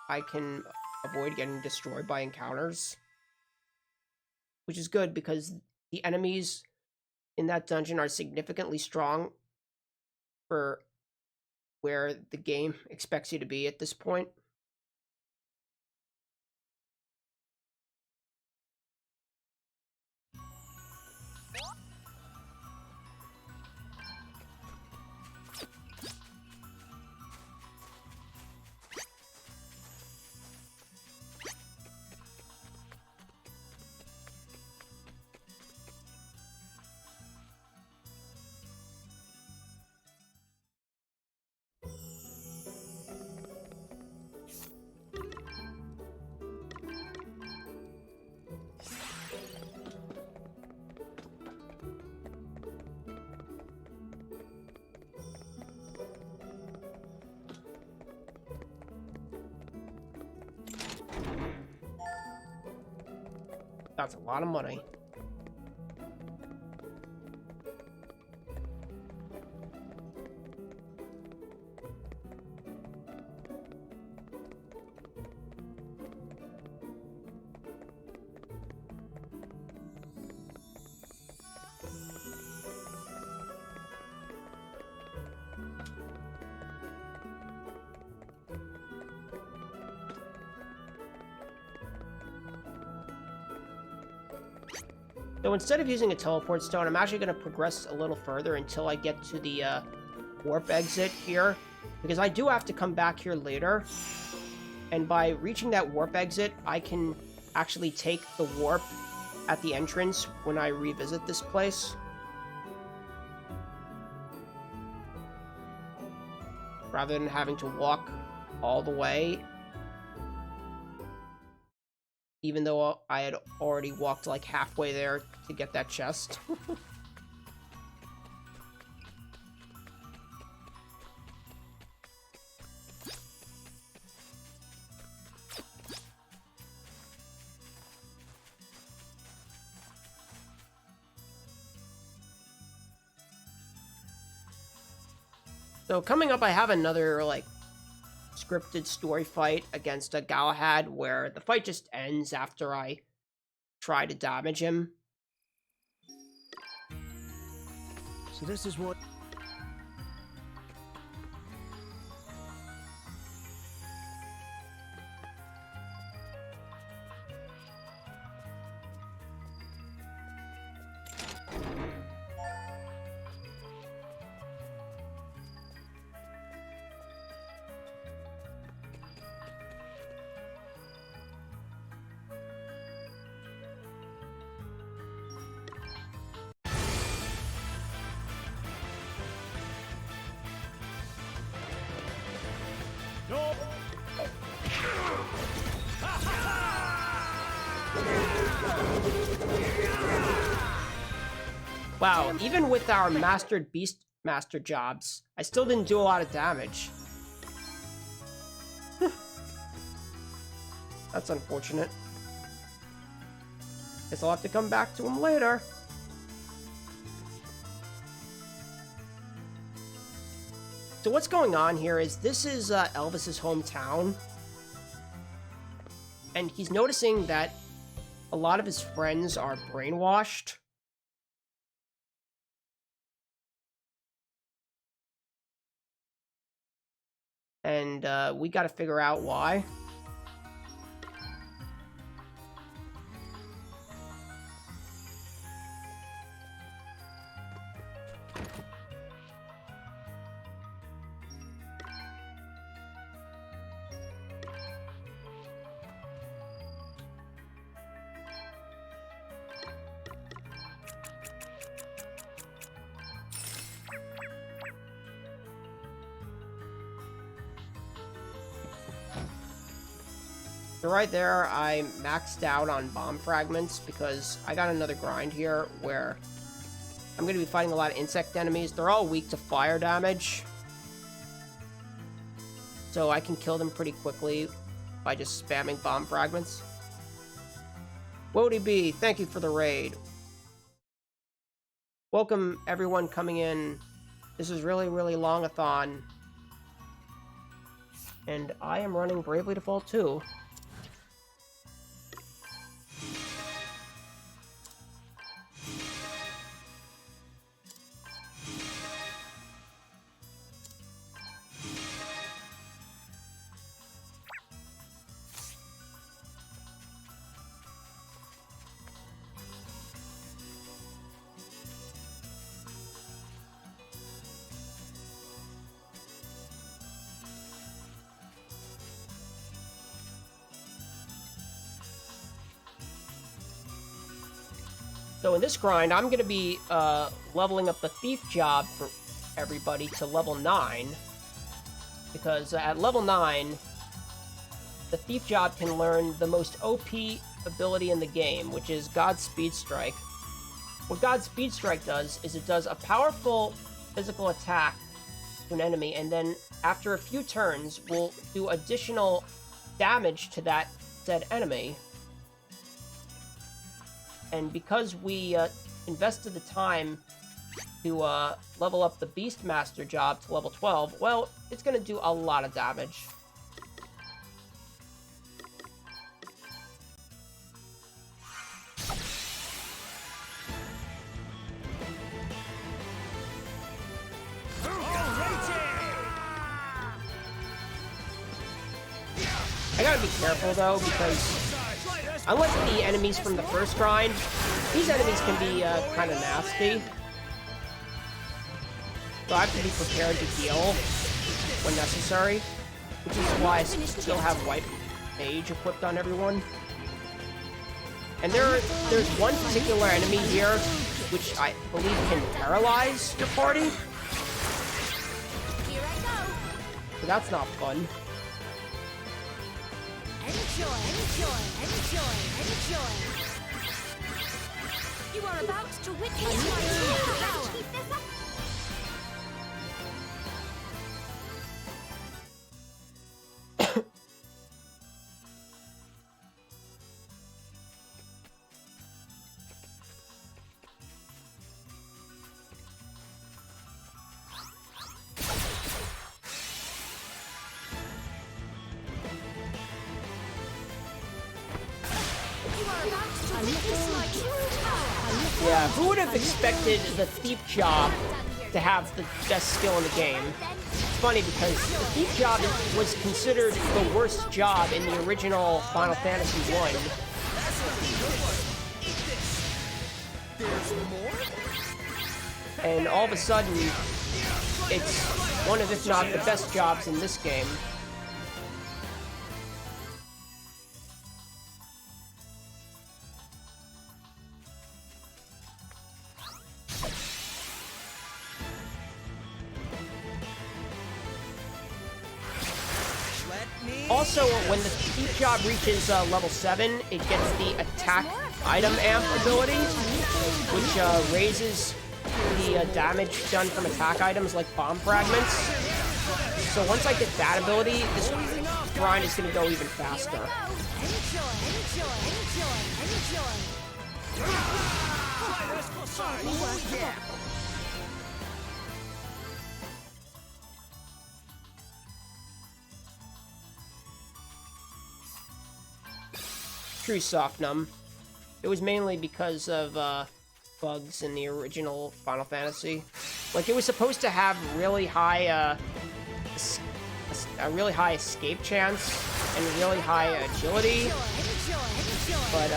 I can avoid getting destroyed by encounters. Which is good because the enemies in that dungeon are significantly strong for where the game expects you to be at this point. That's a lot of money. So instead of using a teleport stone, I'm actually going to progress a little further until I get to the warp exit here. Because I do have to come back here later. And by reaching that warp exit, I can actually take the warp at the entrance when I revisit this place. Rather than having to walk all the way. Even though I had already walked like halfway there to get that chest. So coming up, I have another, like, scripted story fight against a Galahad where the fight just ends after I try to damage him. So this is what... Wow, even with our mastered beast master jobs, I still didn't do a lot of damage. That's unfortunate. Guess I'll have to come back to him later. So what's going on here is this is Elvis's hometown. And he's noticing that a lot of his friends are brainwashed. And we gotta figure out why. So right there, I maxed out on bomb fragments because I got another grind here where I'm going to be fighting a lot of insect enemies. They're all weak to fire damage, so I can kill them pretty quickly by just spamming bomb fragments. Wody B, thank you for the raid. Welcome everyone coming in. This is really, really long-a-thon. And I am running Bravely Default 2. So in this grind, I'm going to be leveling up the Thief job for everybody to level 9. Because at level 9, the Thief job can learn the most OP ability in the game, which is God's Speed Strike. What God's Speed Strike does is it does a powerful physical attack to an enemy, and then after a few turns, will do additional damage to that said enemy. And because we invested the time to level up the Beastmaster job to level 12, well, it's going to do a lot of damage. I gotta be careful though, because unlike the enemies from the first grind, these enemies can be kind of nasty. So I have to be prepared to heal when necessary, which is why I still have White Mage equipped on everyone. And there's one particular enemy here, which I believe can paralyze your party. Here I go. So that's not fun. Enjoy, enjoy, enjoy, enjoy. You are about to witness Let's my true keep power. this up. You are about to witness my true power. Yeah, who would have expected the Thief job to have the best skill in the game? It's funny because the Thief job was considered the worst job in the original Final Fantasy 1. And all of a sudden, it's one of, if not the best jobs in this game. Also, when the Thief job reaches level 7, it gets the attack item amp ability, which raises the damage done from attack items like bomb fragments. So once I get that ability, this grind is going to go even faster. Enjoy, enjoy, enjoy, enjoy. True Softnum. It was mainly because of bugs in the original Final Fantasy. Like, it was supposed to have really high, a really high escape chance and really high agility, but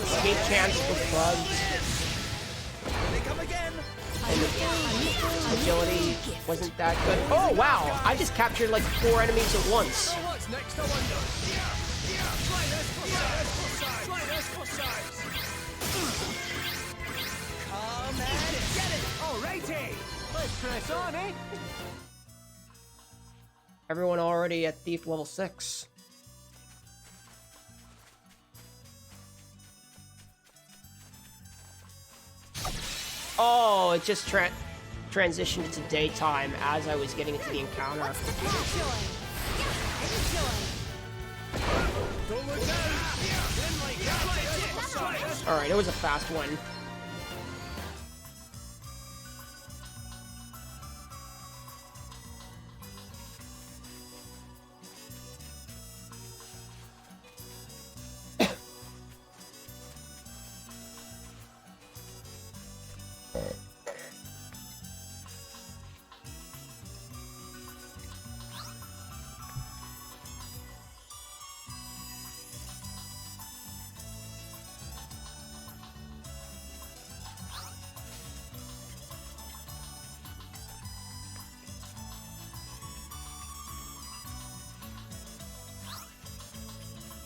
escape chance was bugged, and the agility wasn't that good. Oh wow! I just captured like 4 enemies at once. Come at it, get it! Alrighty! Let's press on, eh? Everyone already at Thief level 6. Oh, it just transitioned to daytime as I was getting into the encounter. What's the catch? Enjoy. Don't look down. Alright, it was a fast one.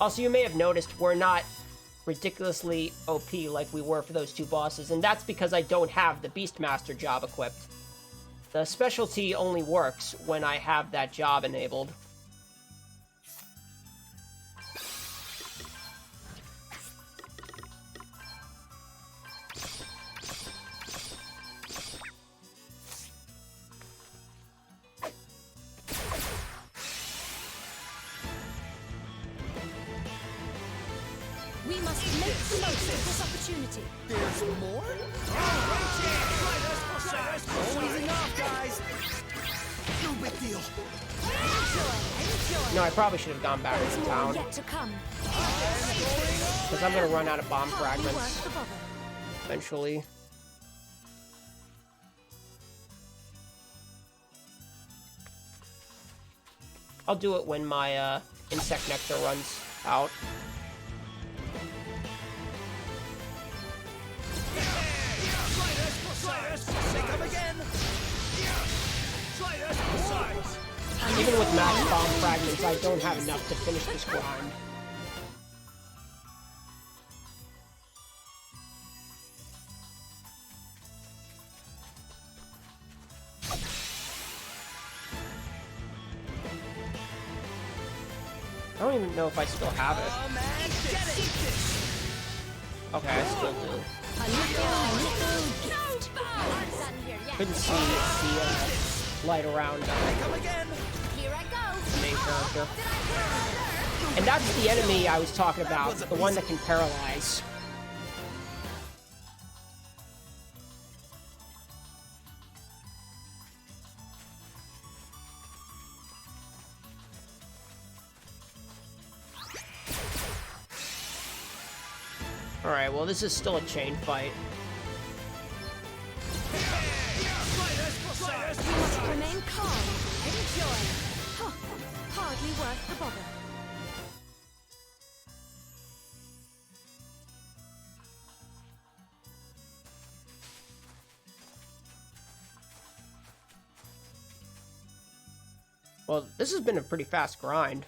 Also, you may have noticed we're not ridiculously OP like we were for those two bosses, and that's because I don't have the Beastmaster job equipped. The specialty only works when I have that job enabled. We must make the most of this opportunity. There's more? Always enough, guys. No big deal. Enjoy. No, I probably should have gone back There's to more town, yet to come. because I'm gonna run out of bomb Hardly fragments worth the bother. eventually. I'll do it when my insect nectar runs out. Come again. Even with max bomb fragments, I don't have enough to finish this grind. I don't even know if I still have it. Okay, I still do. A little gift. I'm done here yet. Couldn't see the light around Come again. Here I go. the main character. And that's the enemy I was talking about, the one that can paralyze. Alright, well this is still a chain fight. We must remain calm. Enjoy. Huh. Hardly worth the bother. Well, this has been a pretty fast grind.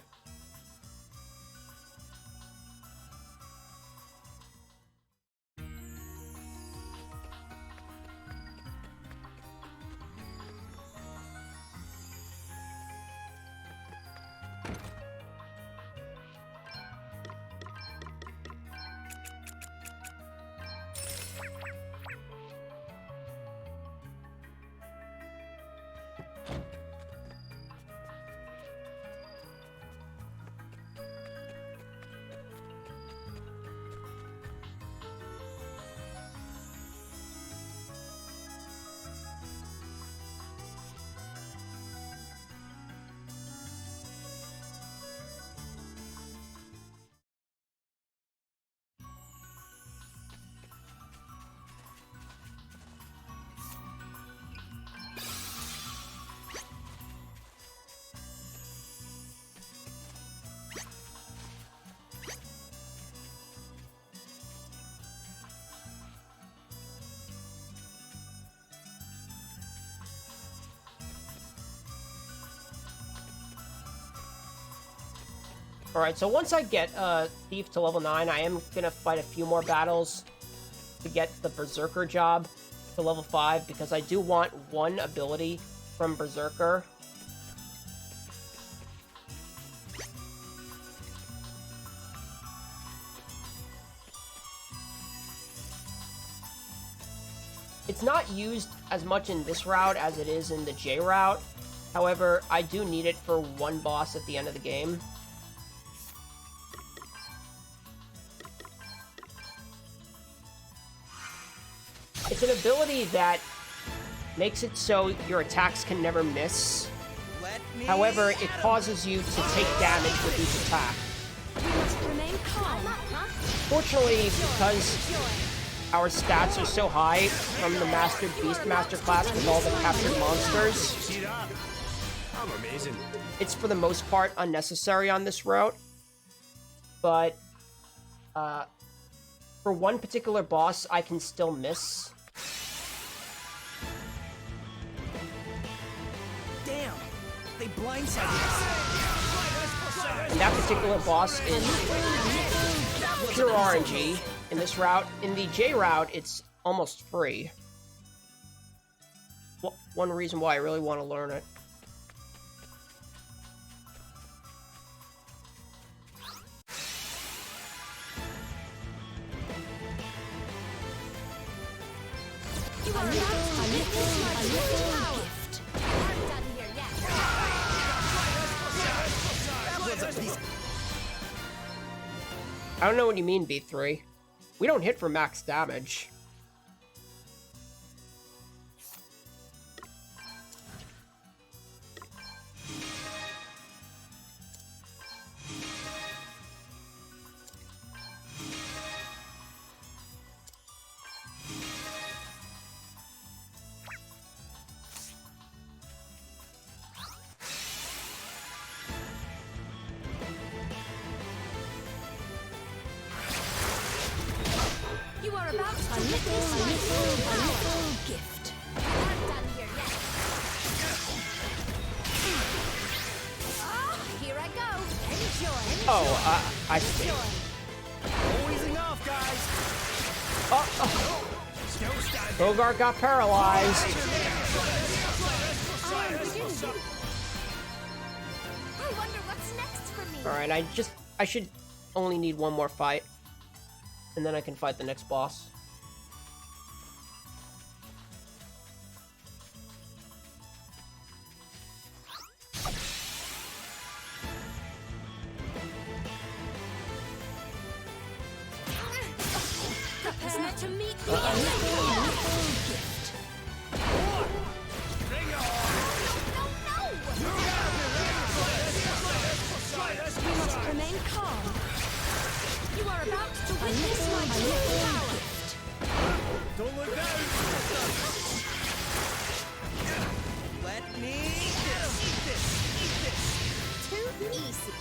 Alright, so once I get Thief to level 9, I am gonna fight a few more battles to get the Berserker job to level 5, because I do want one ability from Berserker. It's not used as much in this route as it is in the J route. However, I do need it for one boss at the end of the game. It's an ability that makes it so your attacks can never miss. However, it causes you to take damage with each attack. We must remain calm. Fortunately, because our stats are so high from the Master Beastmaster class with all the captured monsters, See that? I'm amazing. it's for the most part unnecessary on this route. But for one particular boss, I can still miss. Damn, they blindsided us. And that particular boss is pure RNG in this route. In the J route, it's almost free. One reason why I really want to learn it. You are about to witness my true power. Gift. I'm done here yet. I don't know what you mean, B3. We don't hit for max damage. You are about to witness my true power. Gift. I'm done here yet. Here I go. Enjoy. Oh, I see. Always enough, guys. Still standing. Bogart got paralyzed. I wonder what's next for me. Alright, I should only need one more fight. And then I can fight the next boss. Prepare to meet the unknown gift. Bring it on. We must remain calm. You are about to witness my true power. Don't look down. Let me eat this. Too easy.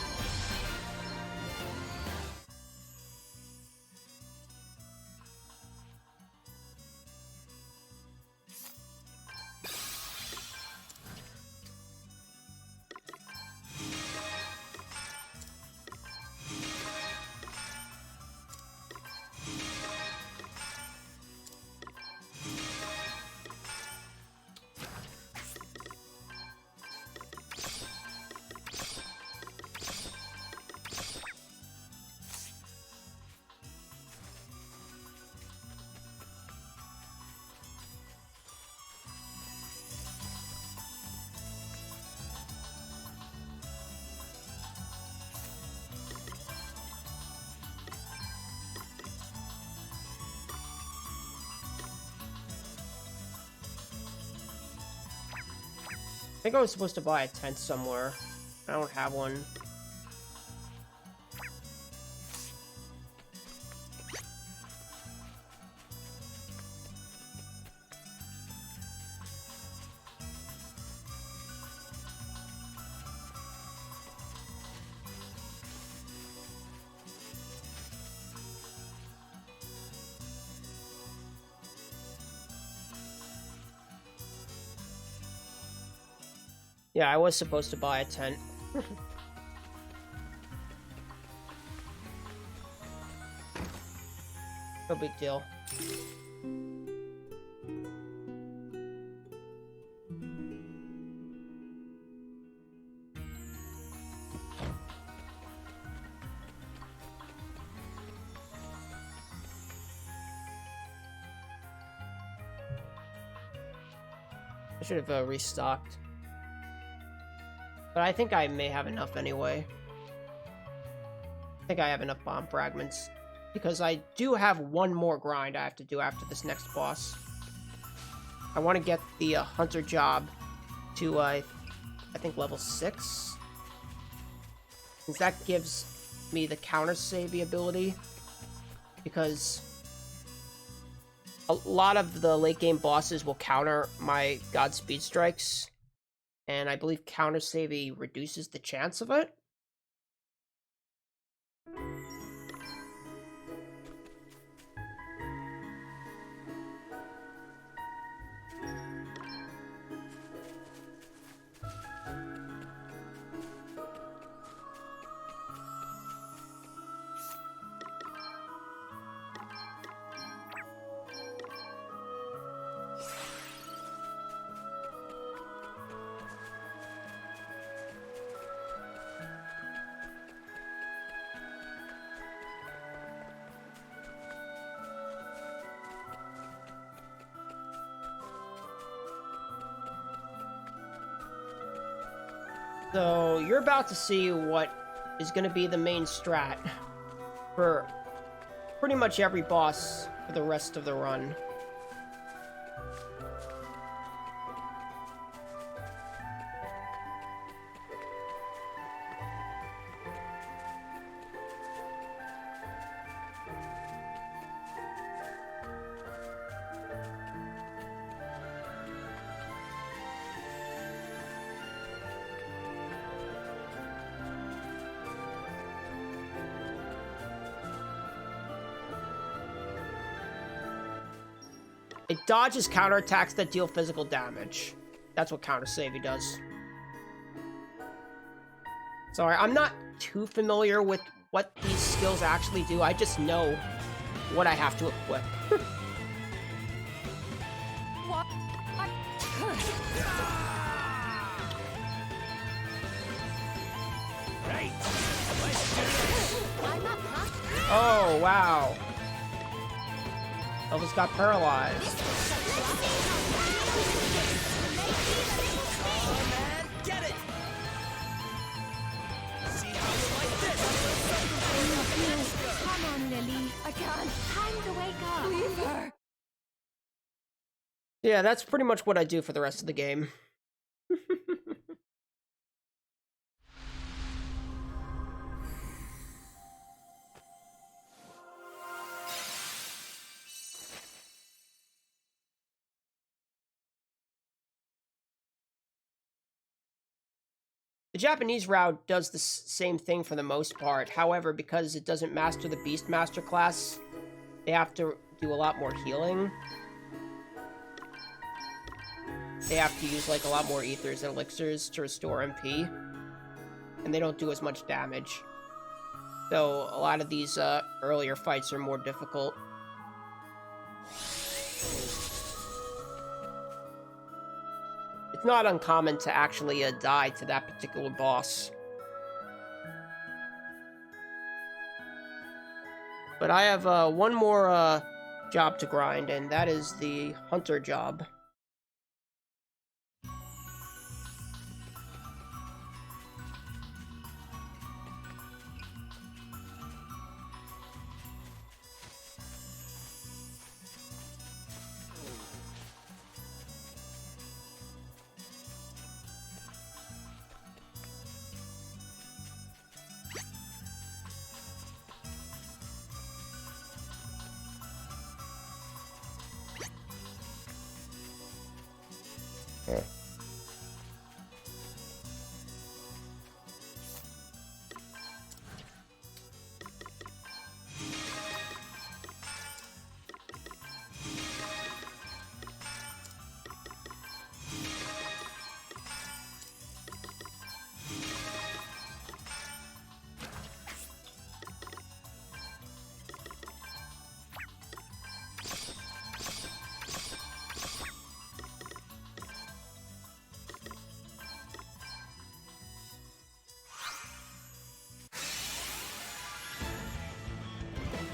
I think I was supposed to buy a tent somewhere. I don't have one. Yeah, I was supposed to buy a tent. No big deal. I should have restocked. But I think I may have enough anyway. I think I have enough bomb fragments. Because I do have one more grind I have to do after this next boss. I want to get the hunter job to, I think, level 6. Since that gives me the counter save ability. Because a lot of the late game bosses will counter my Godspeed strikes. And I believe counter saving reduces the chance of it. So, you're about to see what is going to be the main strat for pretty much every boss for the rest of the run. It dodges counterattacks that deal physical damage. That's what counter saving does. Sorry, I'm not too familiar with what these skills actually do. I just know what I have to equip. What? Right. Let's do this. I'm up, huh? Oh, wow. Elvis got paralyzed. Oh, man, get it. See how you like this. Come on, Lily. I can't. Time to wake up. Leave her. Yeah, that's pretty much what I do for the rest of the game. The Japanese route does the same thing for the most part. However, because it doesn't master the Beastmaster class, they have to do a lot more healing. They have to use like a lot more ethers and elixirs to restore MP. And they don't do as much damage. So a lot of these earlier fights are more difficult. It's not uncommon to actually die to that particular boss. But I have one more job to grind, and that is the hunter job.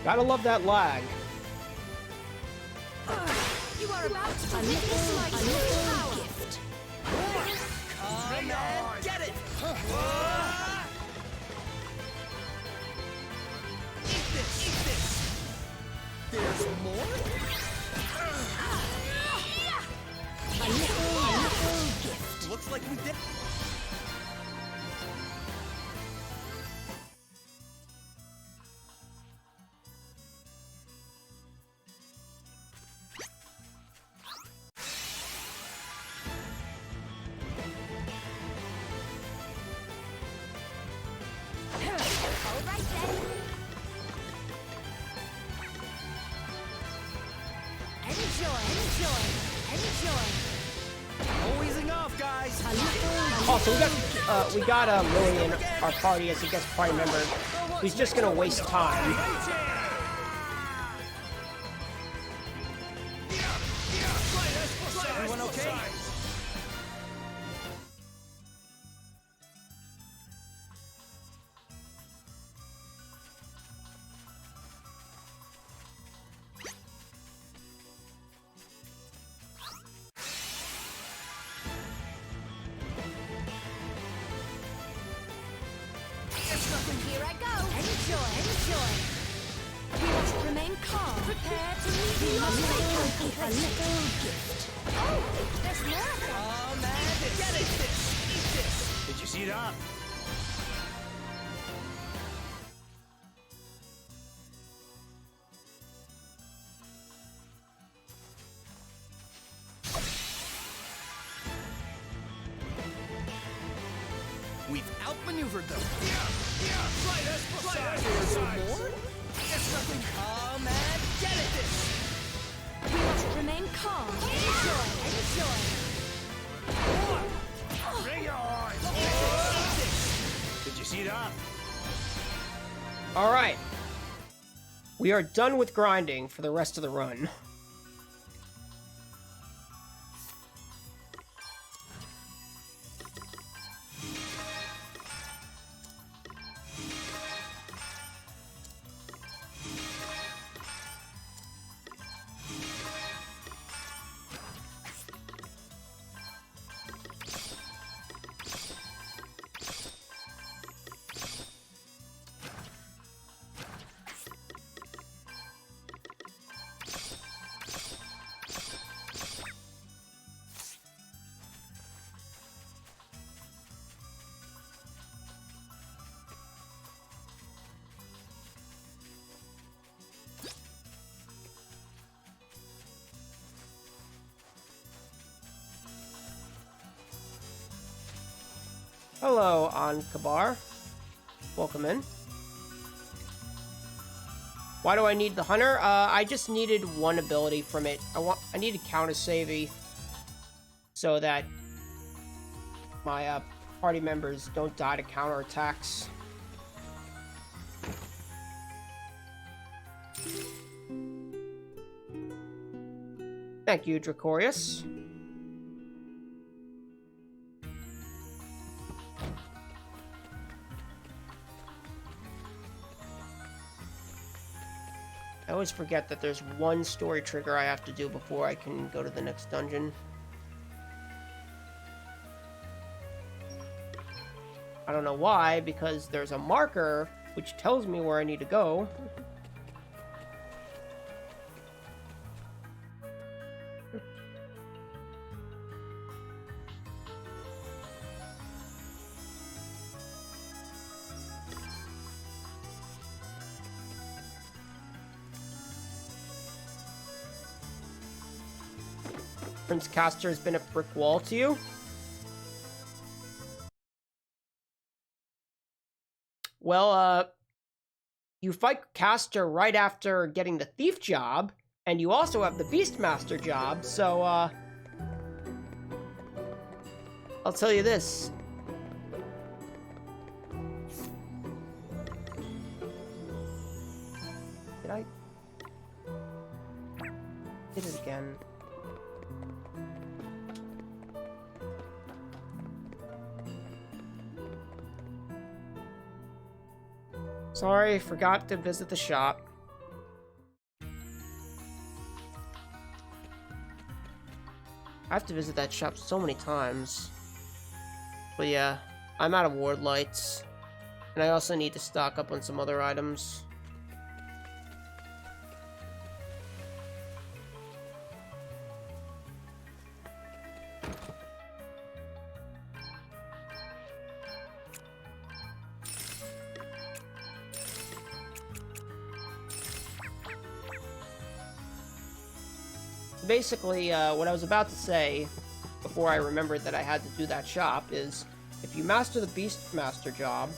Gotta love that lag. You are about to witness my true power. Gift. man! Get it! Eat this! Eat this! There's more? A little gift. Looks like we did. All right then. Enjoy, enjoy, enjoy. No easing off, guys. Also, we got Lily in our party as a guest party member. He's just gonna waste time. Everyone okay? Here I go. Enjoy, enjoy. We must remain calm. Prepare to meet We the must make a little gift. Oh, there's more of them. Oh man, get it! This! Eat this! Did you see that? We've outmaneuvered them. There's more? It's nothing. Oh man, get it! This! We must remain calm. Enjoy, enjoy. Bring it on! Did you see that? Alright. We are done with grinding for the rest of the run. Hello, Ankabar. Welcome in. Why do I need the hunter? I just needed one ability from it. I need to counter savey so that my party members don't die to counter attacks. Thank you, Dracorius. I always forget that there's one story trigger I have to do before I can go to the next dungeon. I don't know why, because there's a marker which tells me where I need to go. Prince Castor has been a brick wall to you? Well, you fight Castor right after getting the thief job, and you also have the Beastmaster job, so, I'll tell you this. Did I? Did it again. Sorry, forgot to visit the shop. I have to visit that shop so many times. But yeah, I'm out of ward lights. And I also need to stock up on some other items. Basically, what I was about to say before I remembered that I had to do that shop is, if you master the Beastmaster job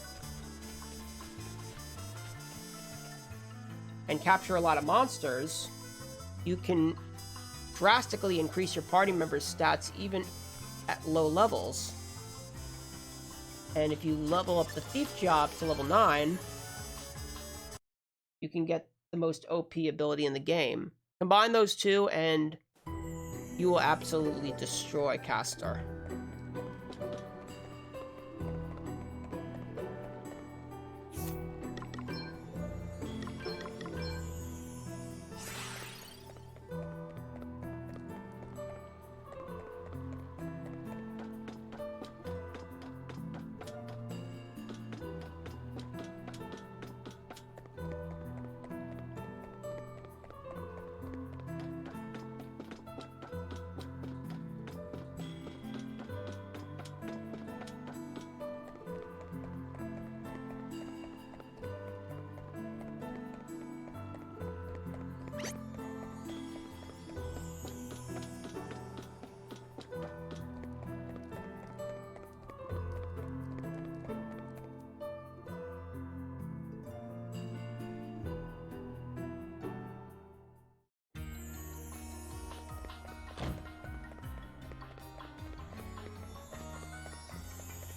and capture a lot of monsters, you can drastically increase your party members' stats even at low levels. And if you level up the Thief job to level 9, you can get the most OP ability in the game. Combine those two and you will absolutely destroy Castor.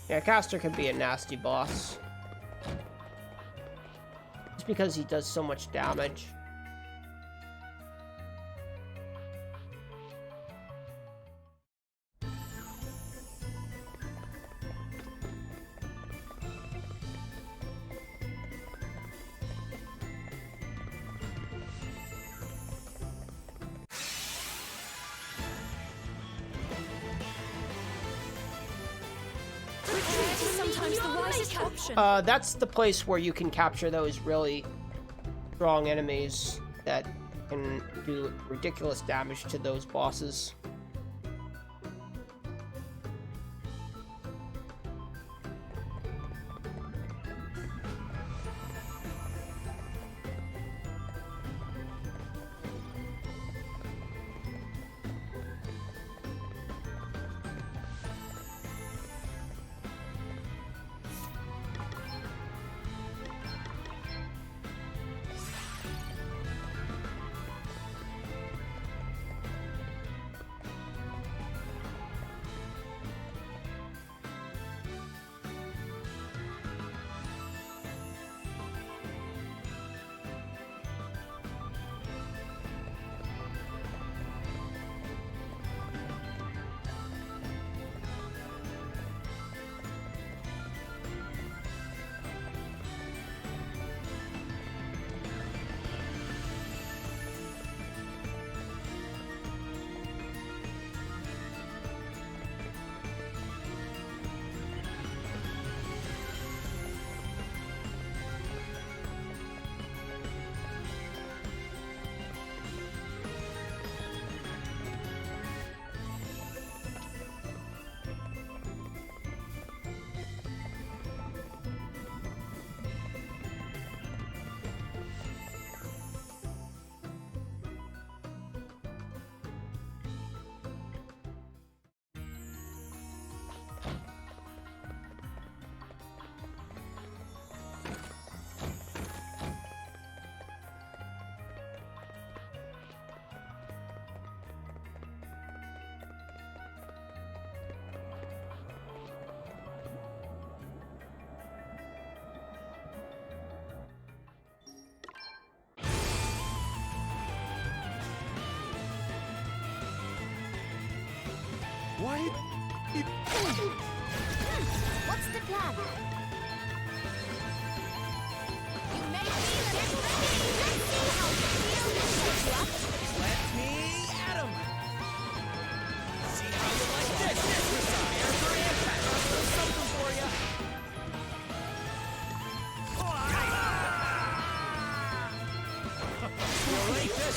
Yeah, Castor can be a nasty boss. Just because he does so much damage. Sometimes the wisest option. That's the place where you can capture those really strong enemies that can do ridiculous damage to those bosses.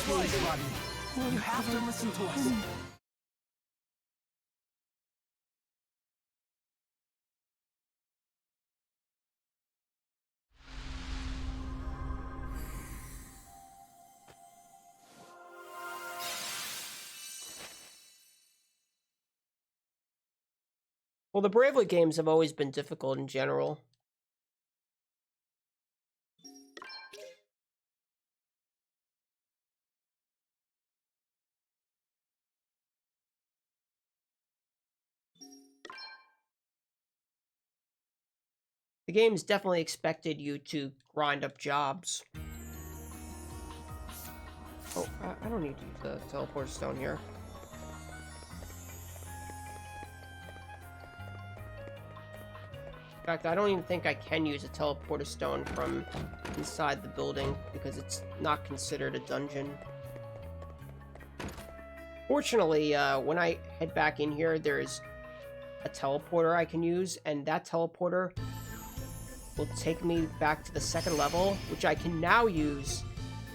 Please, Rodney. You have to listen to us. Well, the Bravely games have always been difficult in general. The games definitely expected you to grind up jobs. Oh, I don't need to use the teleport stone here. In fact, I don't even think I can use a teleporter stone from inside the building because it's not considered a dungeon. Fortunately, when I head back in here, there's a teleporter I can use, and that teleporter will take me back to the second level, which I can now use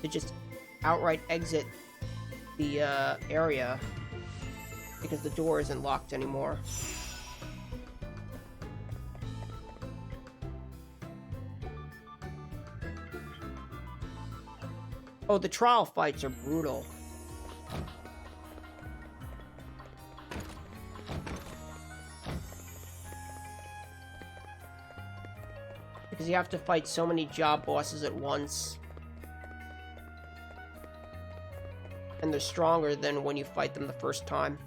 to just outright exit the area because the door isn't locked anymore. Oh, the trial fights are brutal. Because you have to fight so many job bosses at once. And they're stronger than when you fight them the first time.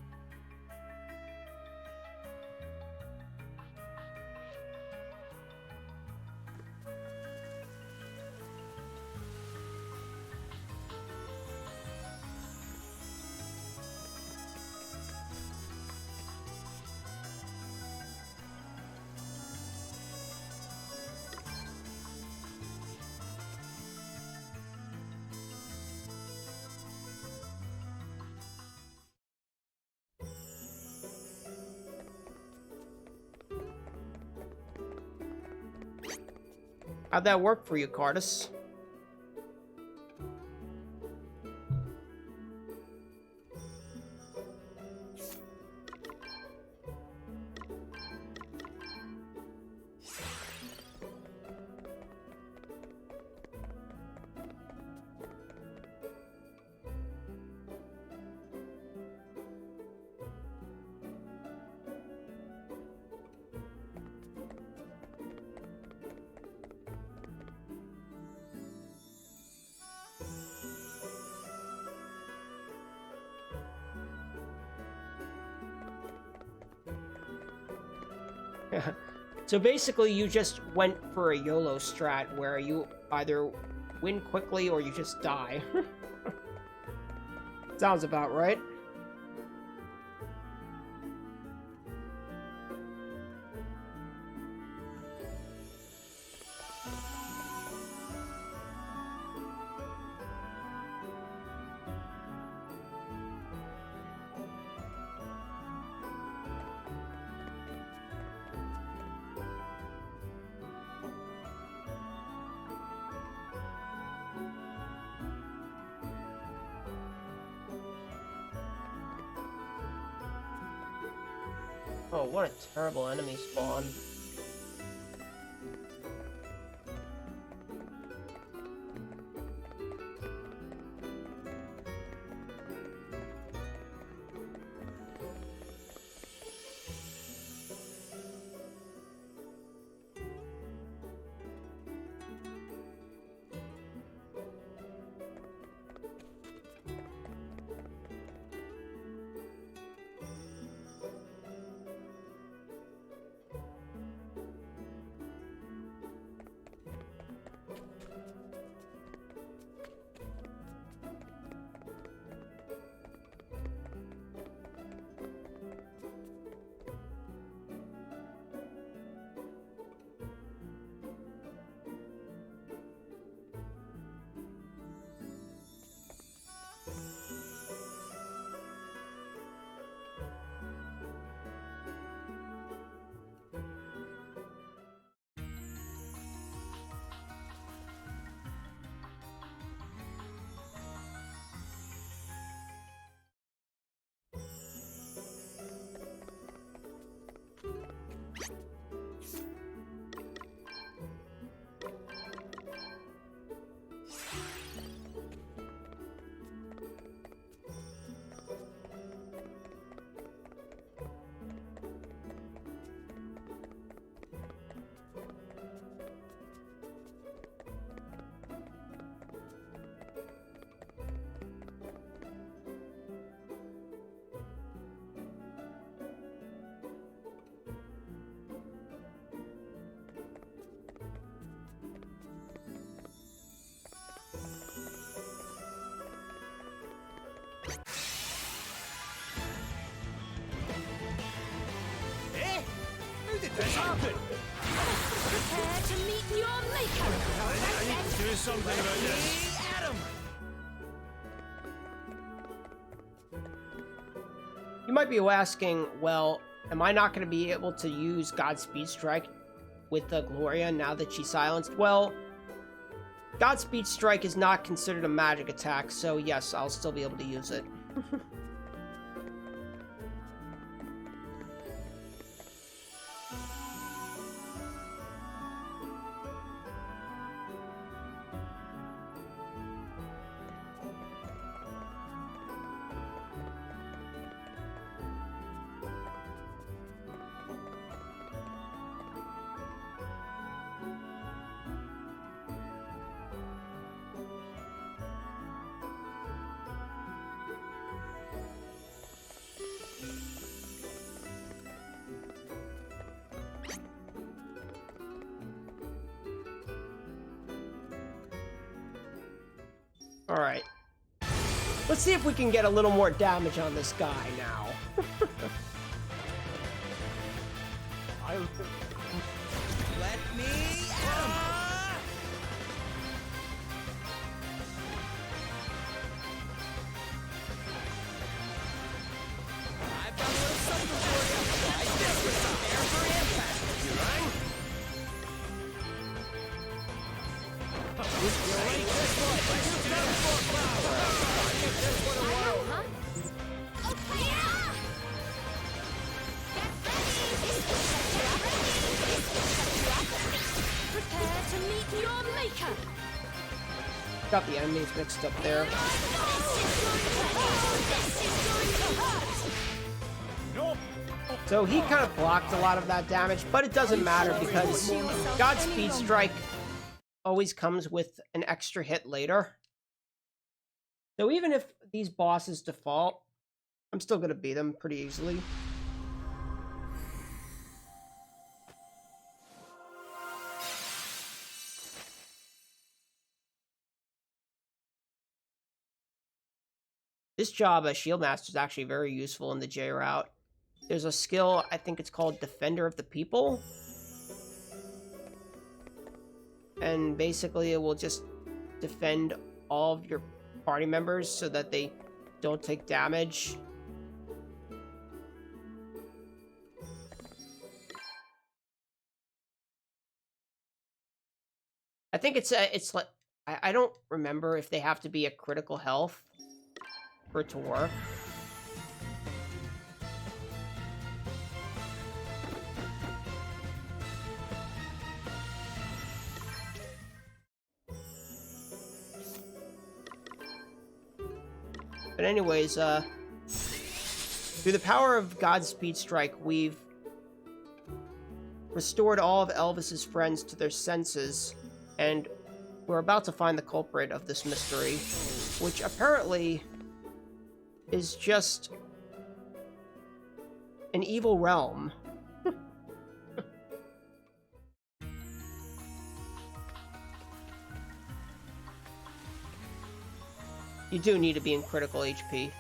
How'd that work for you, Cardus? So basically, you just went for a YOLO strat where you either win quickly or you just die. Sounds about right. Oh, what a terrible enemy spawn. Let's happen. Prepare to meet your maker. I need to do something about this. Adam. You might be asking, well, am I not going to be able to use Godspeed Strike with Gloria now that she's silenced? Well, Godspeed Strike is not considered a magic attack, so yes, I'll still be able to use it. Alright. Let's see if we can get a little more damage on this guy now. Let me Adam. I've got a little something for you. Like this with some air for impact. You right? You like this one? Let's do this for power. Give this one a whirl. Huh? Okay, yeah! Prepare to meet your maker. Got the enemies mixed up there. Nope. So he kind of blocked a lot of that damage, but it doesn't matter because Godspeed Strike always comes with an extra hit later. So even if these bosses default, I'm still going to beat them pretty easily. This job as Shield Master is actually very useful in the J route. There's a skill, I think it's called Defender of the People. And basically it will just defend all of your party members so that they don't take damage. I think it's like, I don't remember if they have to be a critical health for it to work. But anyways, through the power of Godspeed Strike, we've restored all of Elvis's friends to their senses, and we're about to find the culprit of this mystery, which apparently is just an evil realm. You do need to be in critical HP.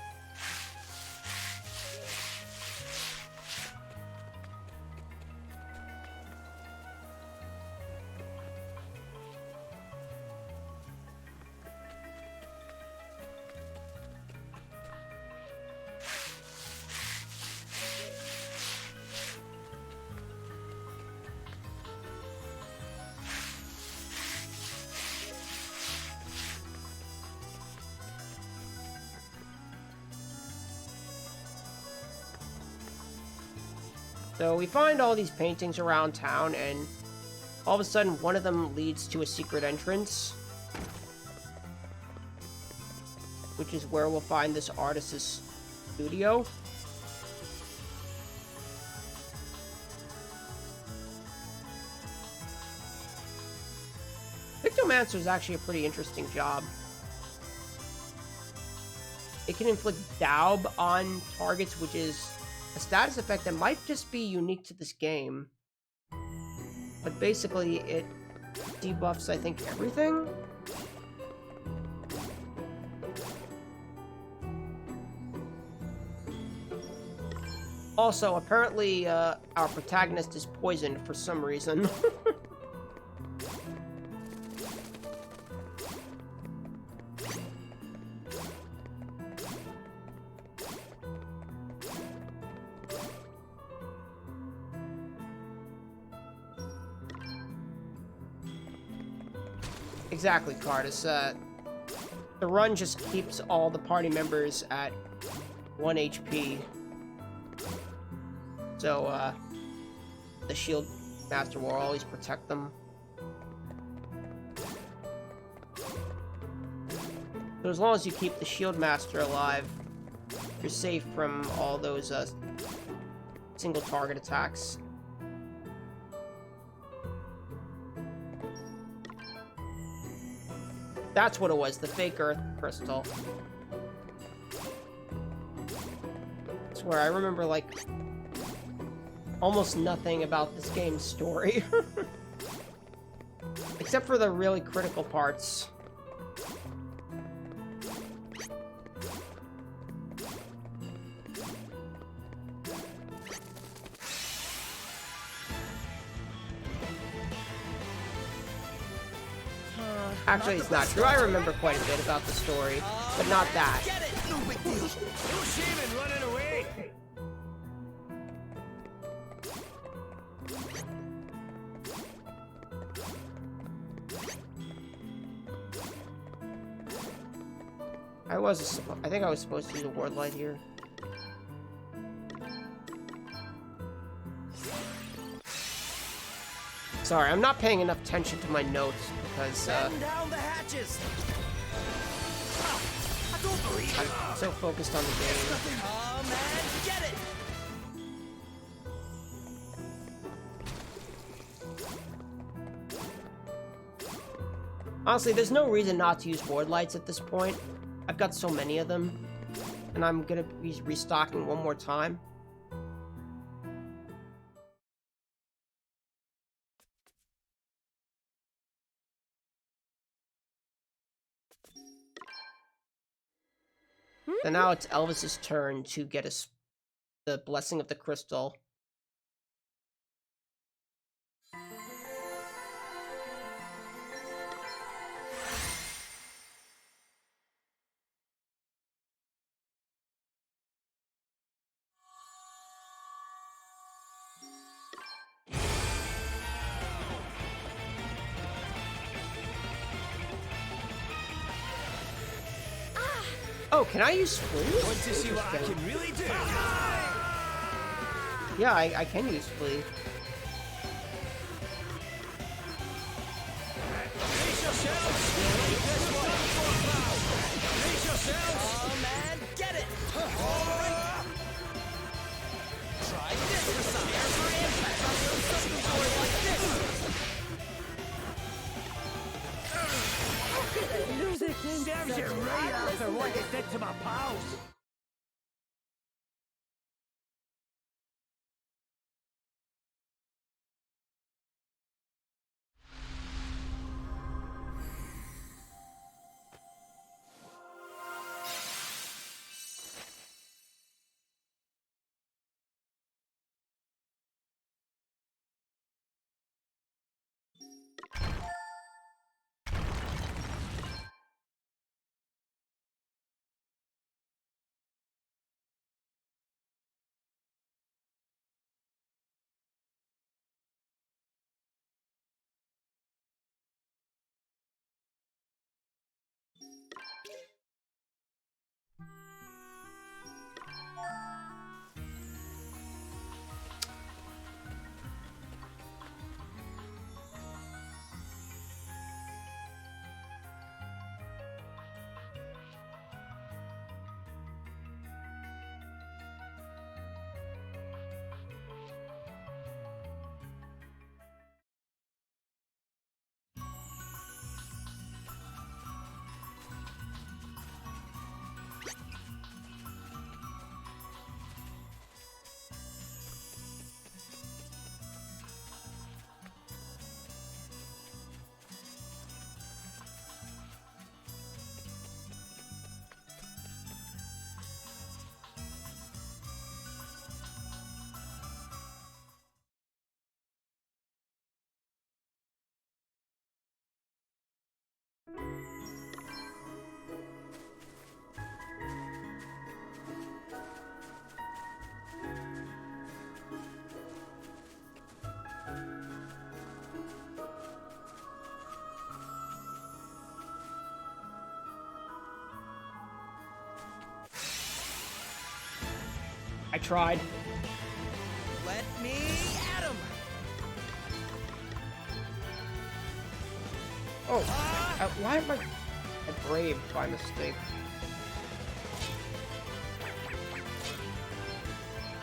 So we find all these paintings around town, and all of a sudden one of them leads to a secret entrance, which is where we'll find this artist's studio. Pictomancer is actually a pretty interesting job. It can inflict daub on targets, which is a status effect that might just be unique to this game. But basically, it debuffs, I think, everything. Also, apparently, our protagonist is poisoned for some reason. Exactly, Cardis. The run just keeps all the party members at 1 HP. So, the Shield Master will always protect them. So as long as you keep the Shield Master alive, you're safe from all those, single target attacks. That's what it was, the fake Earth Crystal. I swear, I remember, like, almost nothing about this game's story. Except for the really critical parts. Actually, it's not true. I remember quite a bit about the story, but not that. Get it! No big deal. No shame in running away. I think I was supposed to use a ward light here. Sorry, I'm not paying enough attention to my notes because, Send down the hatches. I don't believe it. I'm so focused on the game. Come and get it. Honestly, there's no reason not to use ward lights at this point. I've got so many of them, and I'm gonna be restocking one more time. So now it's Elvis's turn to get us the Blessing of the Crystal. Oh, can I use Flee? Want to see what I can really do? Yeah, I can use Flee. Brace yourselves. This one. Brace yourselves. Come and get it. All right. Try this for some. Air for impact. Something for it like this. Stabs you right after what you did to my pals. I tried. Let me at him. Oh, why am I brave by mistake?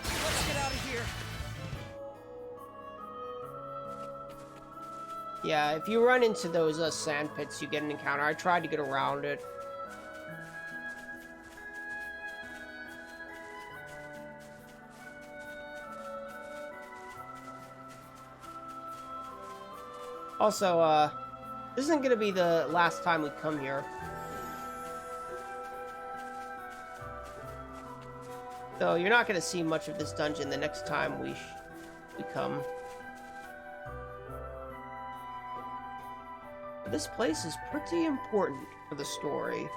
Let's get out of here. Yeah, if you run into those sand pits, you get an encounter. I tried to get around it. Also, this isn't gonna be the last time we come here. So you're not gonna see much of this dungeon the next time we come. This place is pretty important for the story.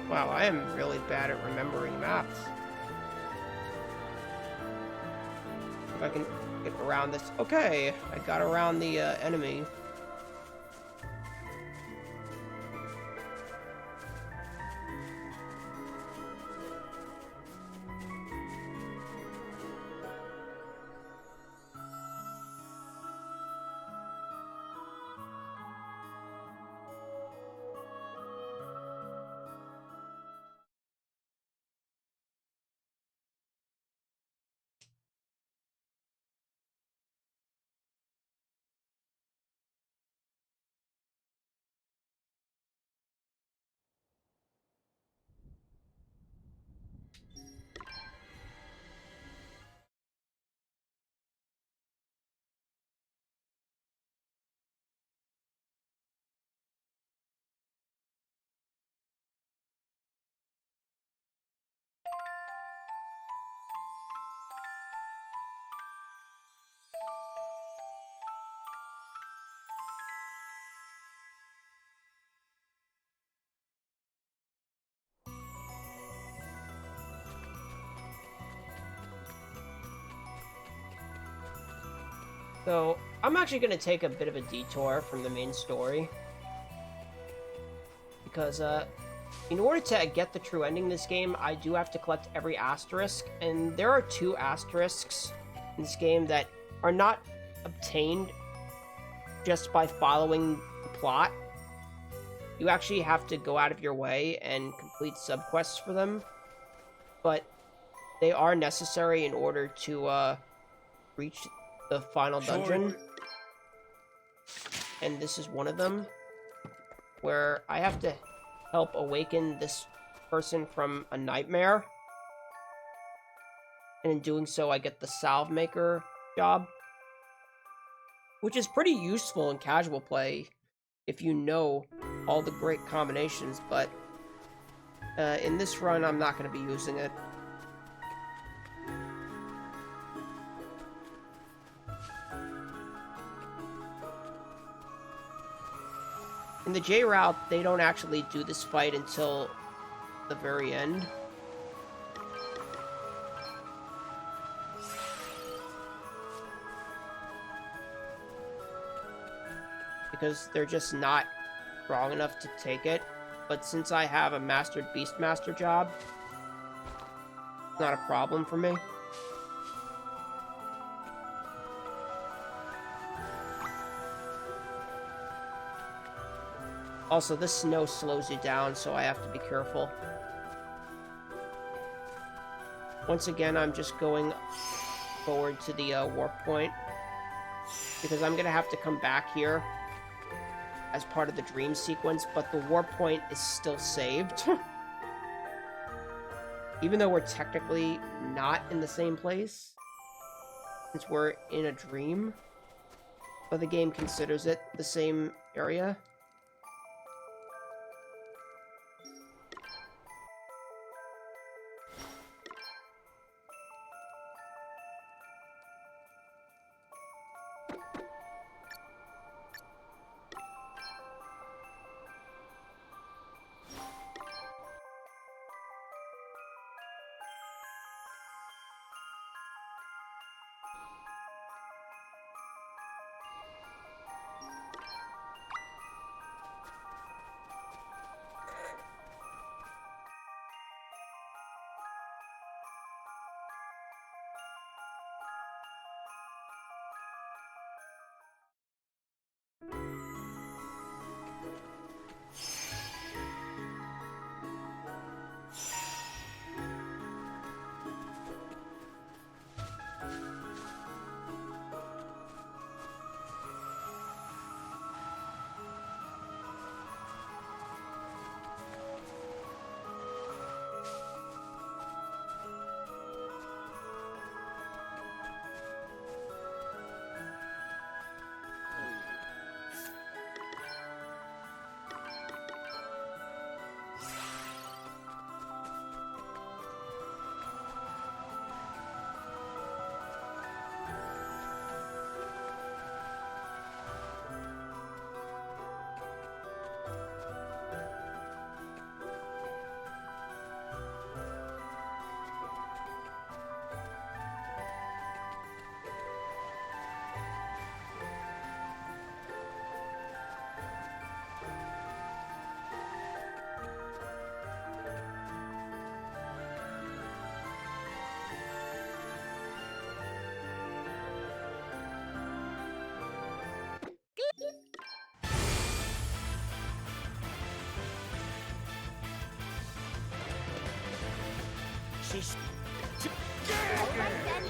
Wow, I am really bad at remembering maps. If I can get around this. Okay, I got around the enemy. So, I'm actually going to take a bit of a detour from the main story. Because, in order to get the true ending in this game, I do have to collect every asterisk. And there are 2 asterisks in this game that are not obtained just by following the plot. You actually have to go out of your way and complete subquests for them. But they are necessary in order to, reach the final dungeon. And this is one of them, where I have to help awaken this person from a nightmare. And in doing so, I get the salve maker job, which is pretty useful in casual play if you know all the great combinations, but in this run, I'm not going to be using it. In the J route, they don't actually do this fight until the very end. Because they're just not strong enough to take it. But since I have a mastered Beastmaster job, it's not a problem for me. Also, the snow slows you down, so I have to be careful. Once again, I'm just going forward to the warp point, because I'm going to have to come back here as part of the dream sequence, but the warp point is still saved. Even though we're technically not in the same place, since we're in a dream, but the game considers it the same area. She's... Alright then.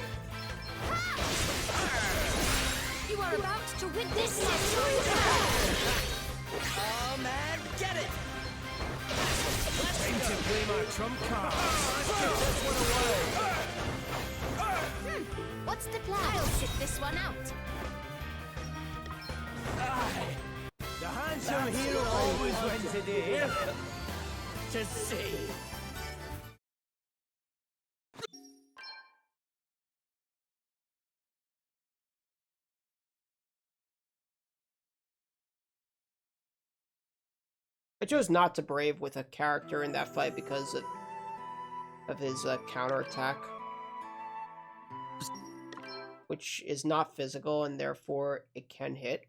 You are about to witness my true power! Oh man, get it! Time to play my trump card. What's the plan? I'll sit this one out. The handsome hero always wins the day. To see. I chose not to brave with a character in that fight because of his counterattack, which is not physical and therefore it can hit.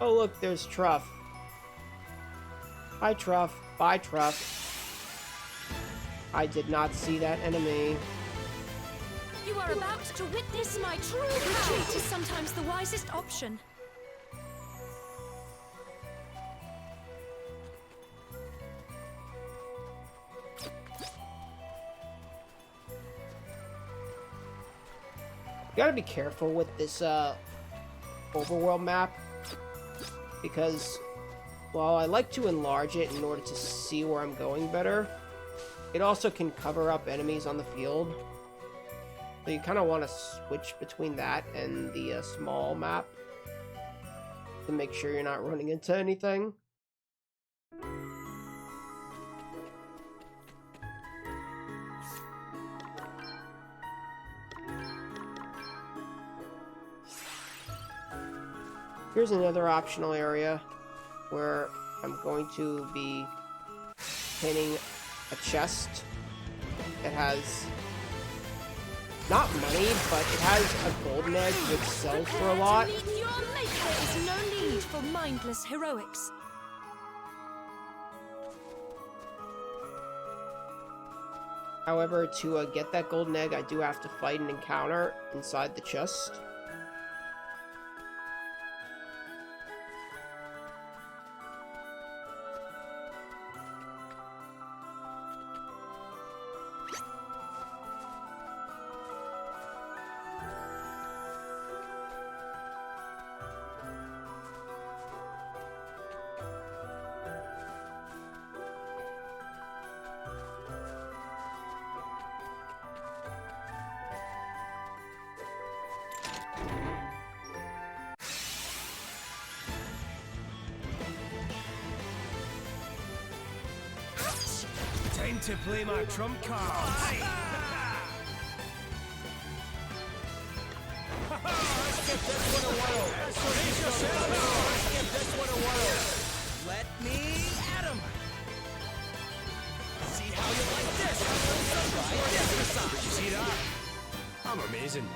Oh look, there's Truff. Hi Truff. Bye Truff. I did not see that enemy. You are about to witness my true power! Retreat is sometimes the wisest option. You gotta be careful with this overworld map, because while I like to enlarge it in order to see where I'm going better, it also can cover up enemies on the field. So you kind of want to switch between that and the small map to make sure you're not running into anything. Here's another optional area where I'm going to be painting a chest that has not money, but it has a golden egg which sells for a lot. Prepare to meet your maker. There is no need for mindless heroics. However, to get that golden egg, I do have to fight an encounter inside the chest. Time to play my trump cards. Let's give this one a whirl. Brace yourself. Let's give this one a whirl. Let me at him. See how you like this. Try this massage. You see that? I'm amazing.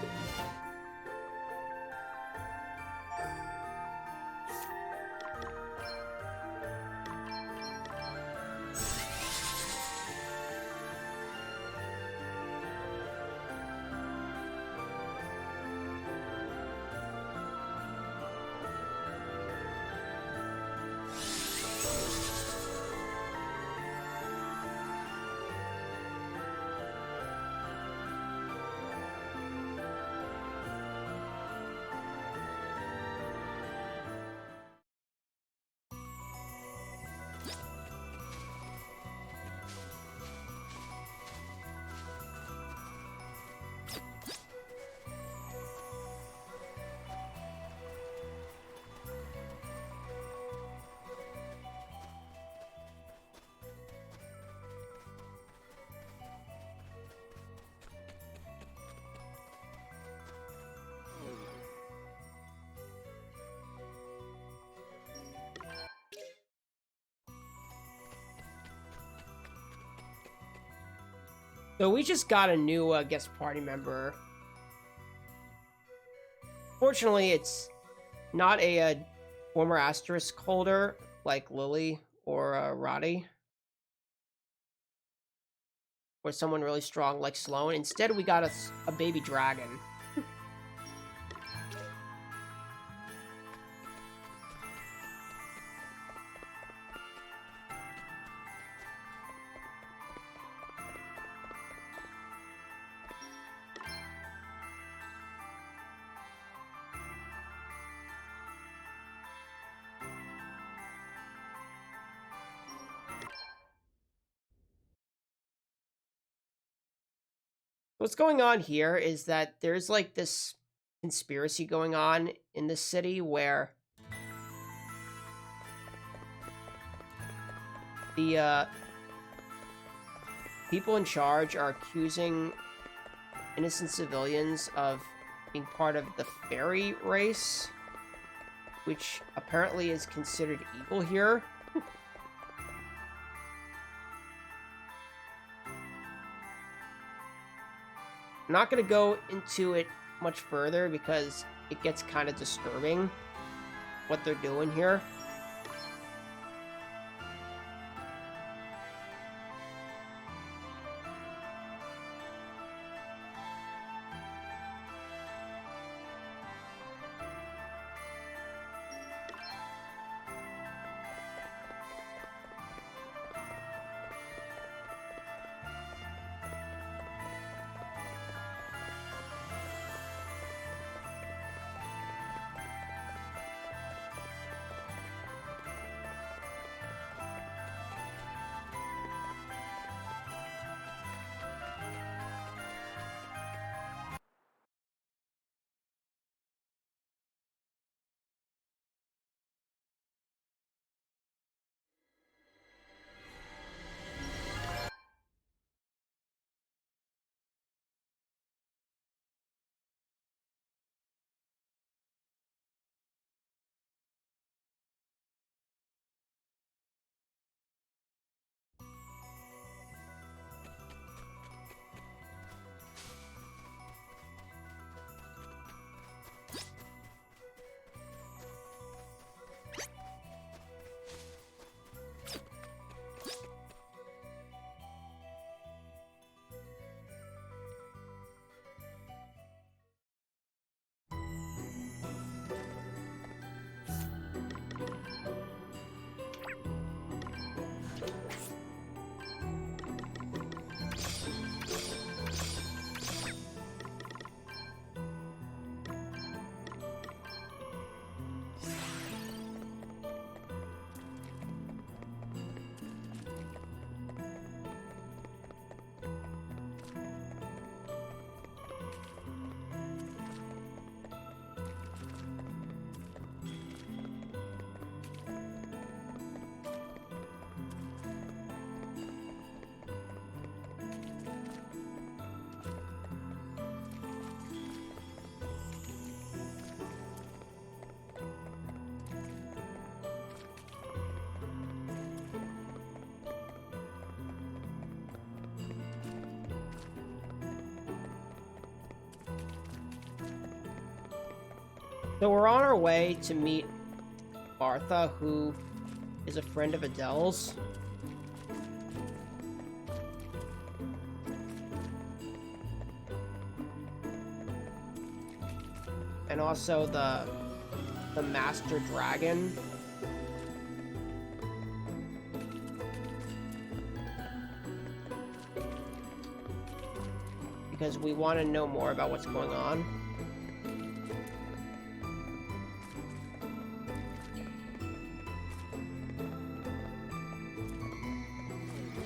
So we just got a new guest party member. Fortunately, it's not a former asterisk holder like Lily or Roddy. Or someone really strong like Sloan. Instead, we got a baby dragon. What's going on here is that there's like this conspiracy going on in this city where the people in charge are accusing innocent civilians of being part of the fairy race, which apparently is considered evil here. I'm not going to go into it much further because it gets kind of disturbing what they're doing here. So we're on our way to meet Martha, who is a friend of Adele's. And also the Master Dragon. Because we want to know more about what's going on.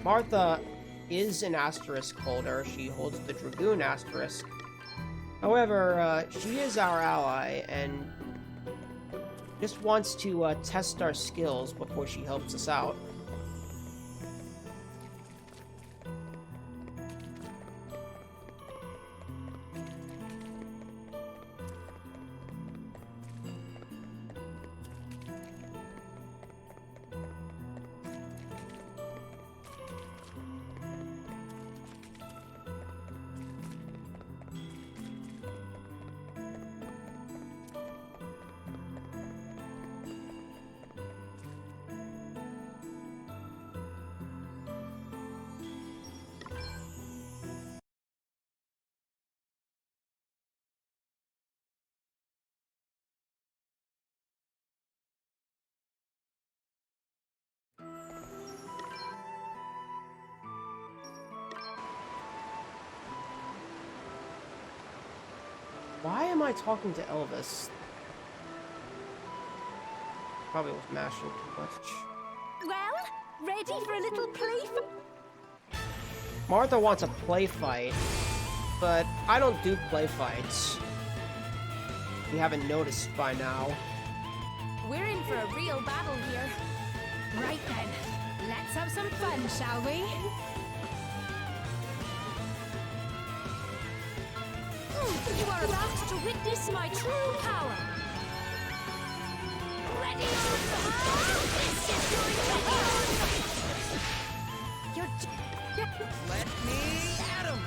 Martha is an asterisk holder. She holds the Dragoon asterisk. However, she is our ally and just wants to test our skills before she helps us out. Why am I talking to Elvis? Probably was mashing too much. Well, ready for a little play? Martha wants a play fight, but I don't do play fights. If you haven't noticed by now. We're in for a real battle here. Right then, let's have some fun, shall we? You are about to witness my true power. Ready? This is going to You're Let me at him!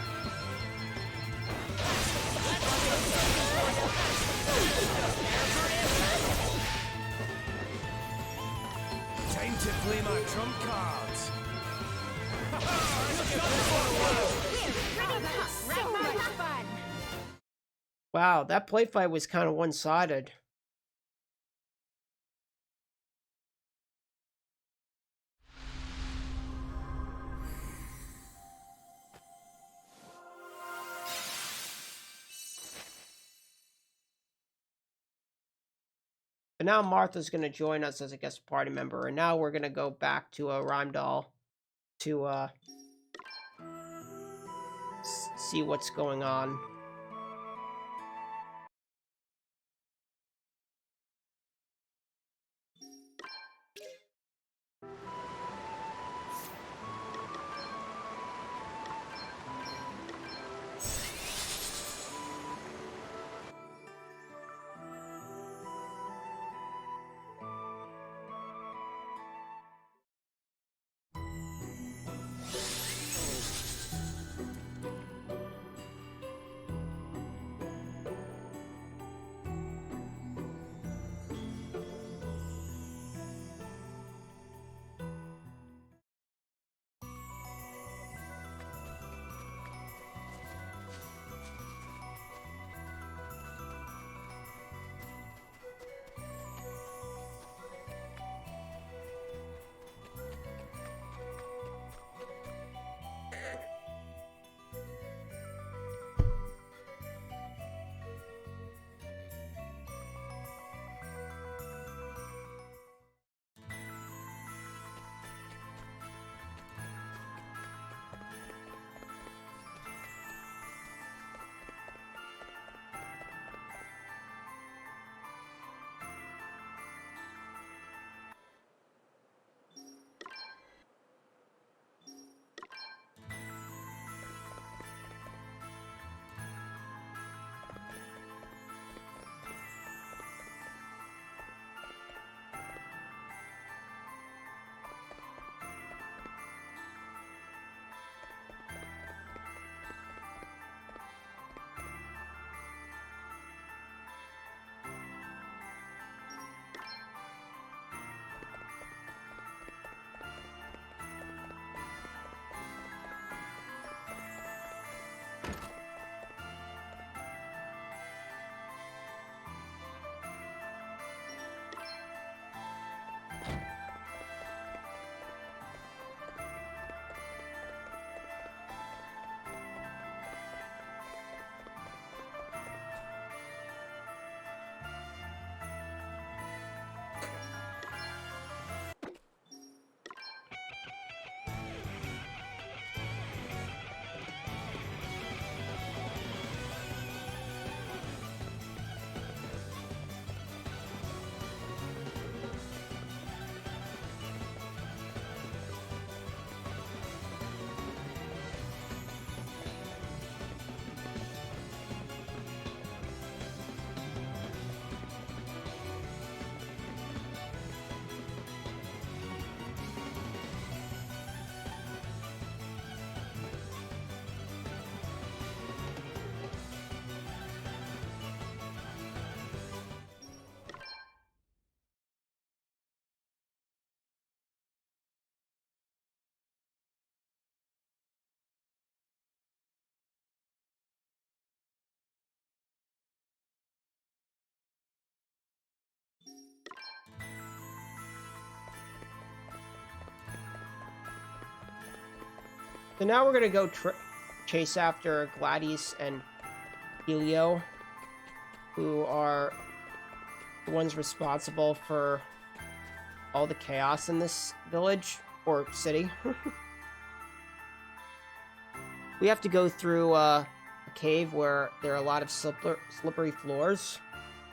Time to play my trump cards. So much fun. Wow, that play fight was kind of one-sided. But now Martha's going to join us as a guest party member, and now we're going to go back to Rheimdall to see what's going on. So now we're gonna go chase after Gladys and Helio. who are the ones responsible for all the chaos in this village or city. We have to go through a cave where there are a lot of slippery floors,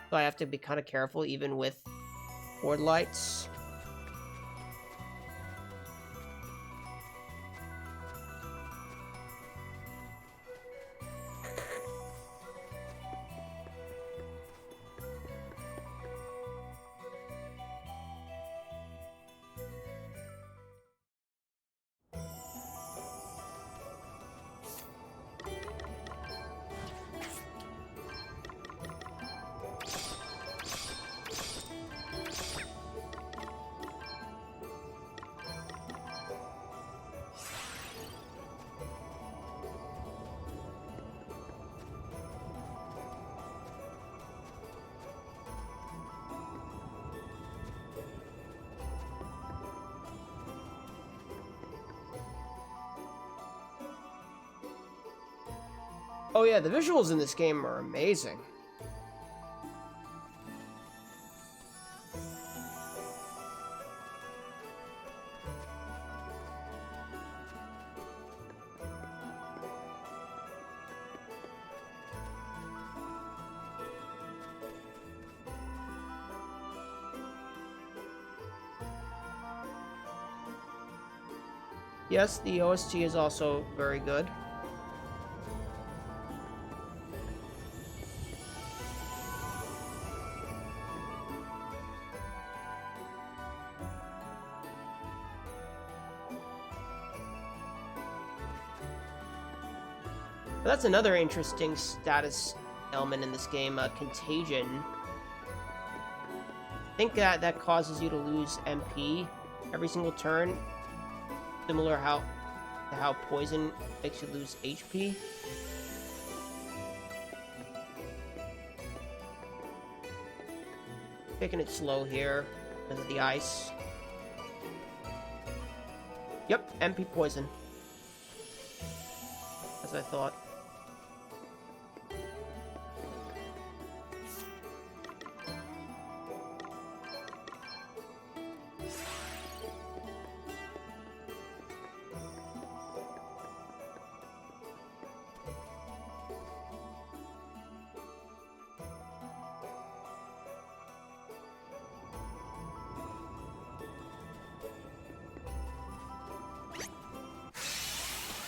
so I have to be kind of careful even with board lights. Oh yeah, the visuals in this game are amazing. Yes, the OST is also very good. But that's another interesting status element in this game, contagion. I think that causes you to lose MP every single turn, similar to how poison makes you lose HP. Taking it slow here because of the ice. Yep, MP poison. As I thought.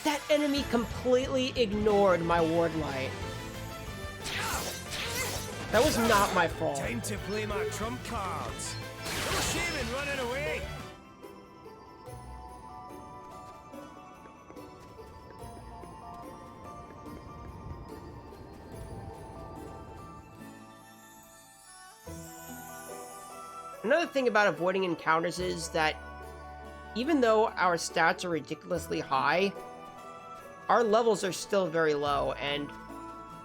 That enemy completely ignored my ward light. That was not my fault. Time to play my trump cards. No shame in running away. Another thing about avoiding encounters is that even though our stats are ridiculously high, our levels are still very low, and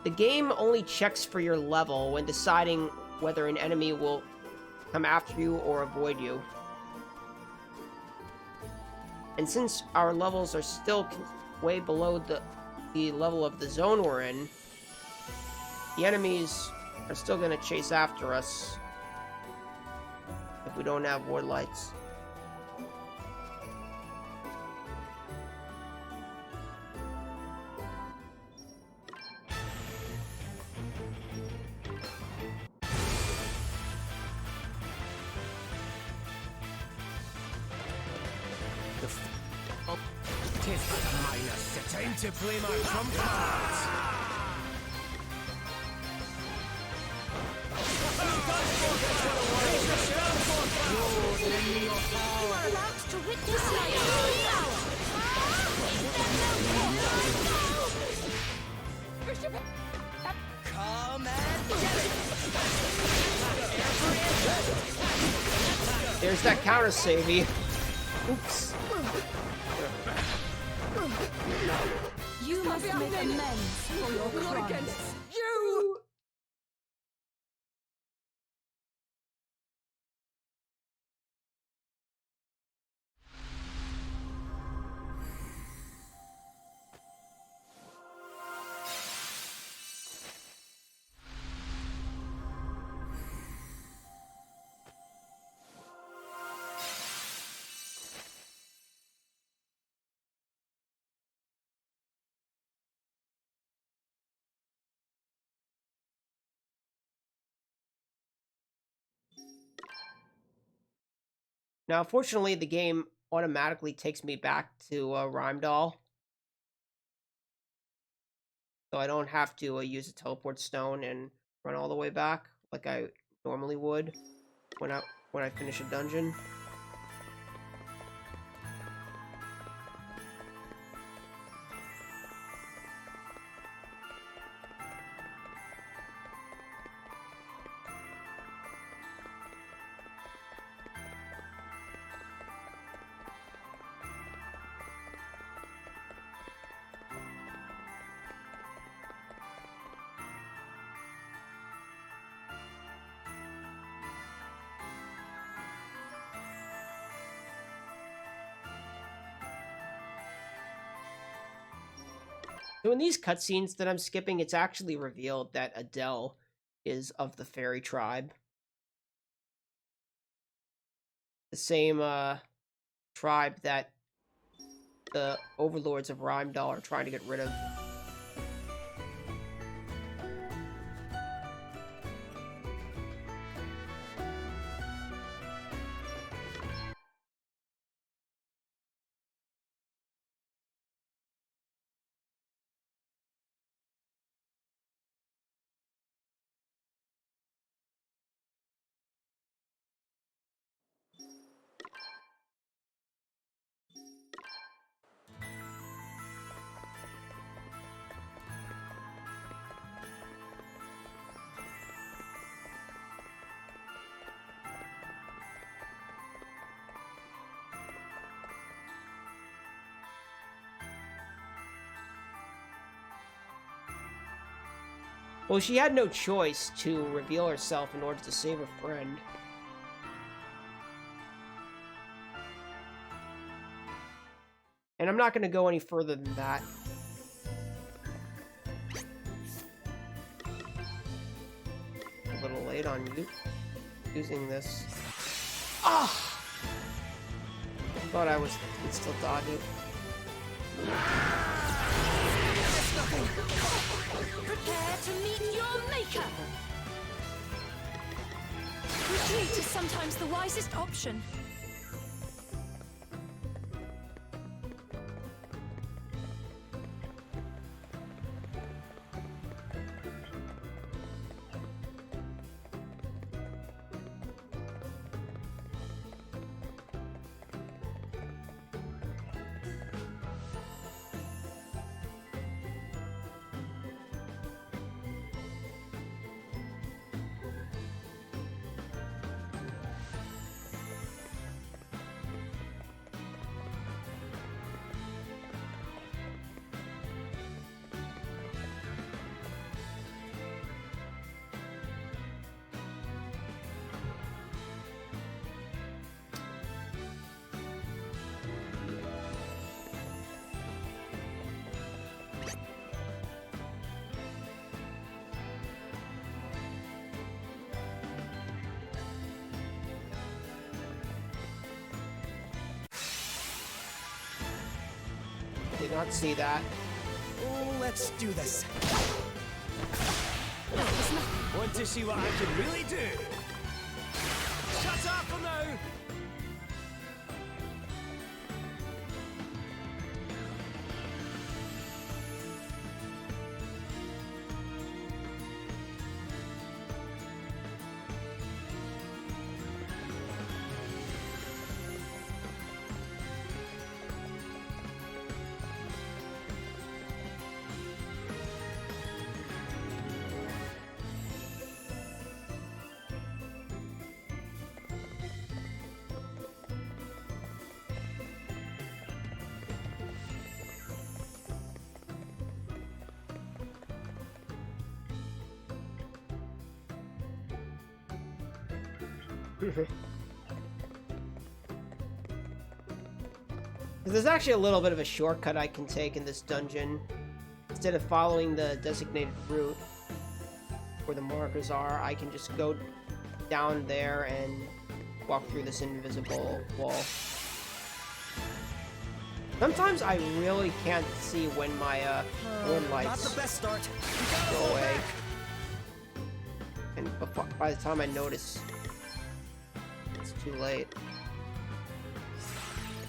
the game only checks for your level when deciding whether an enemy will come after you or avoid you. And since our levels are still way below the level of the zone we're in, the enemies are still going to chase after us if we don't have ward lights. Time to play my trump cards. You are allowed to witness my power. Come and get it. There's that counter savey. Oops. You must make amends for your crimes. You. Now, fortunately, the game automatically takes me back to Rheimdall. So I don't have to use a teleport stone and run all the way back like I normally would when I finish a dungeon. So in these cutscenes that I'm skipping, it's actually revealed that Adele is of the fairy tribe. The same tribe that the overlords of Rheimdall are trying to get rid of. Well, she had no choice to reveal herself in order to save a friend. And I'm not going to go any further than that. A little late on using this. Ah! I thought I was still dodging. Prepare to meet your maker! Retreat is sometimes the wisest option. Did not see that. Oh, let's do this. Want to see what I can really do? Shut up for now! There's actually a little bit of a shortcut I can take in this dungeon. Instead of following the designated route where the markers are, I can just go down there and walk through this invisible wall. Sometimes I really can't see when my wind lights Not the best start. go away. And by the time I notice, it's too late.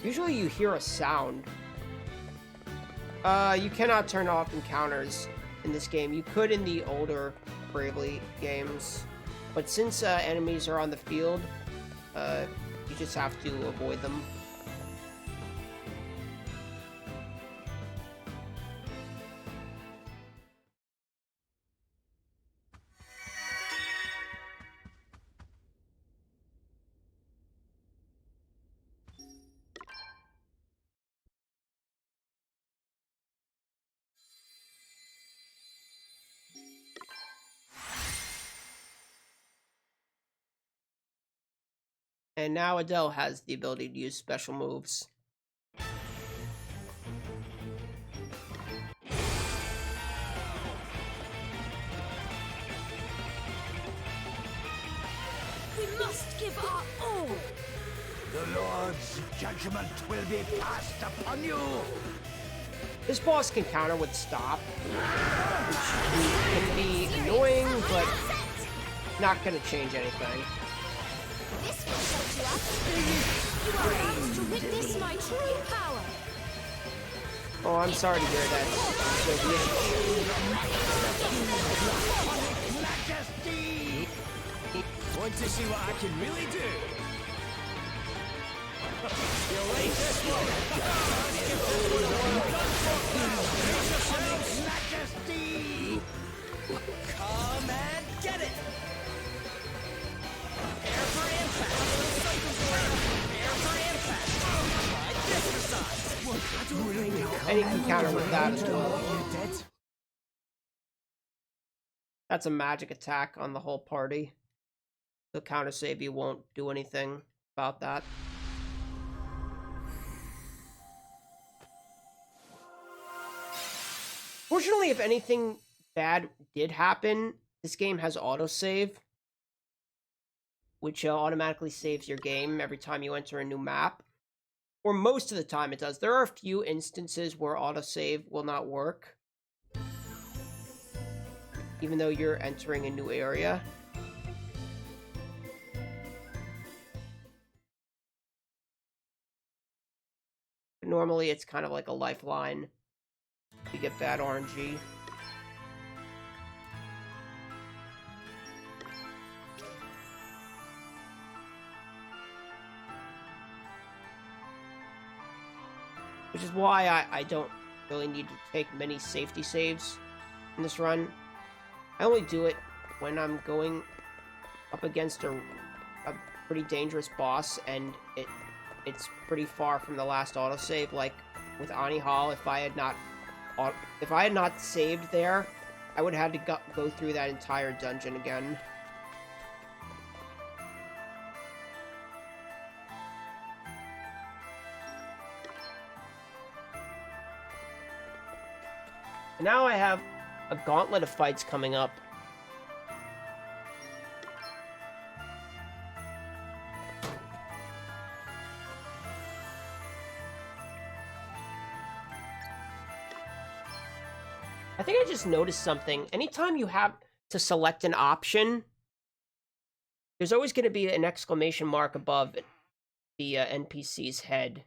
Usually you hear a sound. You cannot turn off encounters in this game. You could in the older Bravely games. But since enemies are on the field, you just have to avoid them. And now Adele has the ability to use special moves. We must give our all. The Lord's judgment will be passed upon you. This boss can counter with stop, which can be annoying, but not going to change anything. This will shut you up. You are about to witness my true power. Oh, I'm sorry to hear that, Soviet. Majesty! Want to see what I can really do? You'll like this one! Majesty! Come and get it! Prepare for impact! Prepare for impact! Try this besides! And you can counter with that as well. That's a magic attack on the whole party. The counter save, you won't do anything about that. Fortunately, if anything bad did happen, this game has autosave, which automatically saves your game every time you enter a new map. Or most of the time it does. There are a few instances where autosave will not work, even though you're entering a new area. But normally it's kind of like a lifeline. You get bad RNG. Which is why I don't really need to take many safety saves in this run. I only do it when I'm going up against a pretty dangerous boss, and it's pretty far from the last autosave. Like with Ani Hall, if I had not saved there, I would have had to go through that entire dungeon again. And now I have a gauntlet of fights coming up. I think I just noticed something. Anytime you have to select an option, there's always going to be an exclamation mark above the NPC's head.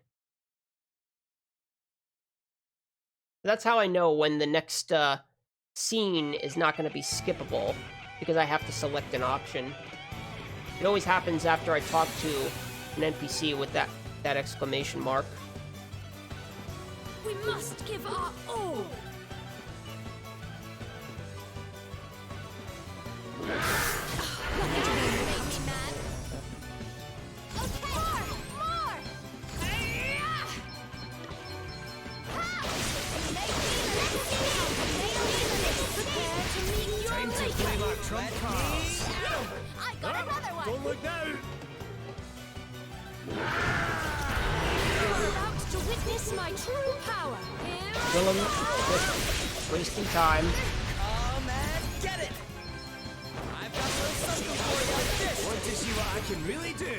That's how I know when the next scene is not going to be skippable, because I have to select an option. It always happens after I talk to an NPC with that exclamation mark. We must give our all. Trump cards. I got another one. Don't look now. You are about to witness my true power. Kill him. Just wasting time. Come and get it. I've got a little something for you like this. Want to see what I can really do?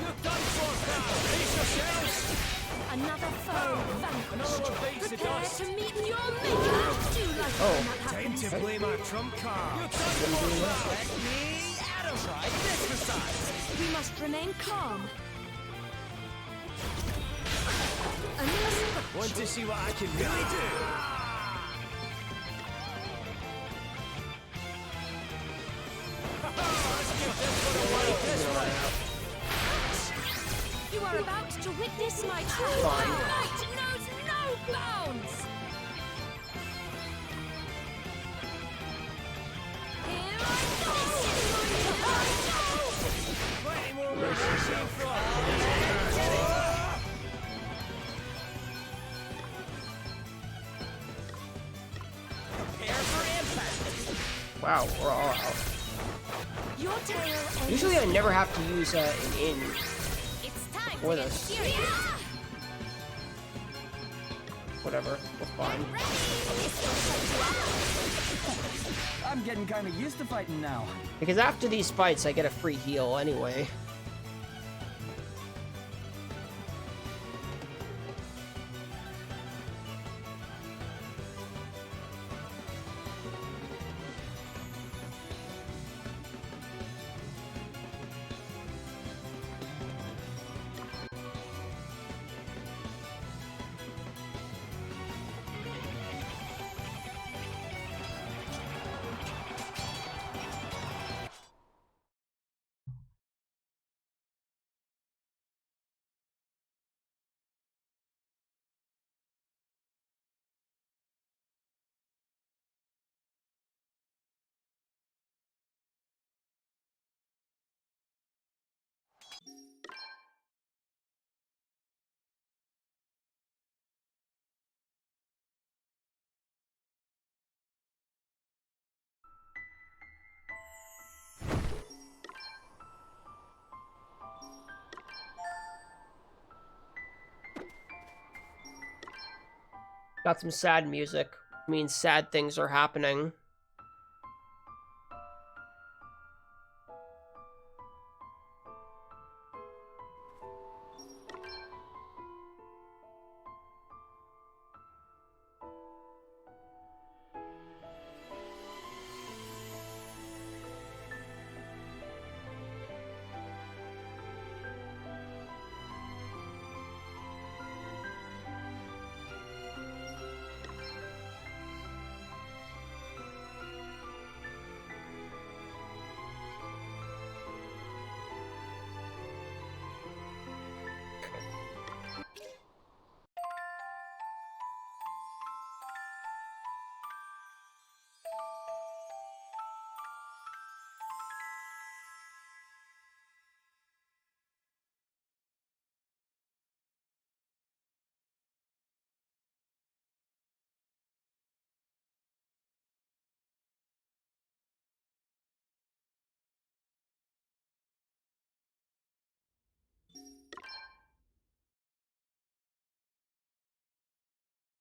You're done for, pal. Brace yourselves. Another foe vanquished. Another one bites the Prepare dust. to meet your maker. Do like Oh. when that Time happens. to play my trump card. You're done for, pal. Let me at him. Try this besides. We must remain calm. A nice Want to see what I can really do? Let's give this one a wait this way. You are about to witness my true Fine. power. Might knows no bounds. Here I go. Plenty more where she came from. Prepare for impact. Wow, we're all out. Your tail ends. Usually I never have to use an in. It's time For to get this. serious. Whatever, we're fine. I'm getting kind of used to fighting now. Because after these fights, I get a free heal anyway. Got some sad music. Means sad things are happening.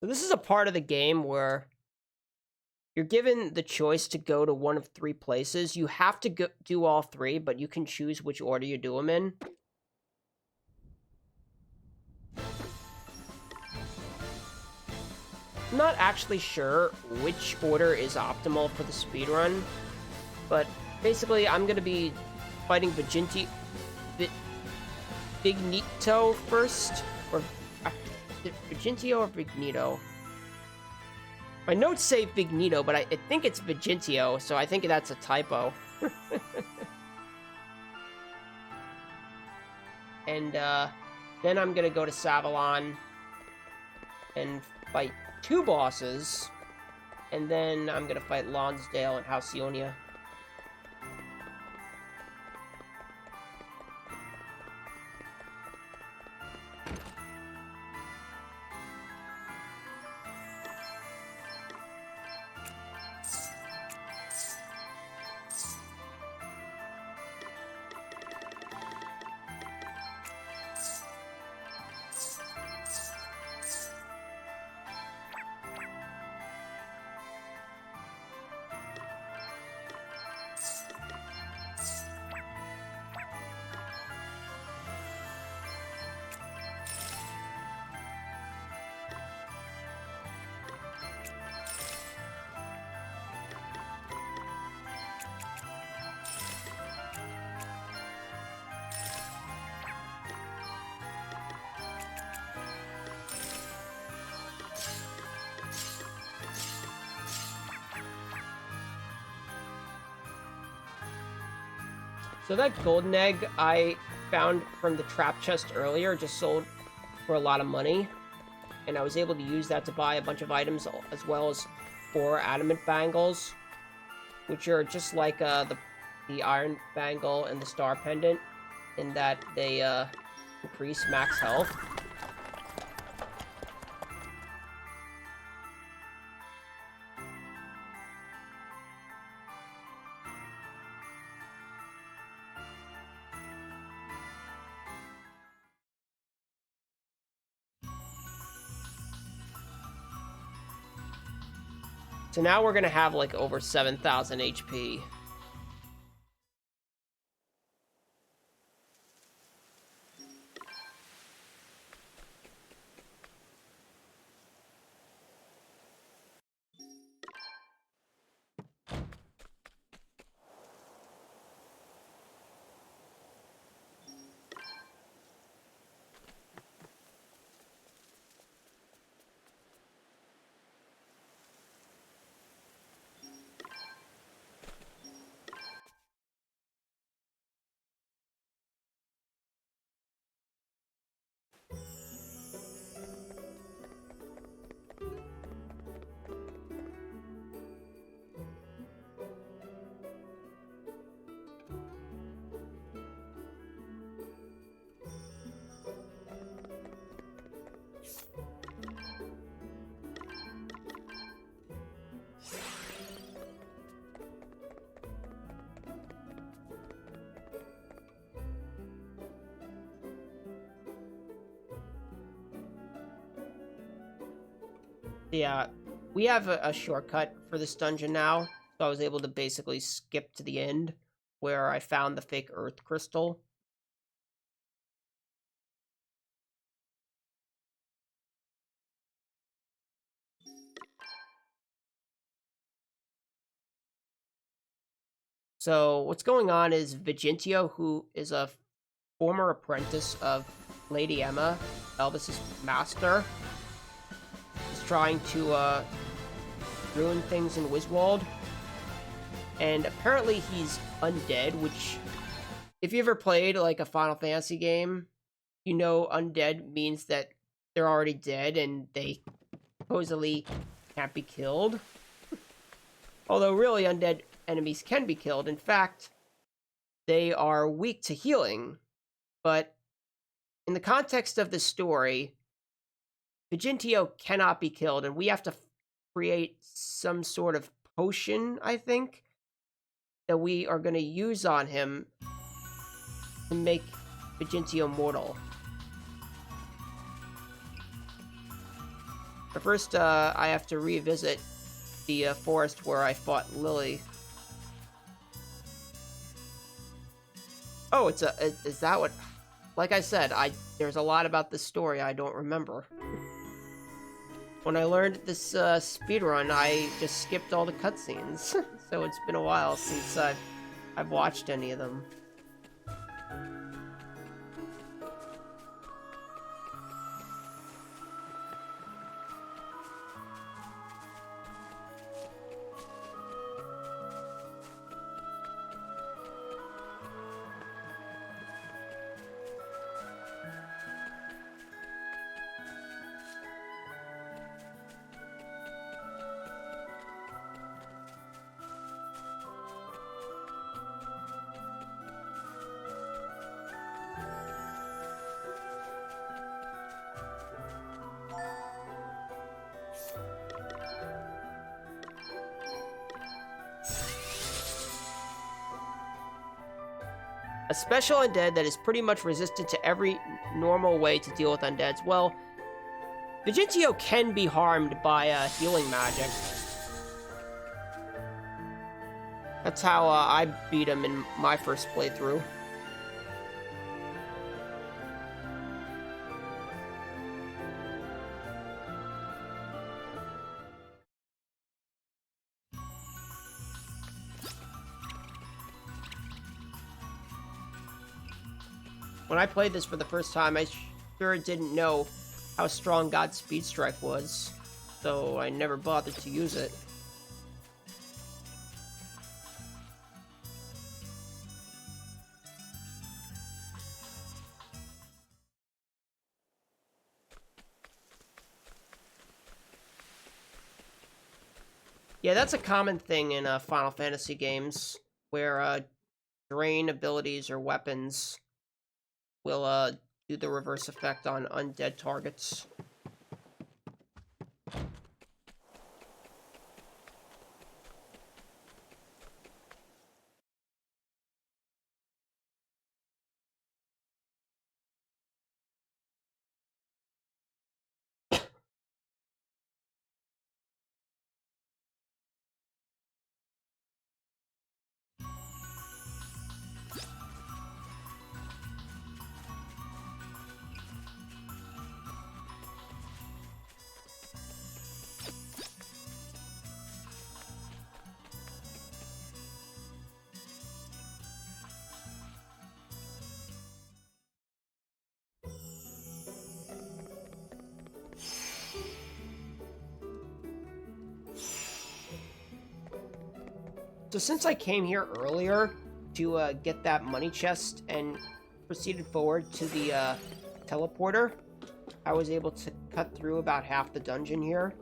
So this is a part of the game where you're given the choice to go to one of three places. You have to do all three, but you can choose which order you do them in. I'm not actually sure which order is optimal for the speedrun, but basically I'm going to be fighting Vignito first, or Vigintio or Vignito? My notes say Vignito, but I think it's Vigintio, so I think that's a typo. And then I'm gonna go to Savalon and fight two bosses, and then I'm gonna fight Lonsdale and Halcyonia. So that golden egg I found from the trap chest earlier just sold for a lot of money. And I was able to use that to buy a bunch of items, as well as 4 adamant bangles, which are just like the iron bangle and the star pendant, in that they increase max health. So now we're gonna have like over 7,000 HP. Yeah, we have a shortcut for this dungeon now, so I was able to basically skip to the end, where I found the fake earth crystal. So what's going on is Vigintio, who is a former apprentice of Lady Emma, Elvis's master, is trying to ruin things in Wiswald. And apparently he's undead, which, if you ever played like a Final Fantasy game, you know undead means that they're already dead and they supposedly can't be killed. Although really undead enemies can be killed. In fact, they are weak to healing. But in the context of this story, Vigintio cannot be killed, and we have to create some sort of potion, I think, that we are going to use on him to make Vigintio mortal. But first, I have to revisit the forest where I fought Lily. Oh, is that what... Like I said, there's a lot about this story I don't remember. When I learned this speedrun, I just skipped all the cutscenes. So it's been a while since I've watched any of them. A special undead that is pretty much resistant to every normal way to deal with undeads. Well, Vigintio can be harmed by healing magic. That's how I beat him in my first playthrough. When I played this for the first time, I sure didn't know how strong God's Speed Strike was, so I never bothered to use it. Yeah, that's a common thing in Final Fantasy games, where drain abilities or weapons will do the reverse effect on undead targets. So since I came here earlier to get that money chest and proceeded forward to the teleporter, I was able to cut through about half the dungeon here.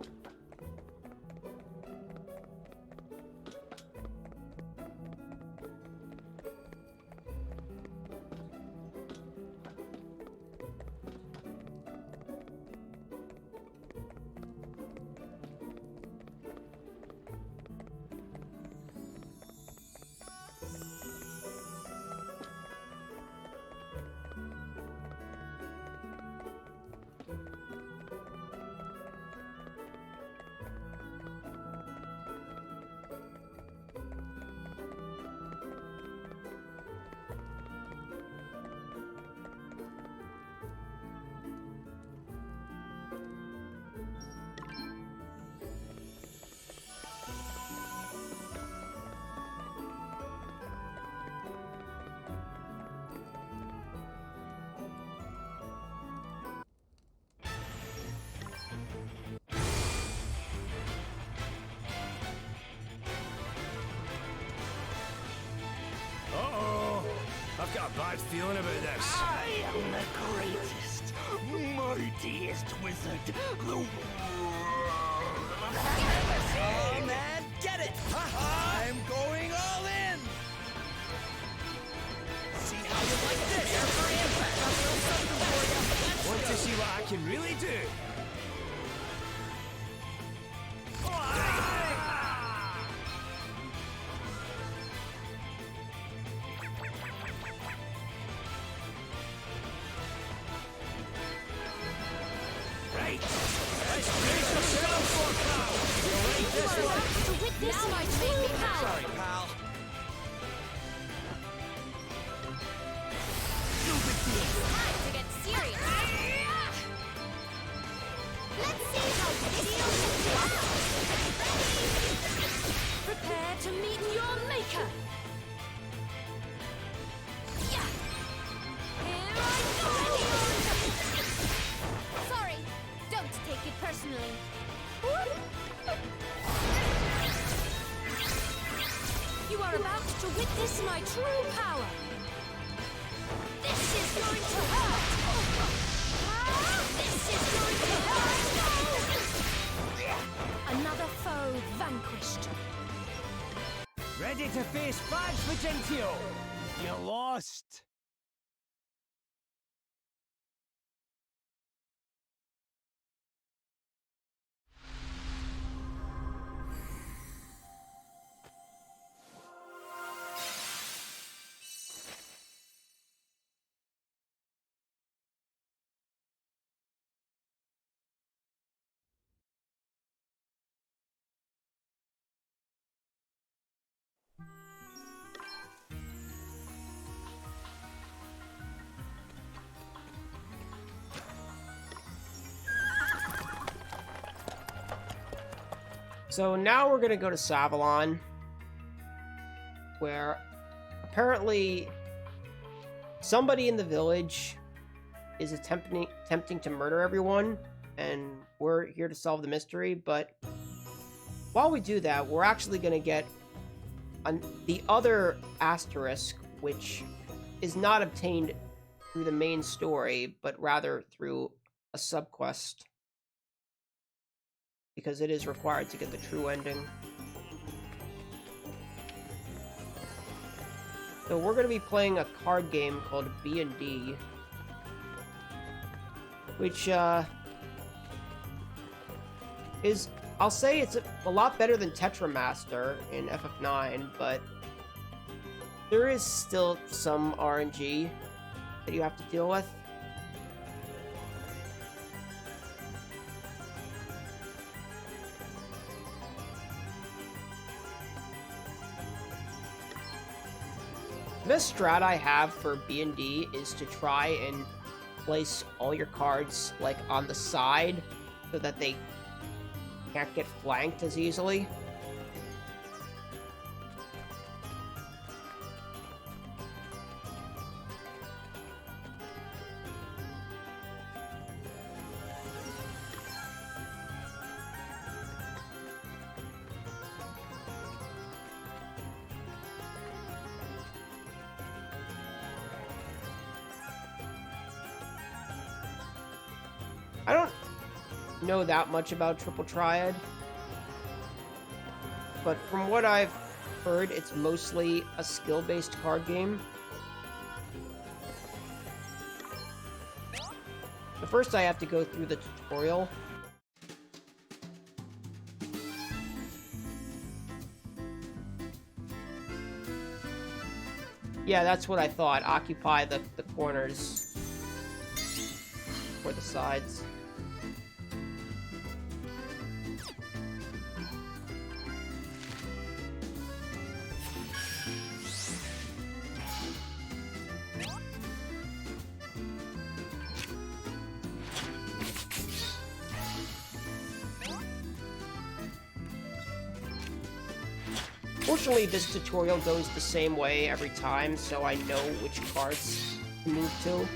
Uh-oh. I've got a bad feeling about this. I am the greatest, mightiest wizard the world has ever Oh, seen. man, get it! I'm going all in! See how you like this? Here for impact. Got a little something for you. Want to see what I can really do? Right. Let's brace yourself for power. You'll like this one. To witness my true power. Sorry, pal. Time to get serious. Let's see how this goes down. Prepare to meet your maker. Yeah. Here I go. Sorry, don't take it personally. You are about to witness my true power. This is going to hurt. This is going to hurt. Another foe vanquished. Ready to face Badge Vigentio? You lost. So now we're gonna go to Savalon, where apparently somebody in the village is attempting to murder everyone, and we're here to solve the mystery. But while we do that, we're actually gonna get the other asterisk, which is not obtained through the main story, but rather through a subquest, because it is required to get the true ending. So we're going to be playing a card game called B&D, which is, I'll say it's a lot better than Tetramaster in FF9, but there is still some RNG that you have to deal with. The best strat I have for B&D is to try and place all your cards like on the side so that they can't get flanked as easily. I don't know that much about Triple Triad, but from what I've heard, it's mostly a skill-based card game. But first I have to go through the tutorial. Yeah, that's what I thought. Occupy the corners or the sides. Fortunately, this tutorial goes the same way every time, so I know which cards to move to.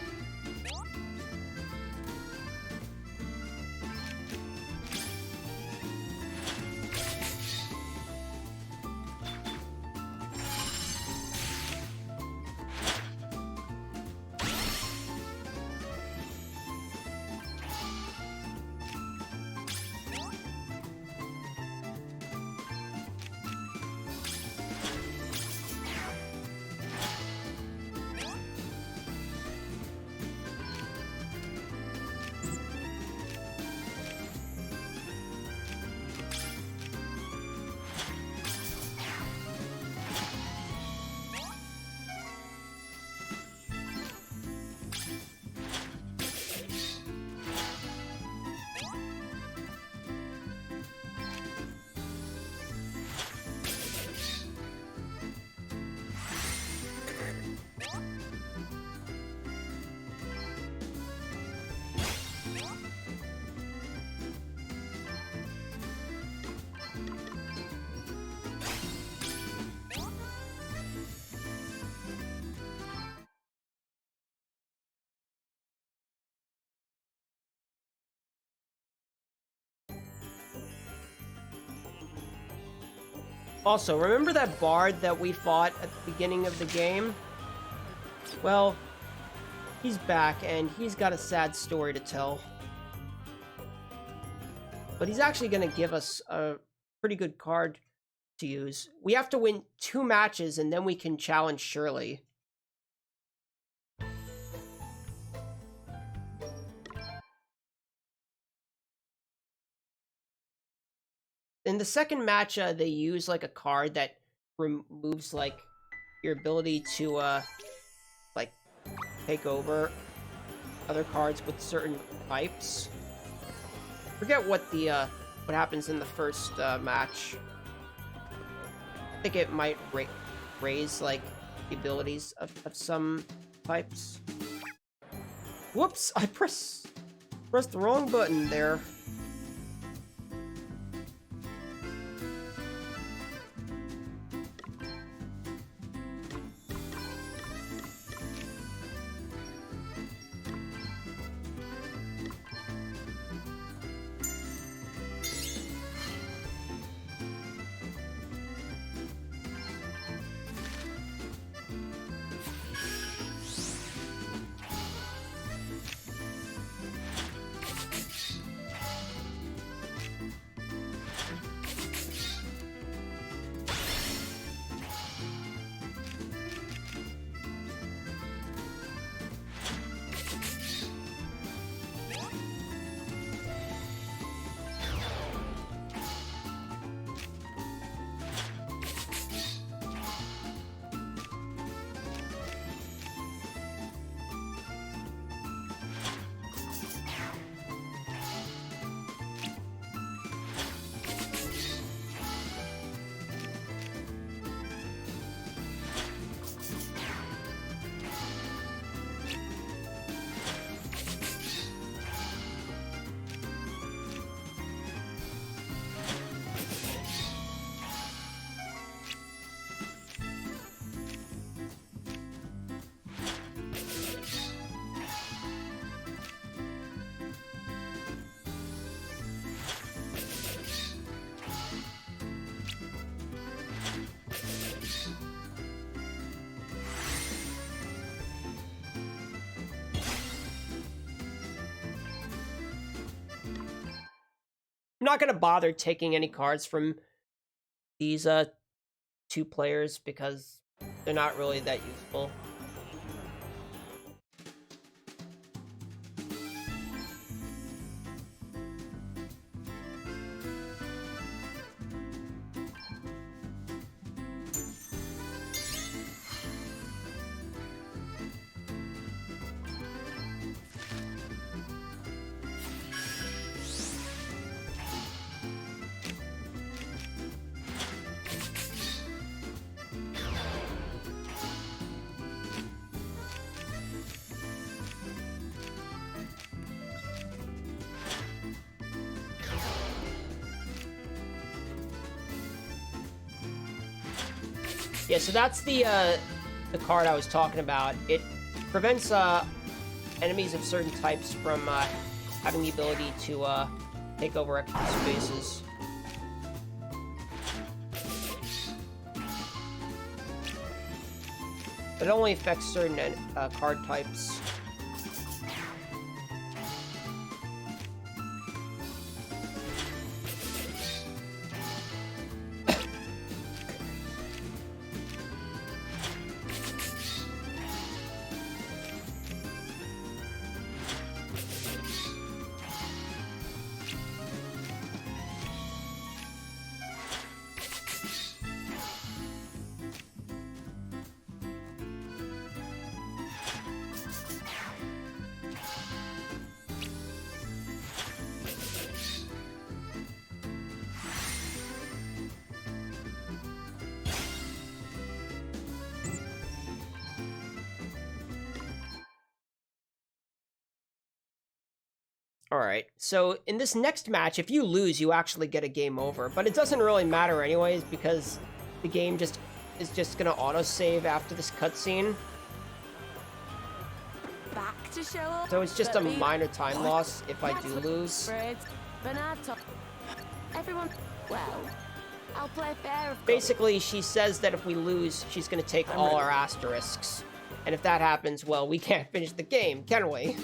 Also, remember that bard that we fought at the beginning of the game? Well, he's back, and he's got a sad story to tell. But he's actually going to give us a pretty good card to use. We have to win 2 matches, and then we can challenge Shirley. In the second match, they use, like, a card that removes, like, your ability to, like, take over other cards with certain types. Forget what the, what happens in the first, match. I think it might raise, like, the abilities of some types. Whoops! I pressed the wrong button there. I'm not gonna bother taking any cards from these two players because they're not really that useful. Yeah, so that's the card I was talking about. It prevents enemies of certain types from having the ability to take over extra spaces. It only affects certain card types. Alright, so in this next match, if you lose, you actually get a game over. But it doesn't really matter anyways, because the game is just gonna autosave after this cutscene. Back to show up. So it's just a minor time loss if I do lose. Everyone, well, I'll play fair. Of course. Basically, she says that if we lose, she's gonna take all our asterisks. And if that happens, well, we can't finish the game, can we?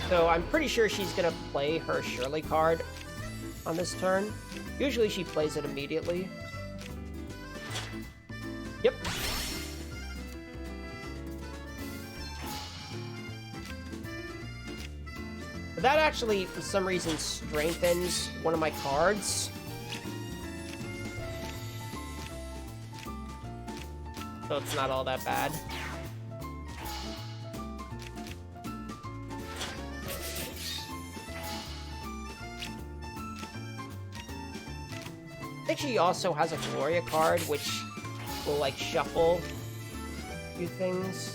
So I'm pretty sure she's gonna play her Shirley card on this turn. Usually she plays it immediately. Yep. But that actually, for some reason, strengthens one of my cards. So it's not all that bad. I think she also has a Gloria card, which will, like, shuffle a few things.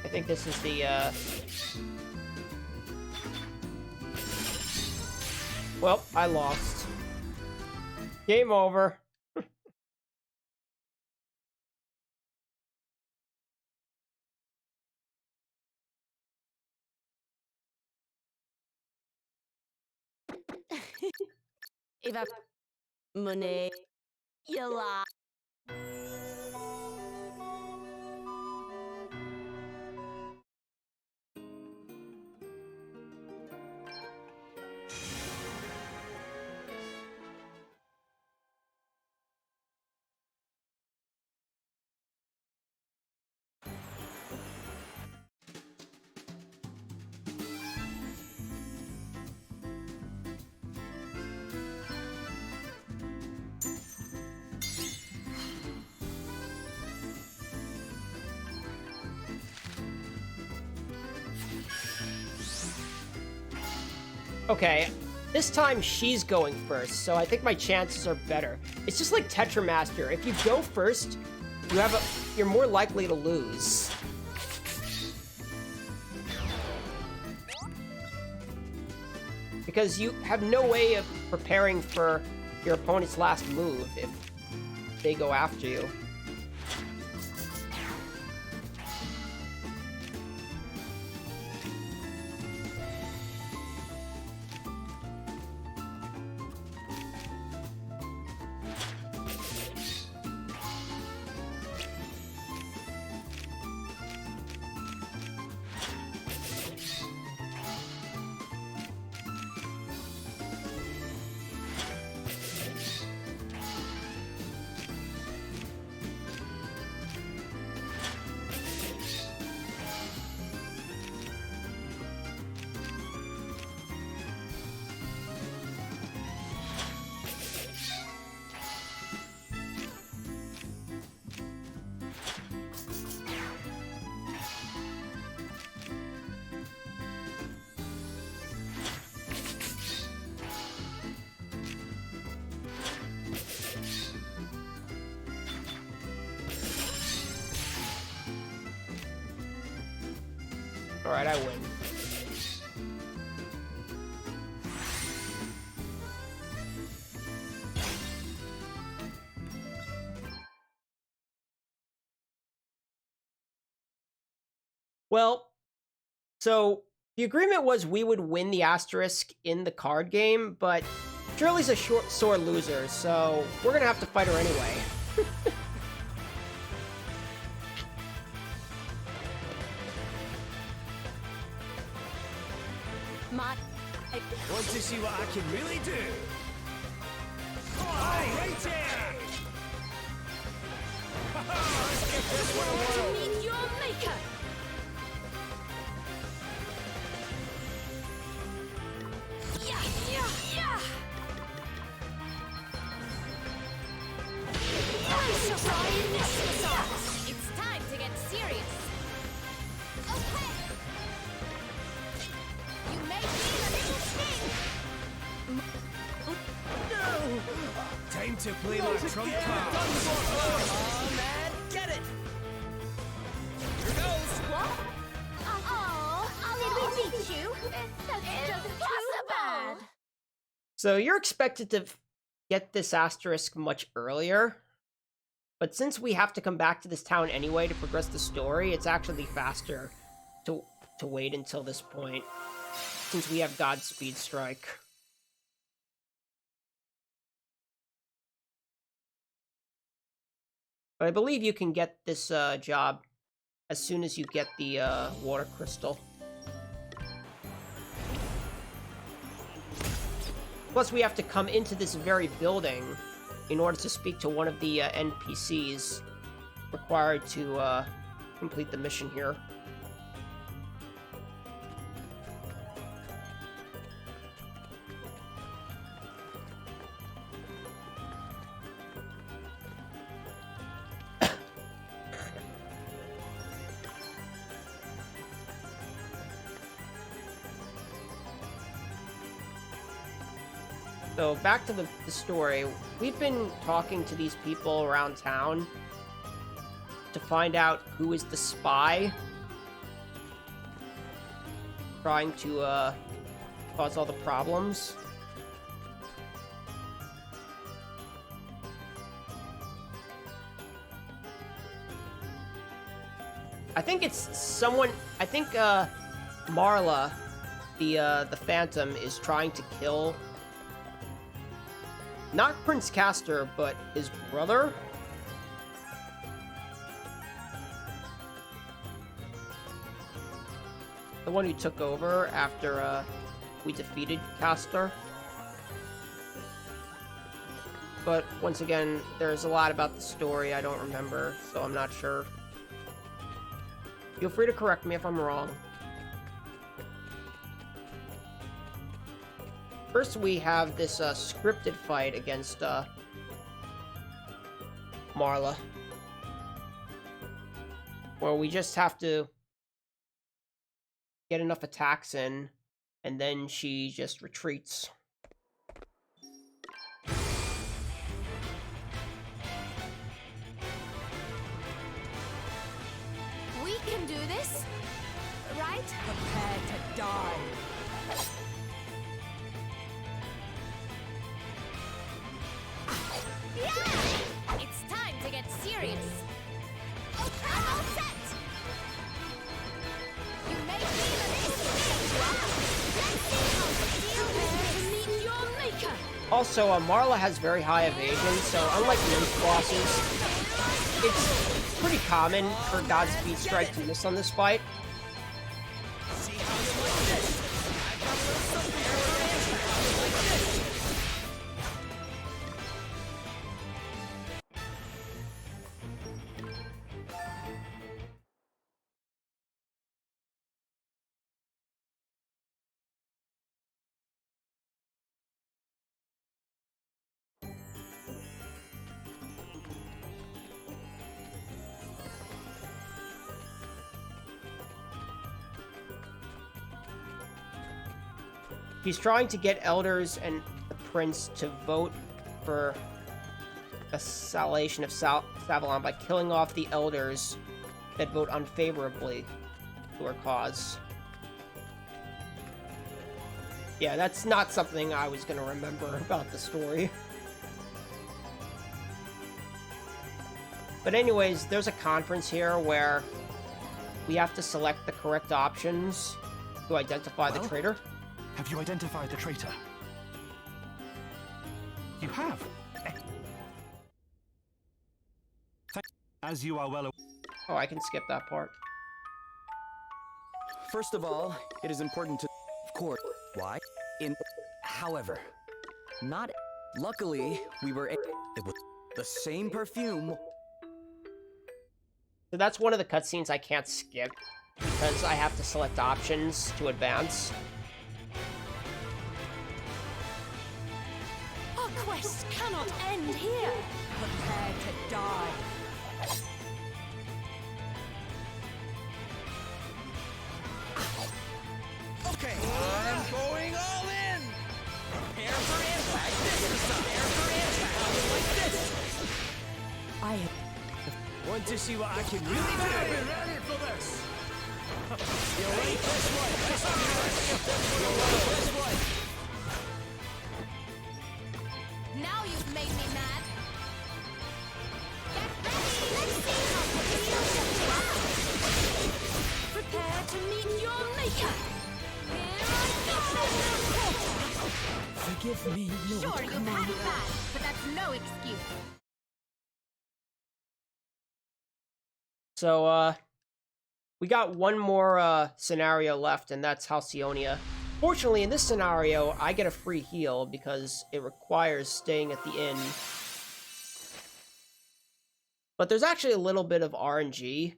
I think this is the, Well, I lost. Game over. If I money, you lie. Okay, this time she's going first, so I think my chances are better. It's just like Tetramaster. If you go first, you're more likely to lose. Because you have no way of preparing for your opponent's last move if they go after you. Alright, I win. Well, so the agreement was we would win the asterisk in the card game, but Shirley's a sore loser, so we're gonna have to fight her anyway. Want to see what I can really do? Come on, right there! Let's get this one To away! meet your maker. Yeah, yeah, yeah. I shall try this assault. It's time to get serious. Okay. You may feel a little sting. Time to play my trump card. Oh, man, get it! Here goes! What? Oh, did we beat you? That's just too bad. So you're expected to get this asterisk much earlier, but since we have to come back to this town anyway to progress the story, it's actually faster to wait until this point, since we have Godspeed Strike. But I believe you can get this job as soon as you get the water crystal. Plus, we have to come into this very building in order to speak to one of the NPCs required to complete the mission here. So back to the story. We've been talking to these people around town to find out who is the spy trying to cause all the problems. I think it's someone. I think Marla, the Phantom, is trying to kill not Prince Castor, but his brother. The one who took over after we defeated Castor. But once again, there's a lot about the story I don't remember, so I'm not sure. Feel free to correct me if I'm wrong. First, we have this scripted fight against Marla, where we just have to get enough attacks in and then she just retreats. We can do this, right? Prepare to die. Yeah! It's time to get serious. Okay, I'm all set. You may feel a little scared. Let's see how the deal Prepare is. to meet your maker. Also, Marla has very high evasion, so unlike most bosses, it's pretty common for Godspeed Strike to miss on this fight. See how you like this? I've got a little something for you. How you like this? He's trying to get elders and the prince to vote for a salvation of Savalon by killing off the elders that vote unfavorably to her cause. Yeah, that's not something I was going to remember about the story. But anyways, there's a conference here where we have to select the correct options to identify the traitor. Have you identified the traitor? You have. As you are well aware. Oh, I can skip that part. First of all, it is important to, of course, why? However, not, luckily, we were, it was the same perfume. So that's one of the cutscenes I can't skip because I have to select options to advance. Our quest cannot end here. Prepare to die. Okay, I'm going all in. Prepare for impact. This is some prepare for impact. How you like this? I have Want to see what I can really do? Be ready for this. You like this one? This one. You like this one? Now you've made me mad. Get ready. Let's see how the deal is. prepare to meet your maker. Here I go. Forgive me, Lord Sure, you've had Commander. it bad, but that's no excuse. So, we got one more scenario left, and that's Halcyonia. Fortunately, in this scenario, I get a free heal because it requires staying at the inn. But there's actually a little bit of RNG,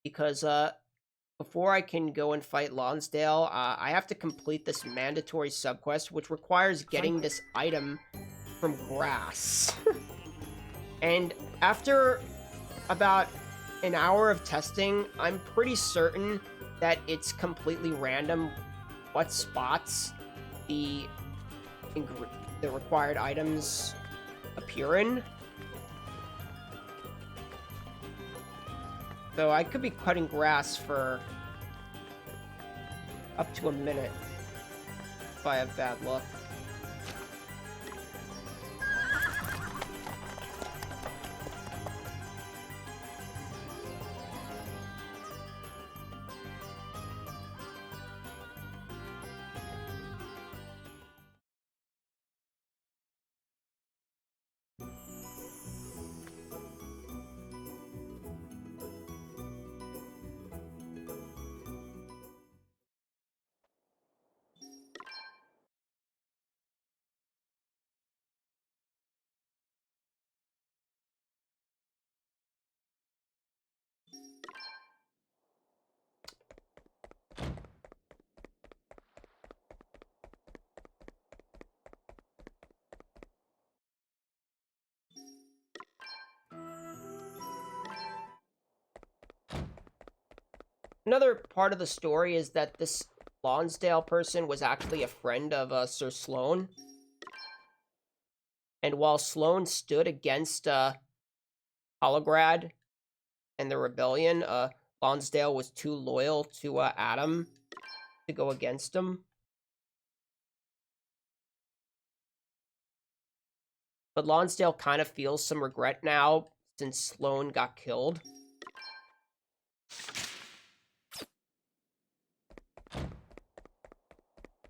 because before I can go and fight Lonsdale, I have to complete this mandatory subquest, which requires getting this item from grass. And after about an hour of testing, I'm pretty certain that it's completely random what spots the required items appear in. So I could be cutting grass for up to a minute if I have bad luck. Another part of the story is that this Lonsdale person was actually a friend of Sir Sloan. And while Sloan stood against Holograd and the rebellion, Lonsdale was too loyal to Adam to go against him. But Lonsdale kind of feels some regret now since Sloan got killed.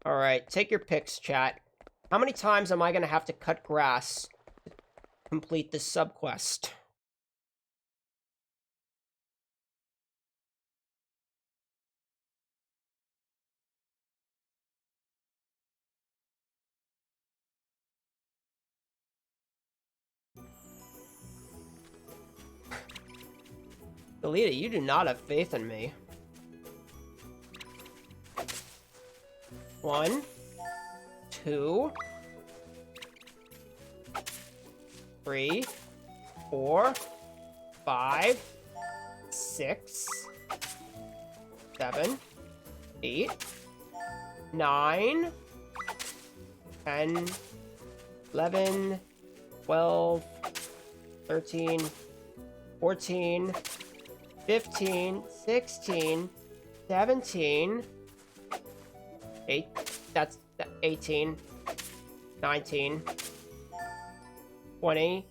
Alright, take your picks, chat. How many times am I going to have to cut grass to complete this subquest? Delita, you do not have faith in me. 1, 2, 3, 4, 5, 6, 7, 8, 9, 10, 11, 12, 13, 14, 15, 16, 17, that's 18, 19, 20,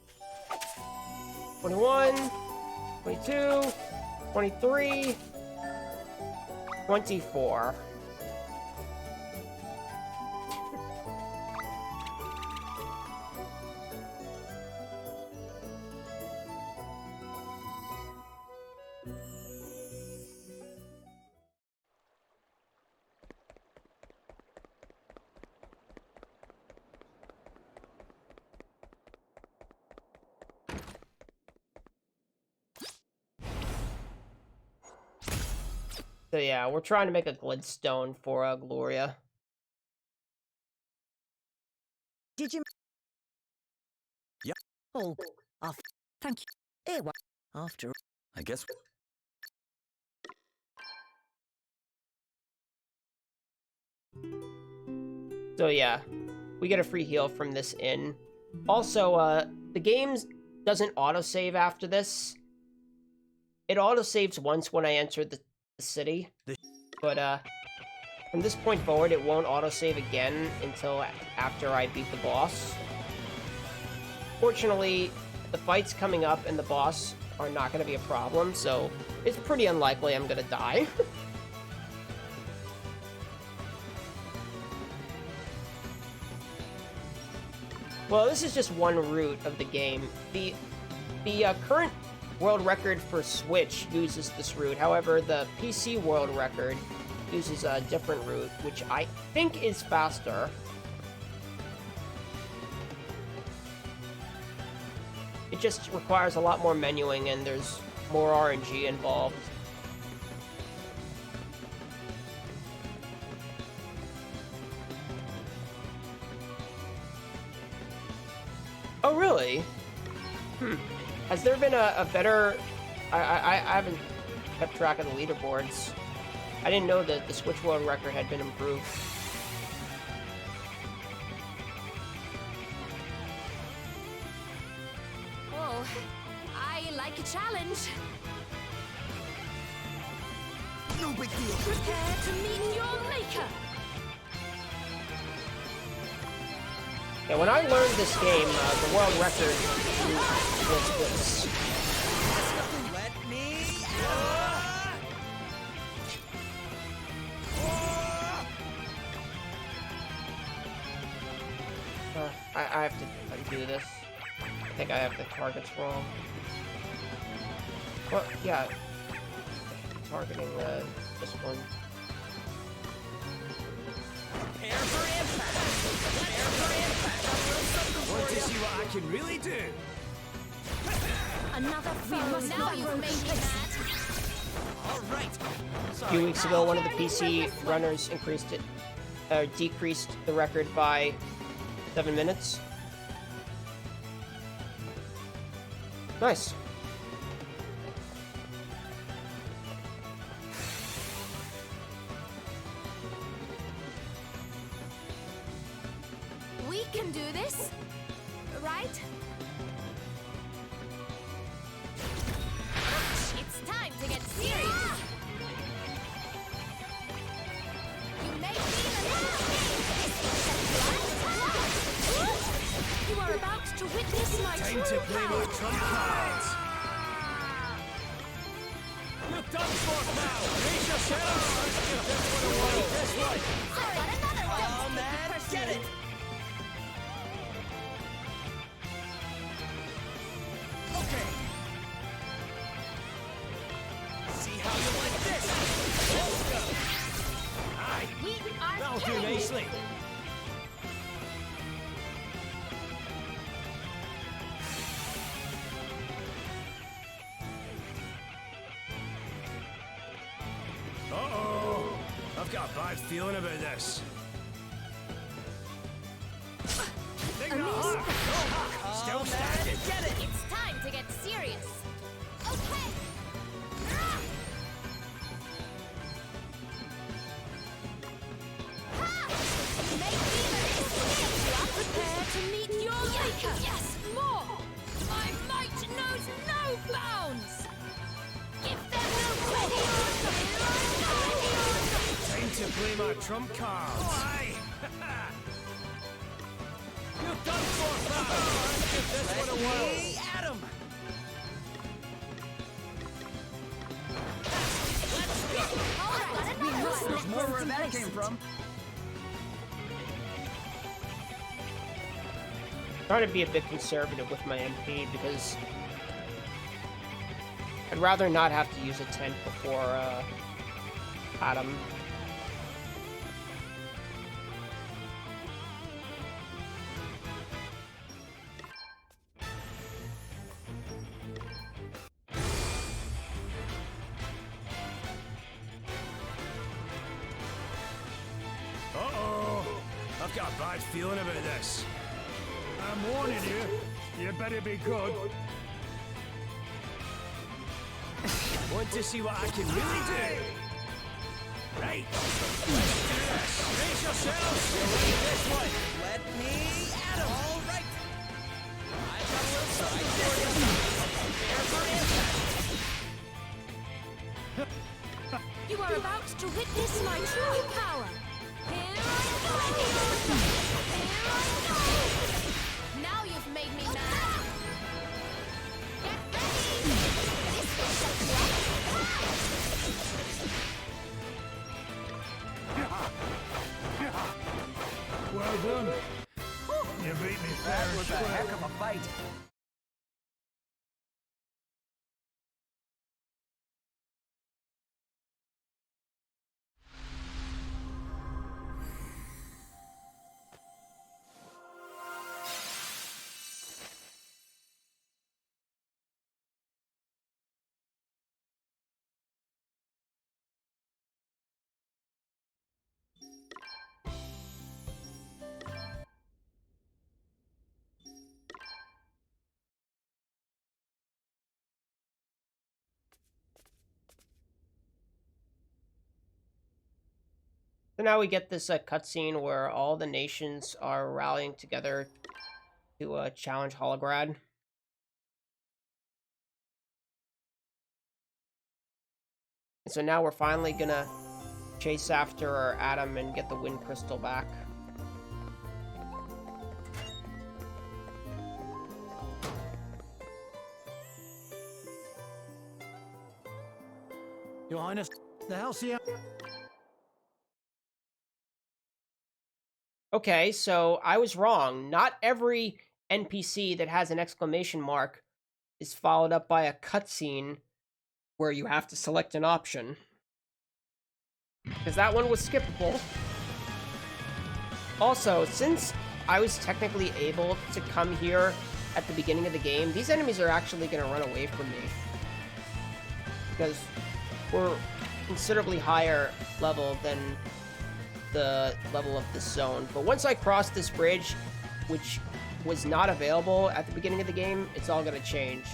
21, 22, 23, 24. So yeah, we're trying to make a glintstone for Gloria. Did you? Yeah. Oh, thank you. After. I guess. So yeah, we get a free heal from this inn. Also, the game doesn't autosave after this. It autosaves once when I enter the city. But from this point forward, it won't autosave again until after I beat the boss. Fortunately, the fights coming up and the boss are not going to be a problem, so it's pretty unlikely I'm going to die. Well, this is just one route of the game. The current world record for Switch uses this route. However, the PC world record uses a different route, which I think is faster. It just requires a lot more menuing, and there's more RNG involved. Oh, really? Has there been a better... I haven't kept track of the leaderboards. I didn't know that the Switch World Record had been improved. Oh, I like a challenge. No big deal. Prepare to meet your maker. Yeah, when I learned this game, the world record was this. Let me. I have to undo this. I think I have the targets wrong. Well, yeah. Targeting this one. Prepare for impact. Prepare for impact. Want to see what I can really do? Another foe. Now you've made me mad. All right. A few weeks ago, one of the PC runners decreased the record by 7 minutes. Nice. can do this, right? It's time to get serious. You may feel a little You are about to witness my Time true to play my power. trump cards. You're done for now. Brace yourselves. Let's give this one a whirl. This one. I've got another one. Oh man, get it. Okay. See how you like this. Let's go. Aye. We are That'll do killing it. nicely. Uh-oh. I've got a bad feeling about this. Take that hawk. Still standing. Get it. It's time to get serious. Okay. You may feel a little Prepare to meet your maker. Yes, More. My might knows no bounds. give them no credit. Time to play my trump cards. Why? You're done for now. Let's give this one a whirl. Adam. All right, another one. There's more where that came from. Trying to be a bit conservative with my MP because I'd rather not have to use a tent before Adam. Uh-oh. I've got a bad feeling about this. I'm warning you. You better be good. Want to see what I can really do? Right. Let's do this. Brace yourselves. You'll like this one. Let me at 'em. All right. I've got a little something for you. Prepare for impact. You are about to witness my true power. Here I go. Now you've made me mad. Get ready. This will shut you Well done. You beat me fair That and was a square. heck of a fight. So now we get this cutscene where all the nations are rallying together to challenge Holograd. And so now we're finally gonna chase after Adam and get the Wind Crystal back. Your Highness, the Halcyon. Okay, so I was wrong. Not every NPC that has an exclamation mark is followed up by a cutscene where you have to select an option. Because that one was skippable. Also, since I was technically able to come here at the beginning of the game, these enemies are actually going to run away from me. Because we're considerably higher level than the level of this zone. But once I cross this bridge, which was not available at the beginning of the game, it's all going to change.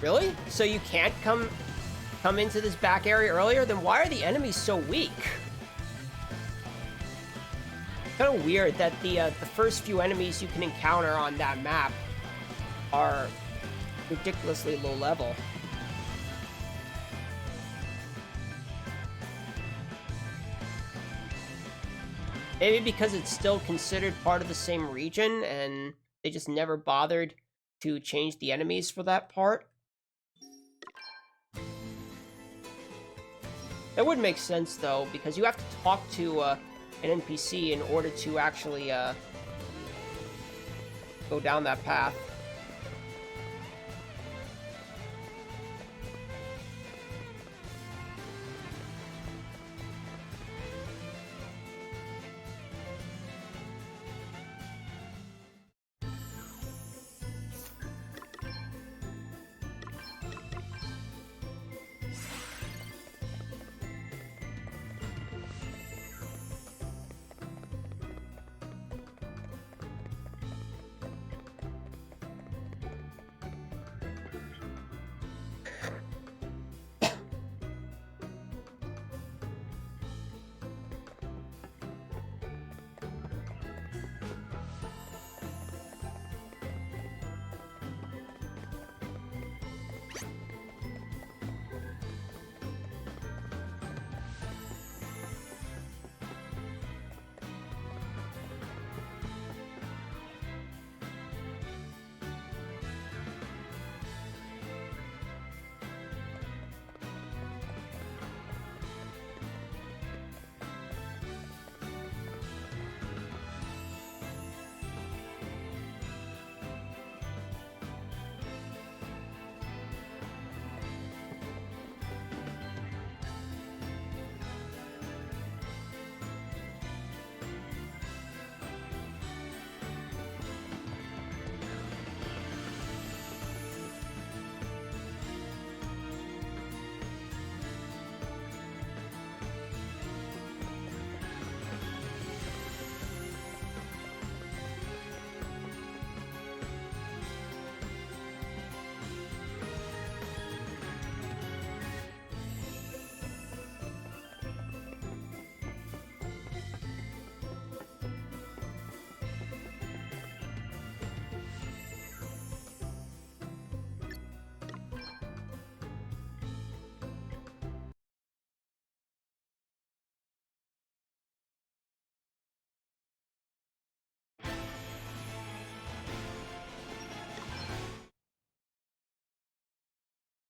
Really? So you can't come into this back area earlier? Then why are the enemies so weak? Kind of weird that the first few enemies you can encounter on that map are ridiculously low level. Maybe because it's still considered part of the same region and they just never bothered to change the enemies for that part. That would make sense though, because you have to talk to an NPC in order to actually go down that path.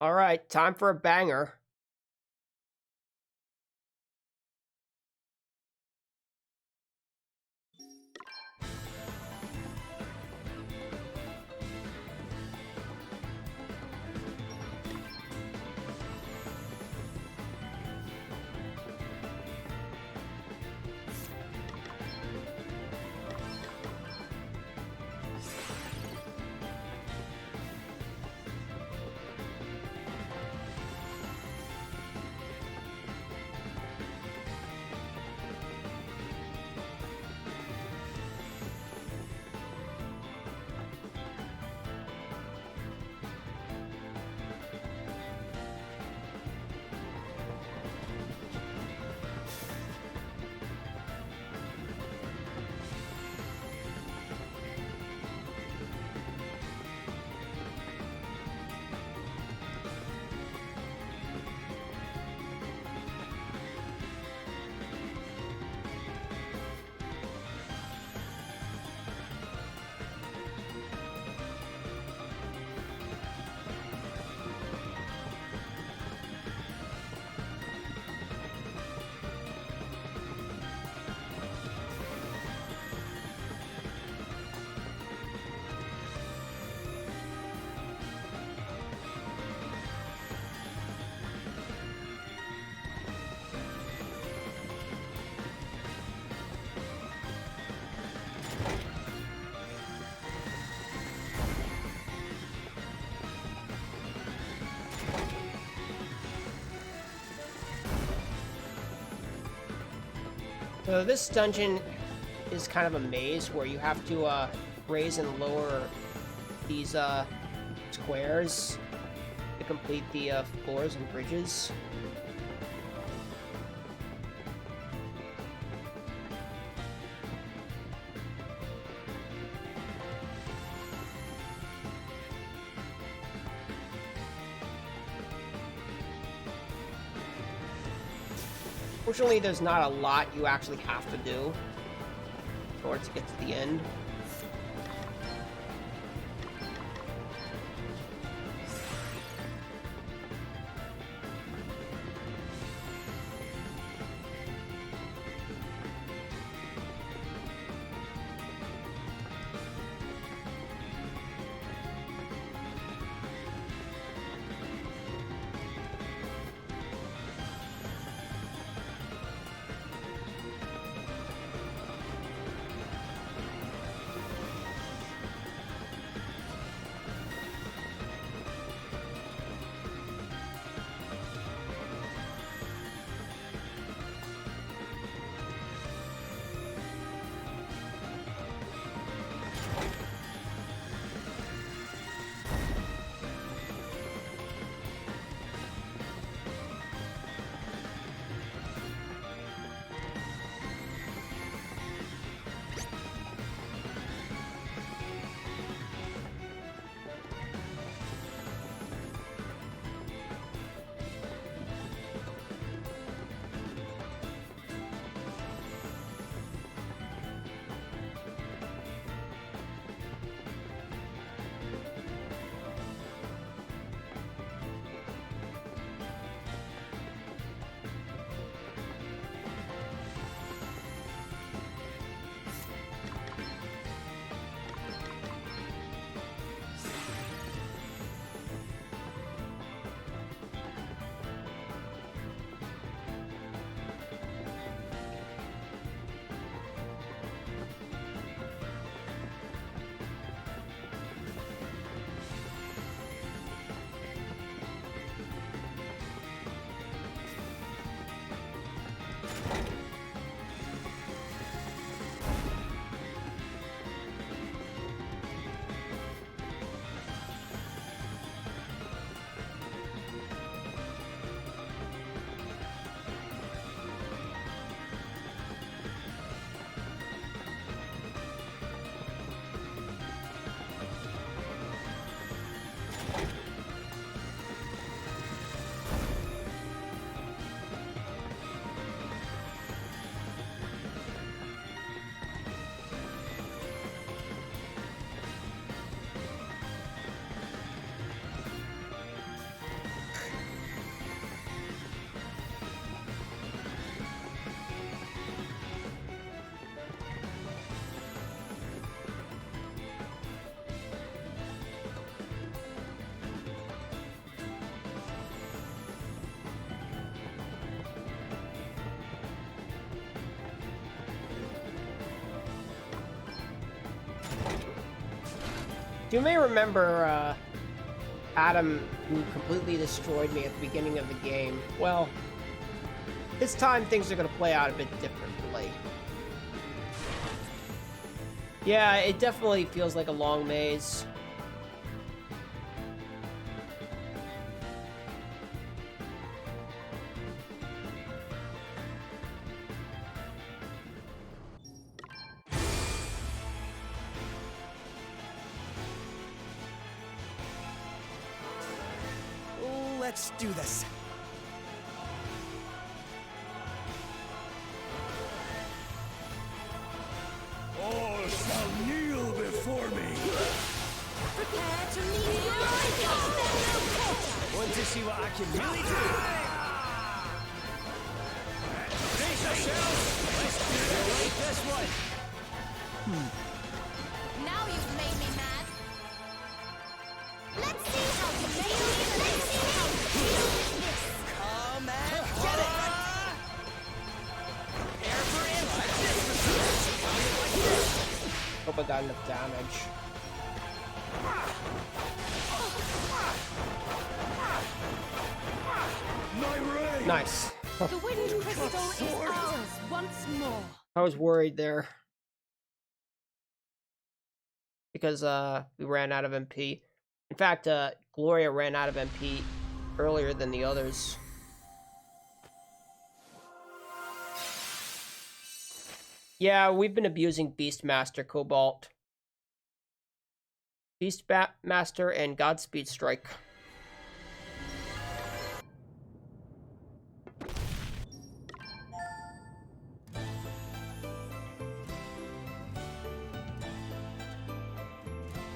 All right, time for a banger. So this dungeon is kind of a maze where you have to raise and lower these squares to complete the floors and bridges. Fortunately, there's not a lot you actually have to do in order to get to the end. You may remember Adam, who completely destroyed me at the beginning of the game. Well, this time things are going to play out a bit differently. Yeah, it definitely feels like a long maze. Let's do this. All shall kneel before me. Prepare to meet your Want to see what I can really do? Brace yourselves. Let's do it like this one. Now you've made me mad. Let's see how you made me. Let's see how you feel this. Come and get it. Prepare for impact. Hope I got enough damage. Nice. The wind crystal is ours once more. I was worried there. Because we ran out of MP. In fact, Gloria ran out of MP earlier than the others. Yeah, we've been abusing Beastmaster, Cobalt. Beastmaster and Godspeed Strike.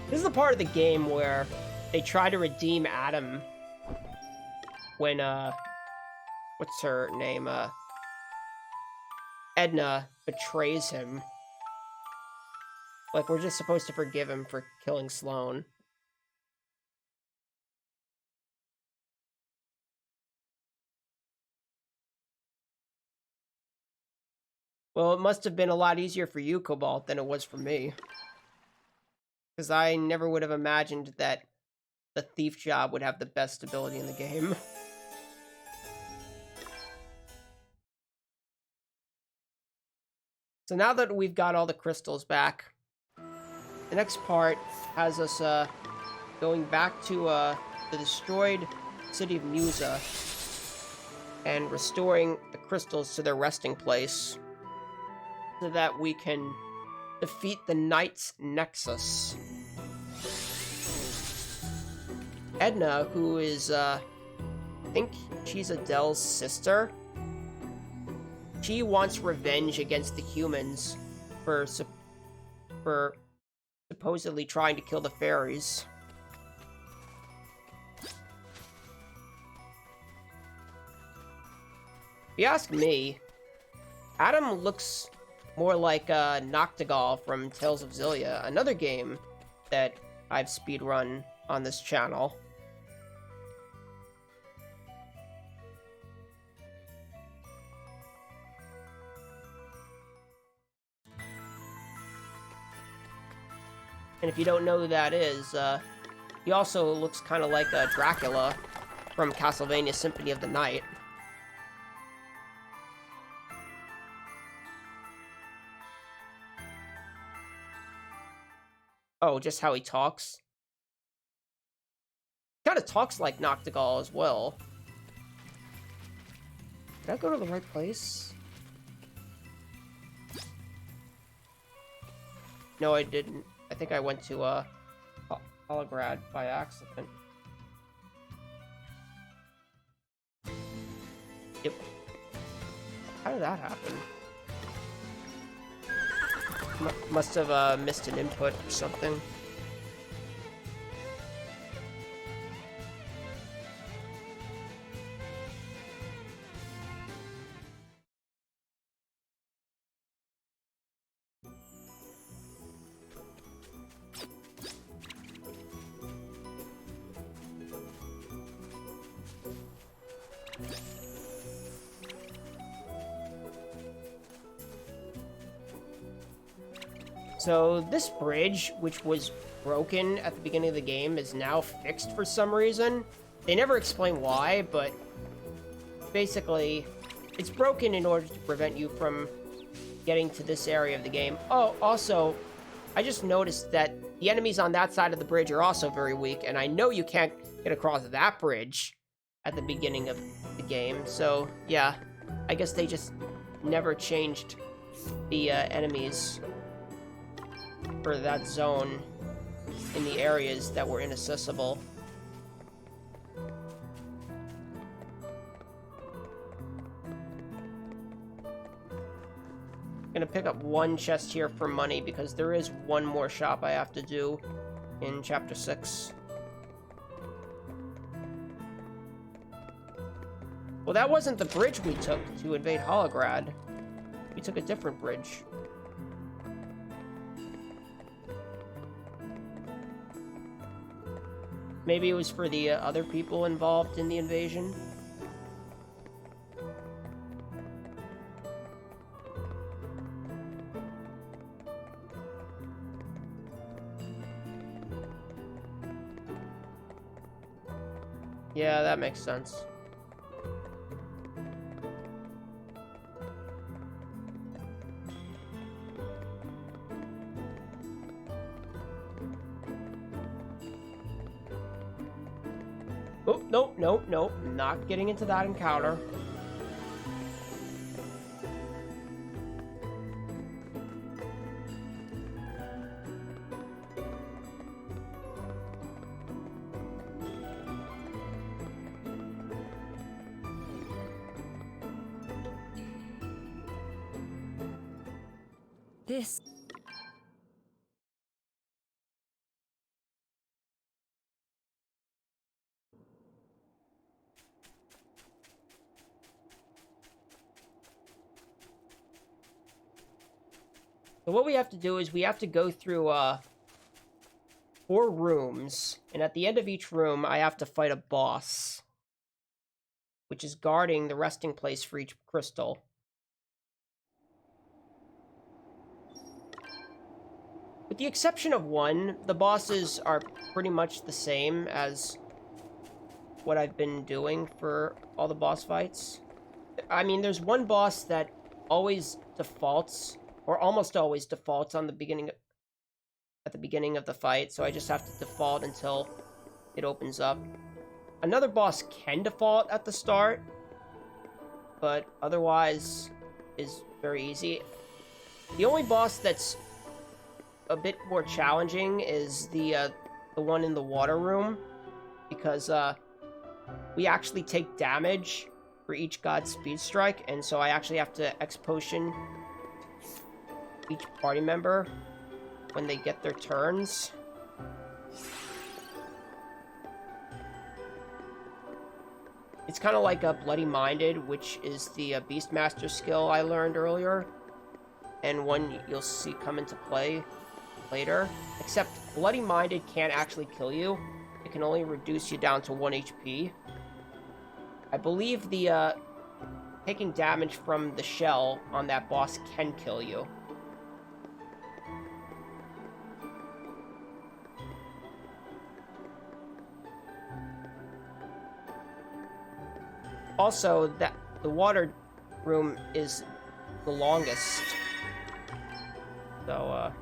This is the part of the game where they try to redeem Adam when, what's her name? Edna betrays him. Like, we're just supposed to forgive him for killing Sloane. Well, it must have been a lot easier for you, Cobalt, than it was for me. Because I never would have imagined that the thief job would have the best ability in the game. So now that we've got all the crystals back, the next part has us going back to the destroyed city of Musa and restoring the crystals to their resting place so that we can defeat the Knight's Nexus. Edna, who is, I think she's Adele's sister, she wants revenge against the humans for supposedly trying to kill the fairies. If you ask me, Adam looks more like Noctigal from Tales of Xillia, another game that I've speedrun on this channel. And if you don't know who that is, he also looks kind of like Dracula from Castlevania Symphony of the Night. Oh, just how he talks? Kind of talks like Noctigal as well. Did I go to the right place? No, I didn't. I think I went to Holograd by accident. Yep. How did that happen? Must have missed an input or something. So this bridge, which was broken at the beginning of the game, is now fixed for some reason. They never explain why, but basically it's broken in order to prevent you from getting to this area of the game. Oh, also, I just noticed that the enemies on that side of the bridge are also very weak, and I know you can't get across that bridge at the beginning of the game. So, yeah, I guess they just never changed the enemies for that zone in the areas that were inaccessible. I'm gonna pick up one chest here for money because there is one more shop I have to do in Chapter 6. Well, that wasn't the bridge we took to invade Holograd. We took a different bridge. Maybe it was for the other people involved in the invasion. Yeah, that makes sense. Oh, nope, nope, nope. Not getting into that encounter. This. So what we have to do is we have to go through 4 rooms, and at the end of each room, I have to fight a boss, which is guarding the resting place for each crystal. With the exception of one, the bosses are pretty much the same as what I've been doing for all the boss fights. I mean, there's one boss that always defaults, or almost always defaults on the beginning, at the beginning of the fight, so I just have to default until it opens up. Another boss can default at the start, but otherwise is very easy. The only boss that's a bit more challenging is the one in the water room, because we actually take damage for each god speed strike, and so I actually have to X-Potion each party member when they get their turns. It's kind of like a Bloody Minded, which is the Beastmaster skill I learned earlier, and one you'll see come into play later. Except Bloody Minded can't actually kill you. It can only reduce you down to 1 HP. I believe the taking damage from the shell on that boss can kill you. Also, that the water room is the longest. So,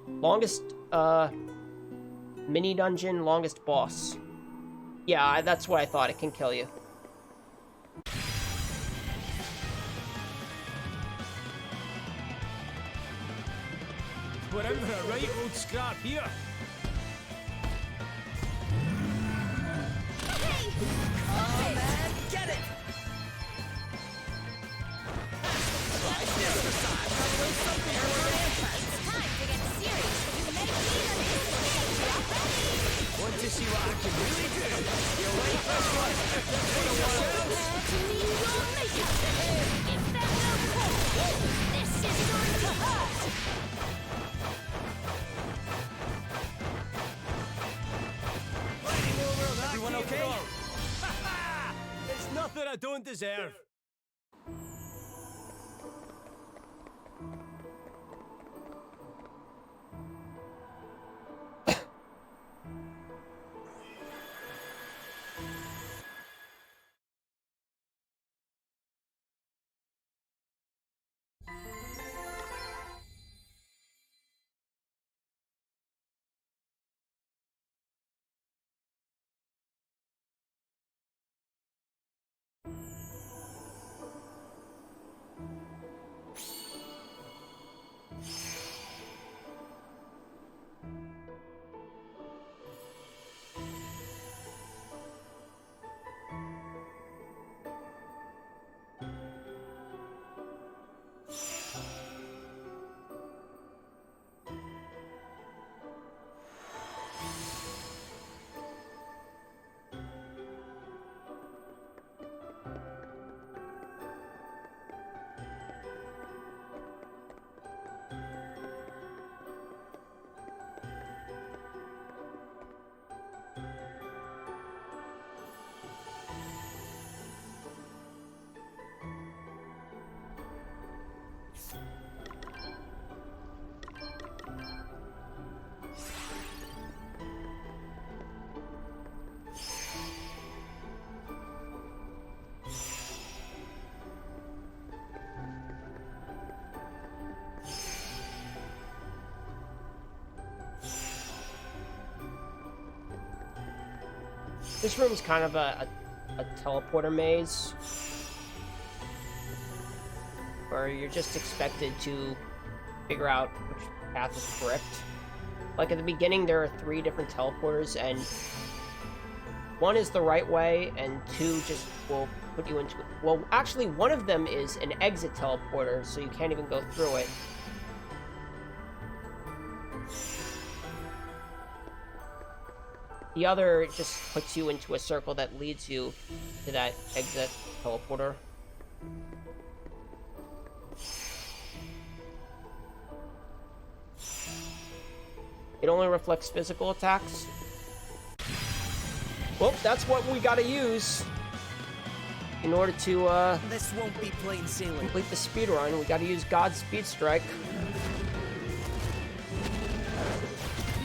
longest, mini dungeon, longest boss. Yeah, that's what I thought. It can kill you. We're in for a right old scrap here. Hey! Man, get it! It's time to get serious. You may need an instant. Want to see what I can really do? You'll like this one. Prepare to meet your maker. If there no hope, this is going to hurt. Everyone okay? It's nothing I don't deserve. This room's kind of a teleporter maze, where you're just expected to figure out which path is correct. Like at the beginning, there are 3 different teleporters, and 1 is the right way, and 2 just will put you into... Well, actually, one of them is an exit teleporter, so you can't even go through it. The other just puts you into a circle that leads you to that exit teleporter. It only reflects physical attacks. Well, that's what we gotta use in order to, This won't be plain sailing. complete the speed run. We gotta use God's Speed Strike.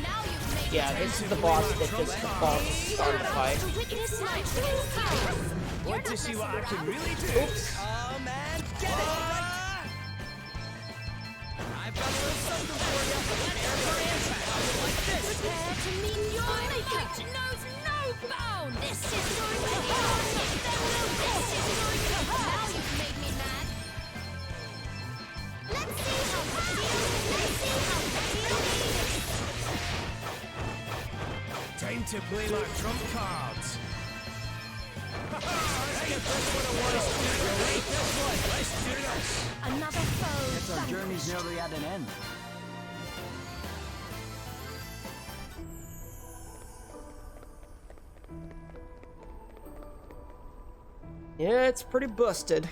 Now you've made Yeah, this is the boss that just defaults start the fight. witness my true power. Want to see what I can really do? Oops. Come and get it! Right. I've got a little something for you. Prepare for impact. Like this. Prepare to meet your maker. Knows no bound. This is going to hurt. This is going to hurt. Now you've made me mad. Let's see how the deal. Let's see how the deal is. Time to play my trump cards. Let's get this one a once. Relate this one. Let's do this. Another foe. Guess our journey's nearly at an end. Yeah, it's pretty busted.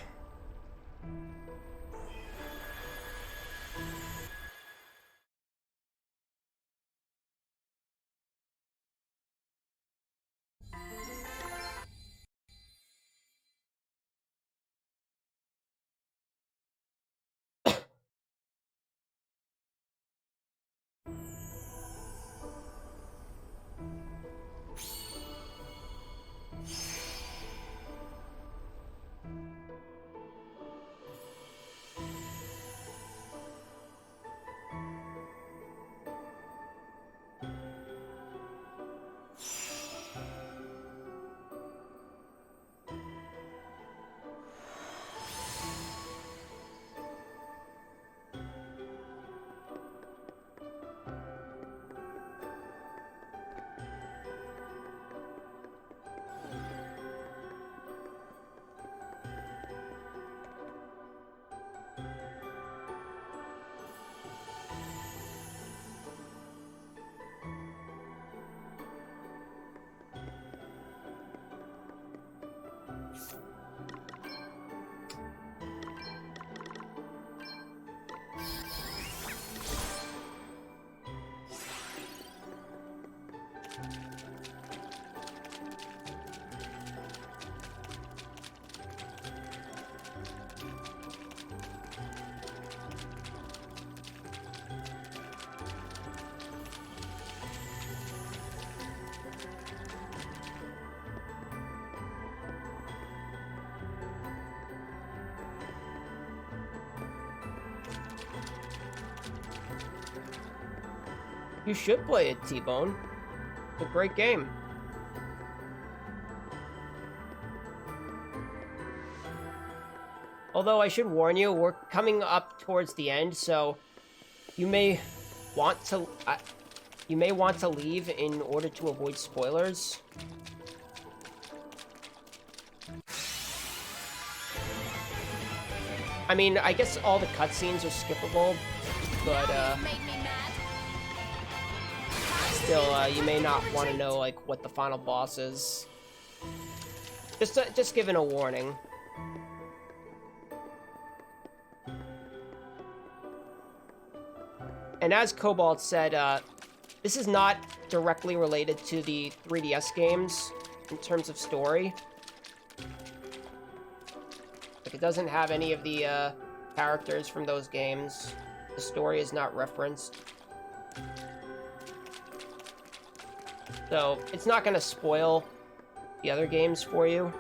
You should play it, T-Bone. It's a great game. Although I should warn you, we're coming up towards the end, so you may want to leave in order to avoid spoilers. I mean, I guess all the cutscenes are skippable, but Made me mad. still, you may not want to know like what the final boss is. Just giving a warning. And as Cobalt said, this is not directly related to the 3DS games in terms of story. Like, it doesn't have any of the characters from those games. The story is not referenced. So, it's not going to spoil the other games for you.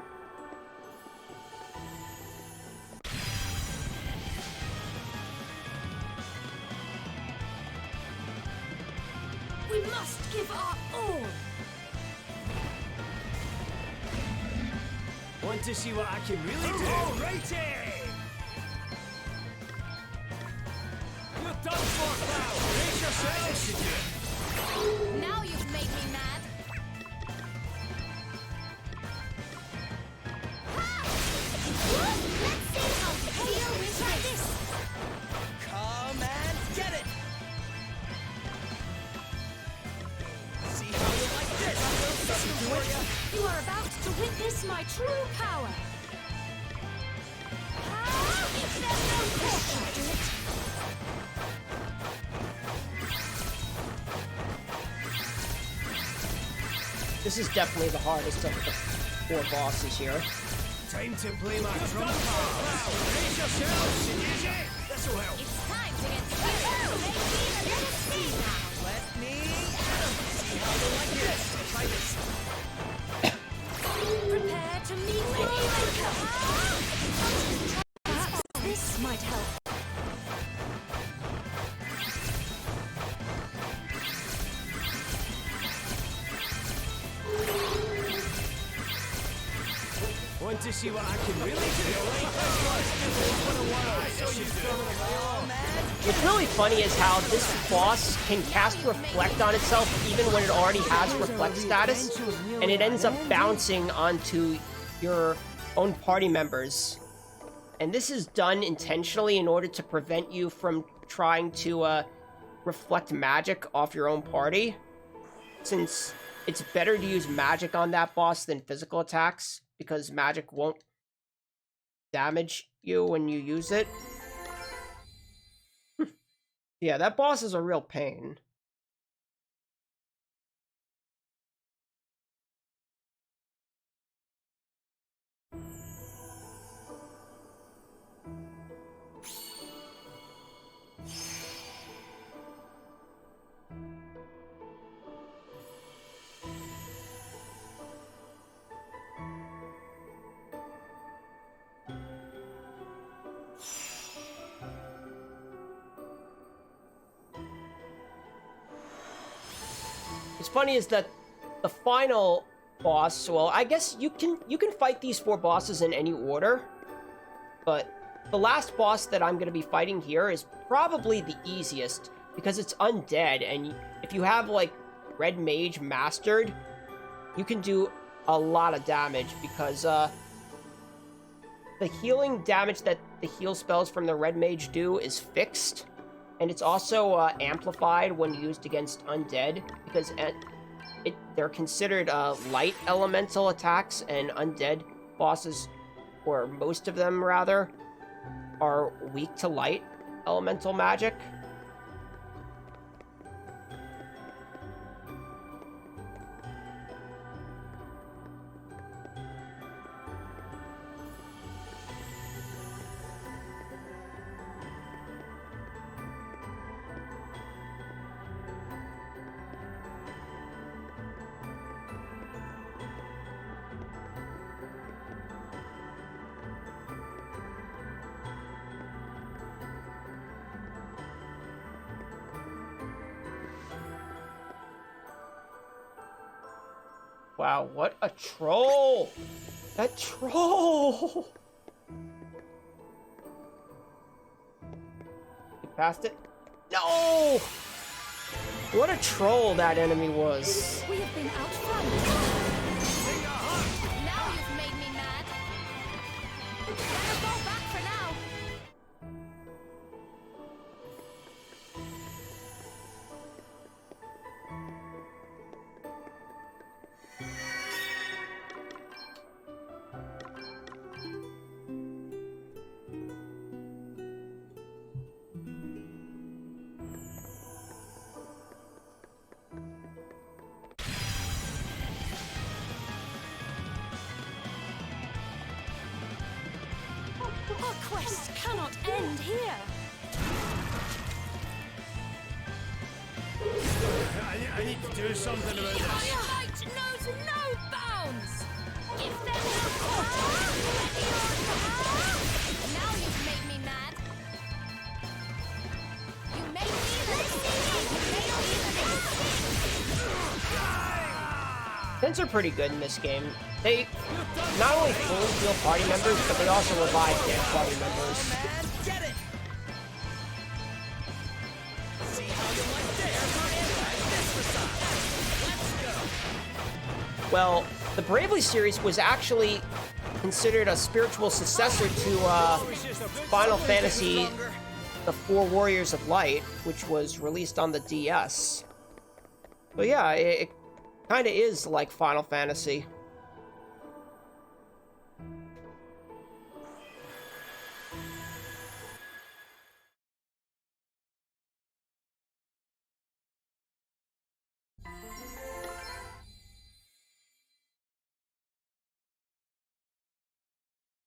We must give our all. Want to see what I can really do? Alrighty! You're done for, pal! Brace yourselves! Now you've made me mad. Ha! Let's see how you deal with this. Come and get it! See how you like this? A little something for ya. You are about to witness my true power. If there's no caution, Do it. This is definitely the hardest of the 4 bosses here. Time to play my trump card. Brace yourselves! Easy! This'll help. it's time to get serious. Let's see now. Let me at 'em. See how you like this? Try this. Prepare to meet me. Perhaps this might help. Want to see what I can really do? What's really funny is how this boss can cast Reflect on itself even when it already has Reflect status, and it ends up bouncing onto your own party members. And this is done intentionally in order to prevent you from trying to reflect magic off your own party, since it's better to use magic on that boss than physical attacks, because magic won't damage you when you use it. Yeah, that boss is a real pain. What's funny is that the final boss, well, I guess you can fight these 4 bosses in any order, but the last boss that I'm going to be fighting here is probably the easiest, because it's undead, and if you have, like, Red Mage mastered, you can do a lot of damage, because the healing damage that the heal spells from the Red Mage do is fixed, and it's also amplified when used against undead, because they're considered light elemental attacks, and undead bosses, or most of them rather, are weak to light elemental magic. Wow, what a troll! That troll! You passed it? No! What a troll that enemy was. We have been outflanked. Now you've made me mad. Better go back for now. Our quest cannot end here. I need to do something about this. Fight knows no bounds. If there's no caution, ready or not. Now you've made me mad. You made me Fence are pretty good in this game. they not only fully heal party members, but they also revive dead party members. Man, get it! See how you like this? Try this for size. Let's go. Well, the Bravely series was actually considered a spiritual successor to Final Fantasy The Four Warriors of Light, which was released on the DS. So yeah, it kind of is like Final Fantasy.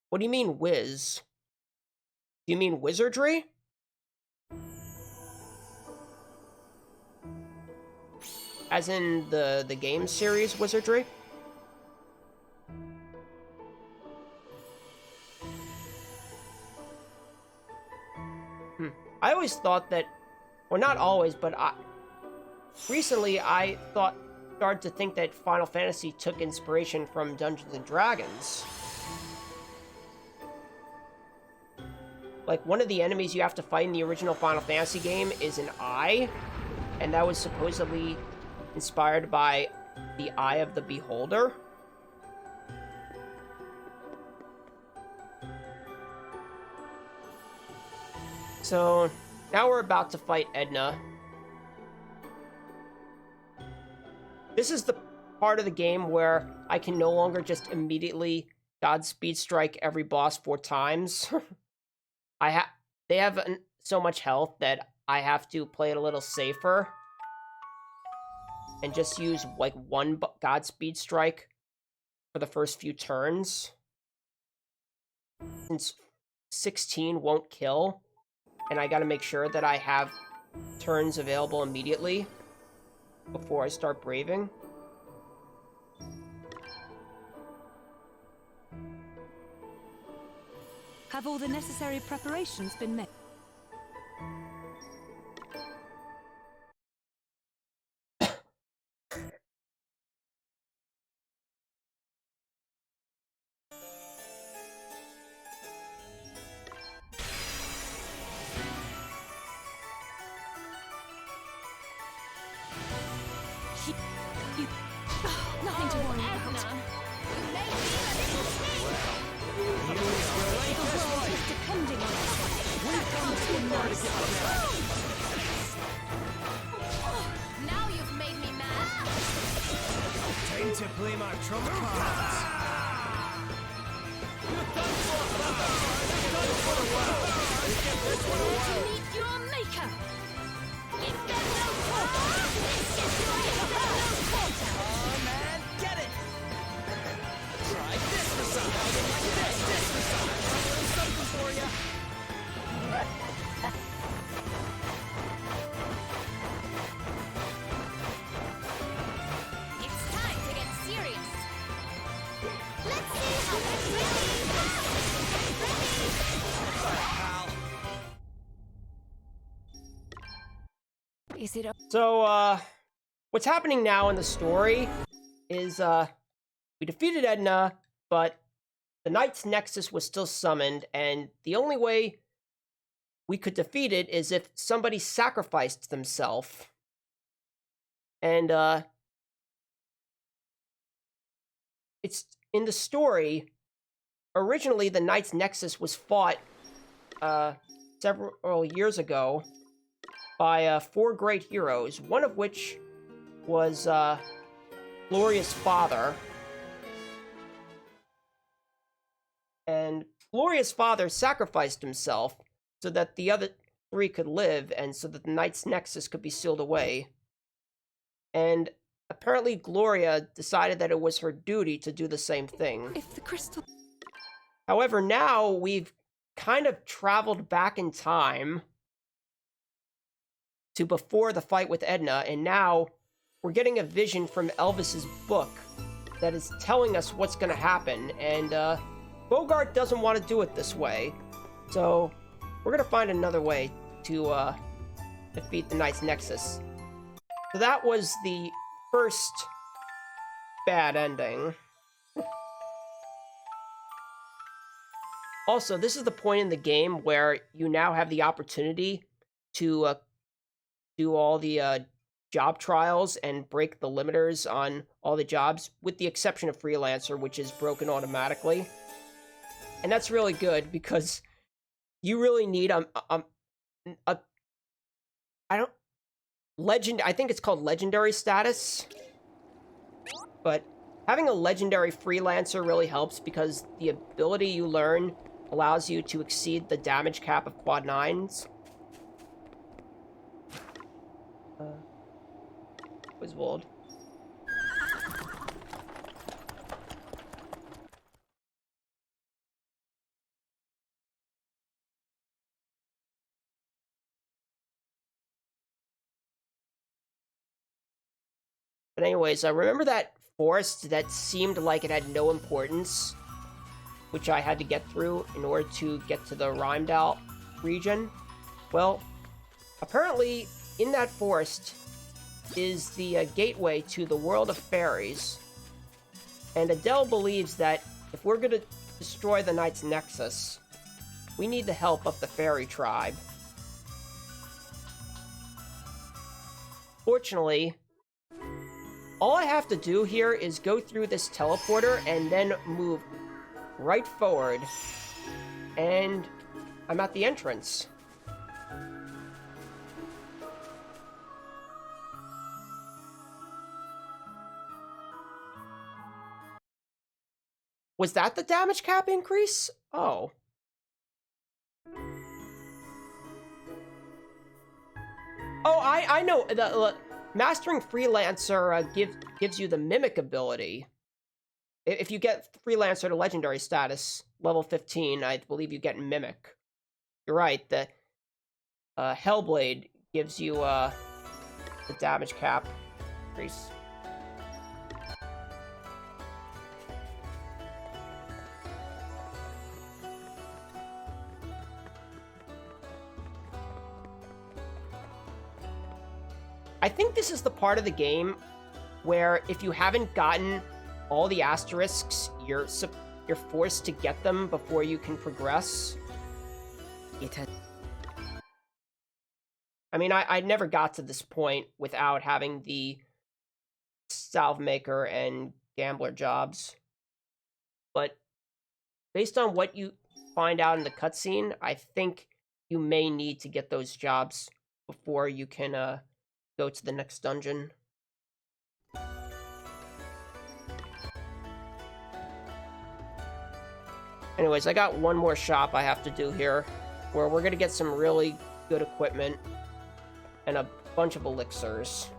What do you mean, whiz? Do you mean wizardry? As in the game series wizardry? I always thought that, well, not always, but recently I started to think that Final Fantasy took inspiration from Dungeons and Dragons. Like, one of the enemies you have to fight in the original Final Fantasy game is an eye, and that was supposedly inspired by the Eye of the Beholder. So, now we're about to fight Edna. This is the part of the game where I can no longer just immediately Godspeed strike every boss 4 times. They have so much health that I have to play it a little safer and just use like 1 Godspeed strike for the first few turns, since 16 won't kill, and I gotta make sure that I have turns available immediately before I start braving. Have all the necessary preparations been made? Nothing to worry about. You made me a little snake. The world is depending on us. Now you've made me mad. Time to play my trump cards. To meet your maker. If there's no quarter, this is your quarter. Oh man, get it! Try this for size. Like this for size. A little something for you. It's time to get serious. Let's see how that's ready. Pal. Is it? So, what's happening now in the story is, we defeated Edna, but the Knight's Nexus was still summoned, and the only way we could defeat it is if somebody sacrificed themselves. And, it's in the story, originally the Knight's Nexus was fought, several years ago by 4 great heroes, one of which was Gloria's father. And Gloria's father sacrificed himself so that the other 3 could live, and so that the Knight's Nexus could be sealed away. And apparently Gloria decided that it was her duty to do the same thing. If the crystal. However, now we've kind of traveled back in time to before the fight with Edna, and now we're getting a vision from Elvis's book that is telling us what's going to happen, and Bogart doesn't want to do it this way, so we're going to find another way to defeat the Knight's Nexus. So that was the first bad ending. Also, this is the point in the game where you now have the opportunity to do all the job trials and break the limiters on all the jobs, with the exception of Freelancer, which is broken automatically. And that's really good because you really need a I don't I think it's called legendary status. But having a legendary freelancer really helps because the ability you learn allows you to exceed the damage cap of quad 9s. Wiswold. But anyways, I remember that forest that seemed like it had no importance, which I had to get through in order to get to the Rheimdall region. Well, apparently in that forest is the gateway to the world of fairies. And Adele believes that if we're going to destroy the Knight's Nexus, we need the help of the fairy tribe. Fortunately, all I have to do here is go through this teleporter and then move right forward, and I'm at the entrance. Was that the damage cap increase? Oh. Oh, I know. Mastering Freelancer gives you the Mimic ability. If you get Freelancer to Legendary status, level 15, I believe you get Mimic. You're right, the Hellblade gives you the damage cap increase. I think this is the part of the game where if you haven't gotten all the asterisks, you're forced to get them before you can progress. I mean, I never got to this point without having the salve maker and gambler jobs. But based on what you find out in the cutscene, I think you may need to get those jobs before you can go to the next dungeon. Anyways, I got one more shop I have to do here, where we're gonna get some really good equipment and a bunch of elixirs.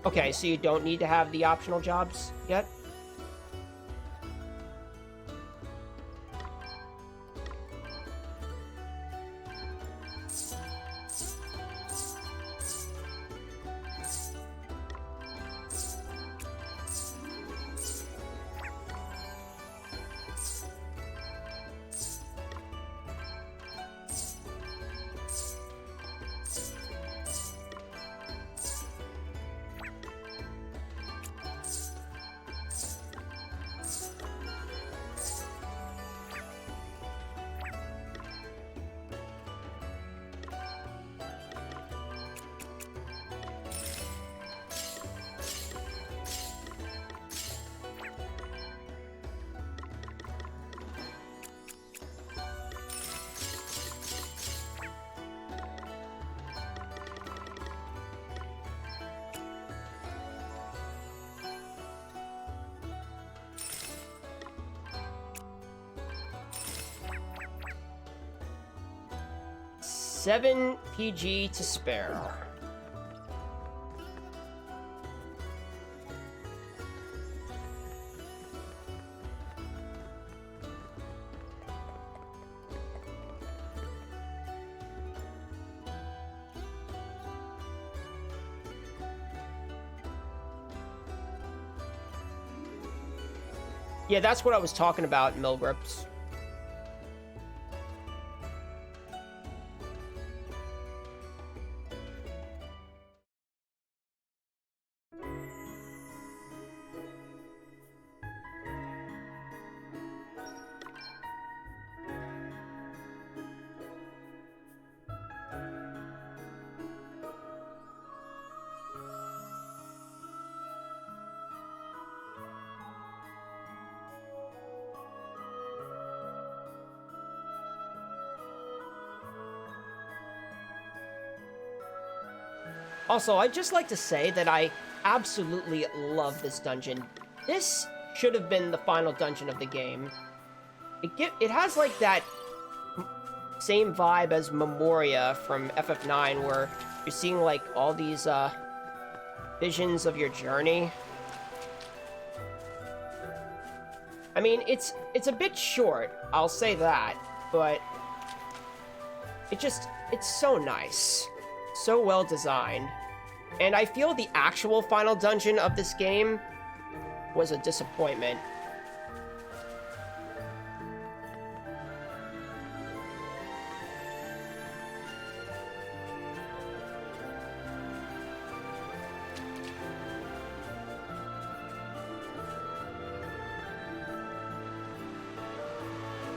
Okay, so you don't need to have the optional jobs yet? $7 PG to spare. Yeah, that's what I was talking about, Milgrips. Also, I'd just like to say that I absolutely love this dungeon. This should have been the final dungeon of the game. It has like that same vibe as Memoria from FF9, where you're seeing like all these visions of your journey. I mean, it's a bit short, I'll say that, but it's so nice. So well designed. And I feel the actual final dungeon of this game was a disappointment.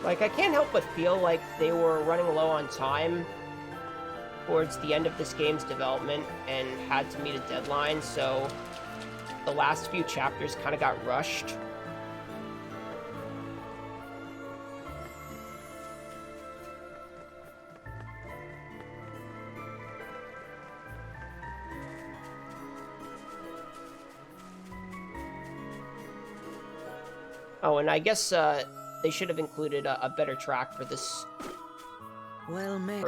Like, I can't help but feel like they were running low on time towards the end of this game's development and had to meet a deadline, so the last few chapters kind of got rushed. Oh, and I guess they should have included a better track for this Well, mate.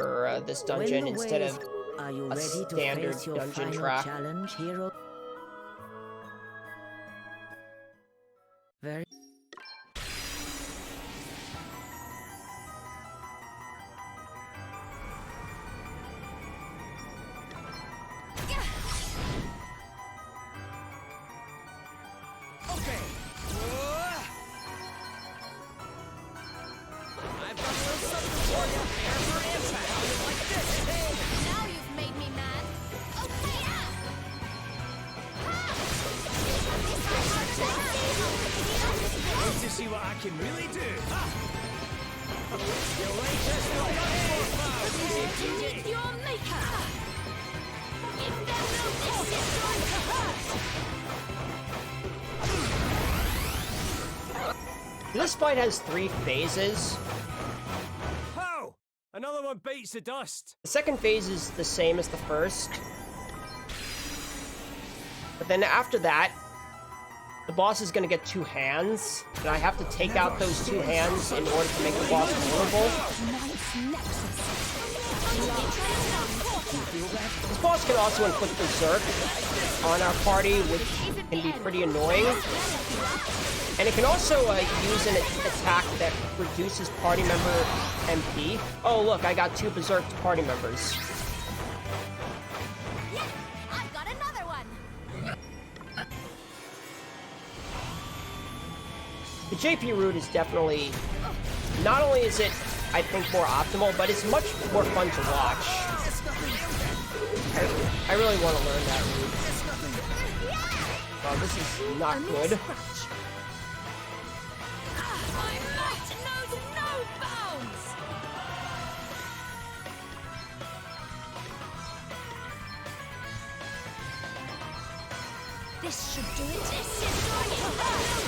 this dungeon instead of Are you a ready to standard face your dungeon final track. challenge, hero? Very. Okay. I've got a little something for you. Air for impact. Like this. Now you've made me mad. Okay, Want to see what I can really do? Ha! You like this one? you need your maker. Give them no this is going to hurt. This fight has 3 phases. How? Another one bites the dust. The second phase is the same as the first. But then after that, the boss is going to get 2 hands, and I have to take out those 2 hands in order to make the boss vulnerable. This boss can also inflict Berserk on our party, which can be pretty annoying. And it can also use an attack that reduces party member MP. Oh look, I got 2 Berserk party members. Yeah, I've got another one. The JP route is definitely, not only is it, I think, more optimal, but it's much more fun to watch. I really want to learn that route. Well, this is not good. My might knows no bounds. This should do it. This is going to hurt.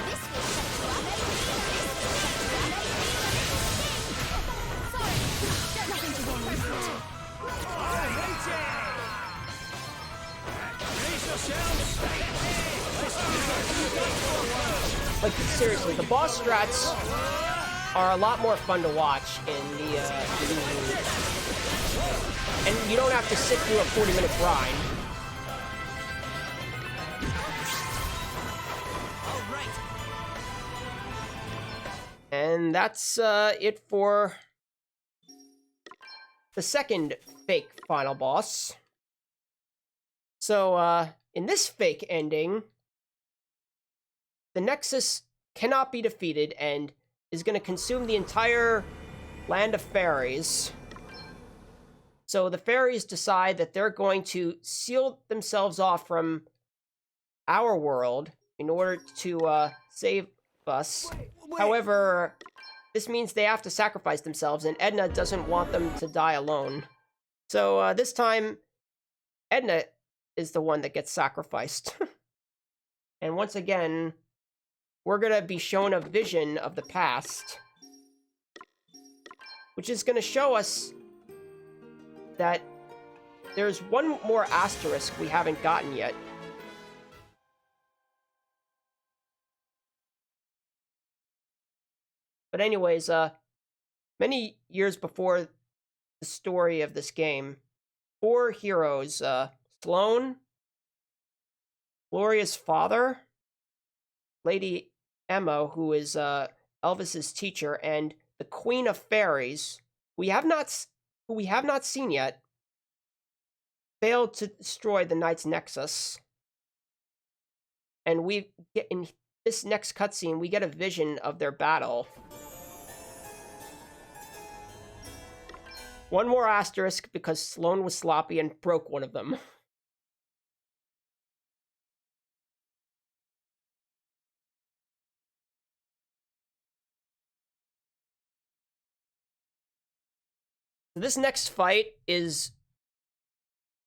This will set you up. Sorry, Nothing to worry about. Brace yourselves. Like, seriously, the boss strats are a lot more fun to watch in the new route. And you don't have to sit through a 40-minute grind. All right. And that's it for the second fake final boss. So, in this fake ending, the Nexus cannot be defeated and is going to consume the entire land of fairies. So the fairies decide that they're going to seal themselves off from our world in order to save us. However, this means they have to sacrifice themselves, and Edna doesn't want them to die alone. So this time, Edna is the one that gets sacrificed. And once again, we're gonna be shown a vision of the past, which is gonna show us that there's one more asterisk we haven't gotten yet. But anyways, many years before the story of this game, 4 heroes, Sloane, Gloria's father, Lady Emma, who is Elvis's teacher, and the Queen of Fairies, who we have not seen yet, failed to destroy the Knight's Nexus. And we get in this next cutscene, we get a vision of their battle. One more asterisk because Sloane was sloppy and broke one of them. This next fight is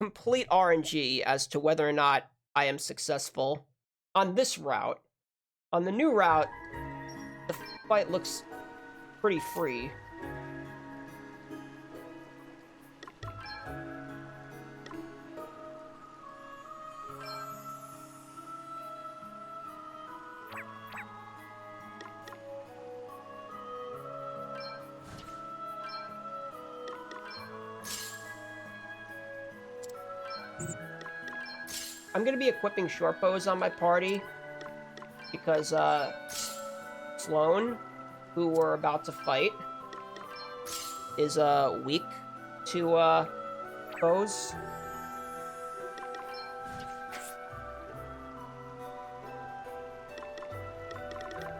complete RNG as to whether or not I am successful on this route. On the new route, the fight looks pretty free. I'm going to be equipping short bows on my party because Sloane, who we're about to fight, is weak to bows.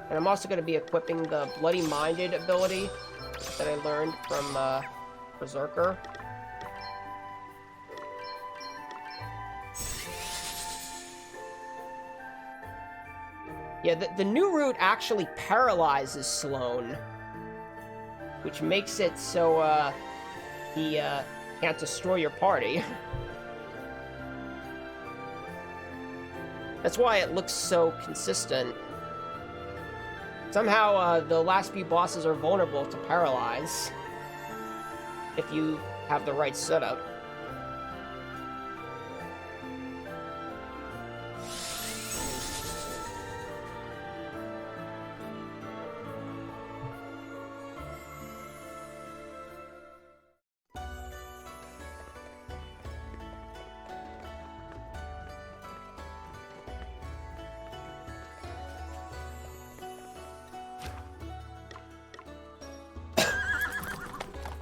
And I'm also going to be equipping the Bloody Minded ability that I learned from Berserker. Yeah, the new route actually paralyzes Sloane, which makes it so he can't destroy your party. That's why it looks so consistent. Somehow the last few bosses are vulnerable to paralyze if you have the right setup.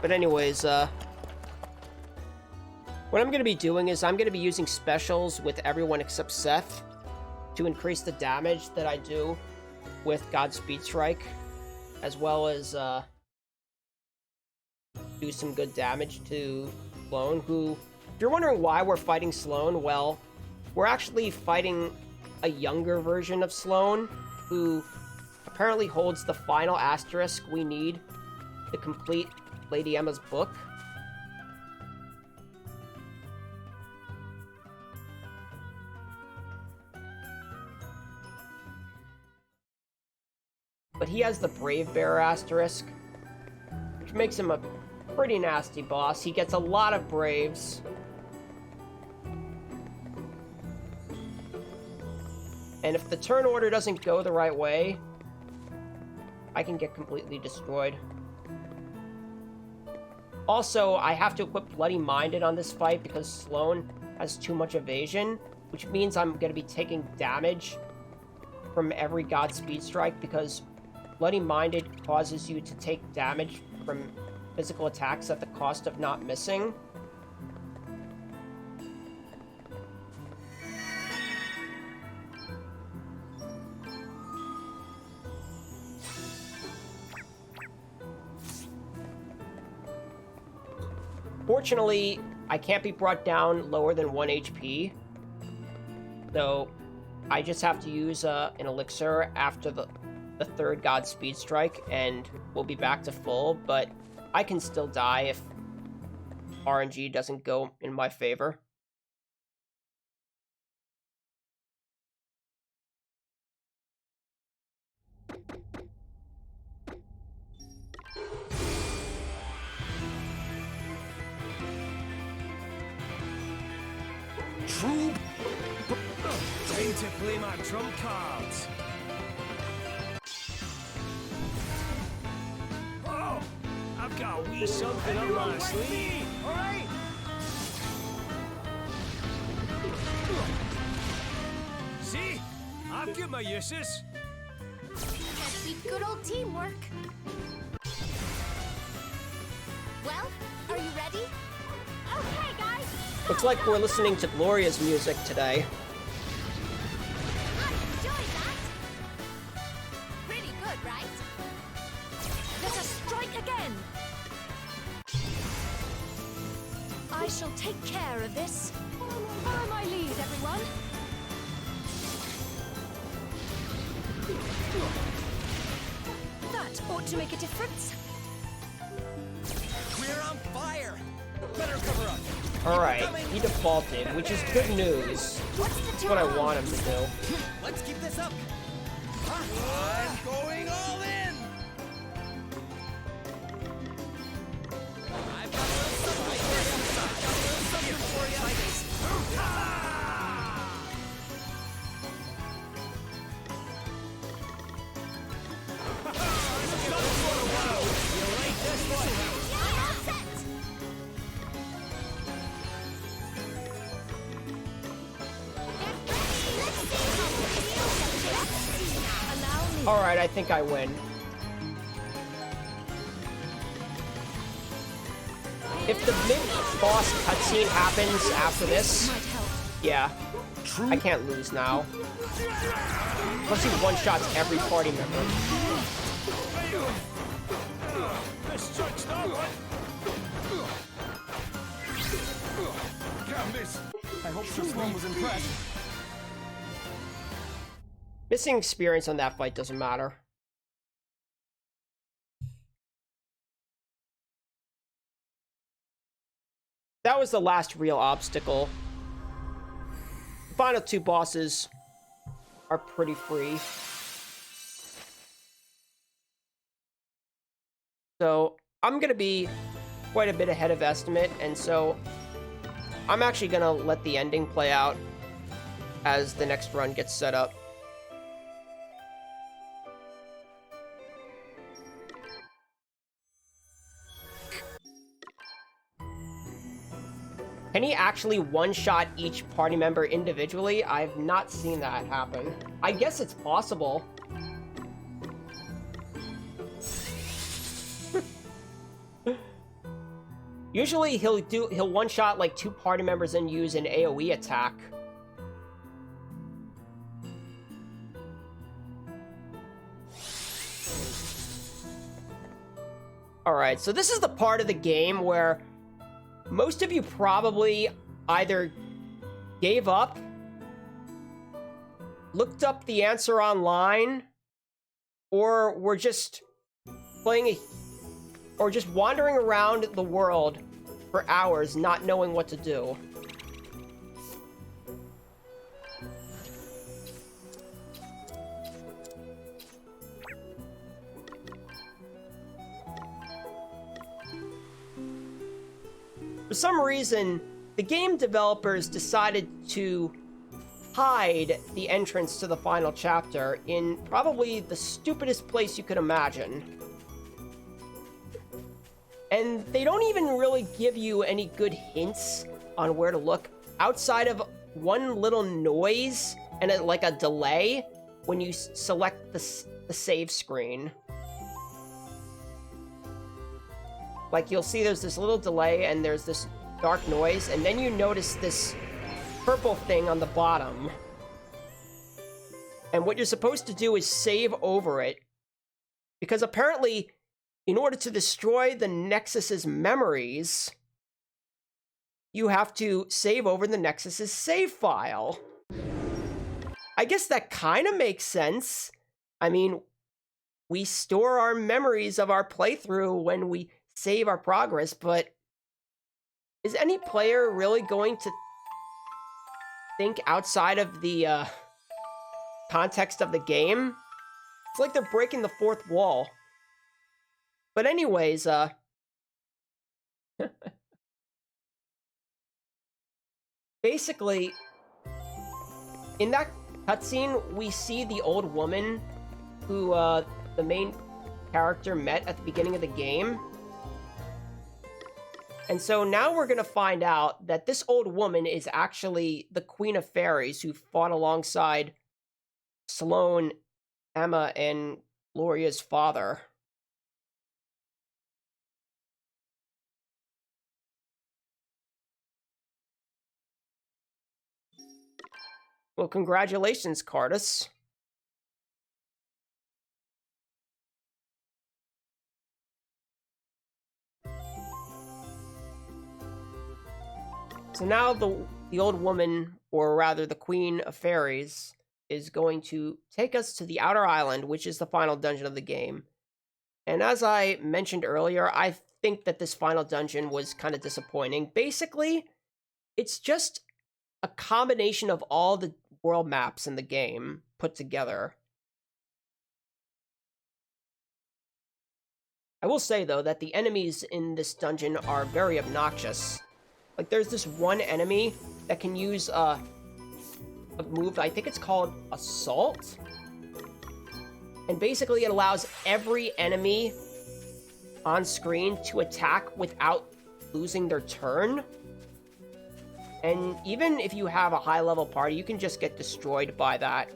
But anyways, what I'm going to be doing is I'm going to be using specials with everyone except Seth to increase the damage that I do with Godspeed Strike, as well as do some good damage to Sloane, who, if you're wondering why we're fighting Sloane, well, we're actually fighting a younger version of Sloane, who apparently holds the final asterisk we need to complete Lady Emma's book. But he has the Brave Bearer asterisk, which makes him a pretty nasty boss. He gets a lot of Braves. And if the turn order doesn't go the right way, I can get completely destroyed. Also, I have to equip Bloody Minded on this fight because Sloane has too much evasion, which means I'm going to be taking damage from every Godspeed Strike because Bloody Minded causes you to take damage from physical attacks at the cost of not missing. Fortunately, I can't be brought down lower than 1 HP, so I just have to use an elixir after the third Godspeed Strike, and we'll be back to full, but I can still die if RNG doesn't go in my favor. True. Time to play my trump cards. Oh, I've got a wee something up my sleeve. All right. See, I've got my uses. Can't beat good old teamwork. Well, are you ready? Okay, guys. Looks like we're listening to Gloria's music today. I enjoyed that. Pretty good, right? Let us strike again. I shall take care of this. Follow my lead, everyone. That ought to make a difference. We're on fire. Better cover up. Alright, he defaulted, which is good news. That's what I want him to do. Let's keep this up. I'm going all in. I've got a little something for you. Got a little something for you. You like this one? Yeah, all set. Allow me. Alright, I think I win. If the mid-boss cutscene happens after this, Might help. yeah, I can't lose now. Plus he one-shots every party member. This joint's not one. Can't miss. I hope this one was impressed. Missing experience on that fight doesn't matter. That was the last real obstacle. The final two bosses are pretty free. So I'm gonna be quite a bit ahead of estimate, and so I'm actually gonna let the ending play out as the next run gets set up. Can he actually one-shot each party member individually? I've not seen that happen. I guess it's possible. Usually he'll one-shot like 2 party members and use an AoE attack. Alright, so this is the part of the game where most of you probably either gave up, looked up the answer online, or were just or just wandering around the world for hours not knowing what to do. For some reason, the game developers decided to hide the entrance to the final chapter in probably the stupidest place you could imagine. And they don't even really give you any good hints on where to look outside of one little noise and like a delay when you select the save screen. Like, you'll see there's this little delay and there's this dark noise, and then you notice this purple thing on the bottom. And what you're supposed to do is save over it, because apparently, in order to destroy the Nexus's memories, you have to save over the Nexus's save file. I guess that kind of makes sense. I mean, we store our memories of our playthrough when we save our progress, but is any player really going to think outside of the context of the game? It's like they're breaking the fourth wall. But anyways, basically, in that cutscene, we see the old woman who the main character met at the beginning of the game. And so now we're going to find out that this old woman is actually the Queen of Fairies who fought alongside Sloane, Emma, and Gloria's father. Well, congratulations, Cardus. So now the old woman, or rather the Queen of Fairies, is going to take us to the Outer Island, which is the final dungeon of the game. And as I mentioned earlier, I think that this final dungeon was kind of disappointing. Basically, it's just a combination of all the world maps in the game put together. I will say, though, that the enemies in this dungeon are very obnoxious. Like, there's this one enemy that can use a move, I think it's called Assault. And basically it allows every enemy on screen to attack without losing their turn. And even if you have a high-level party, you can just get destroyed by that.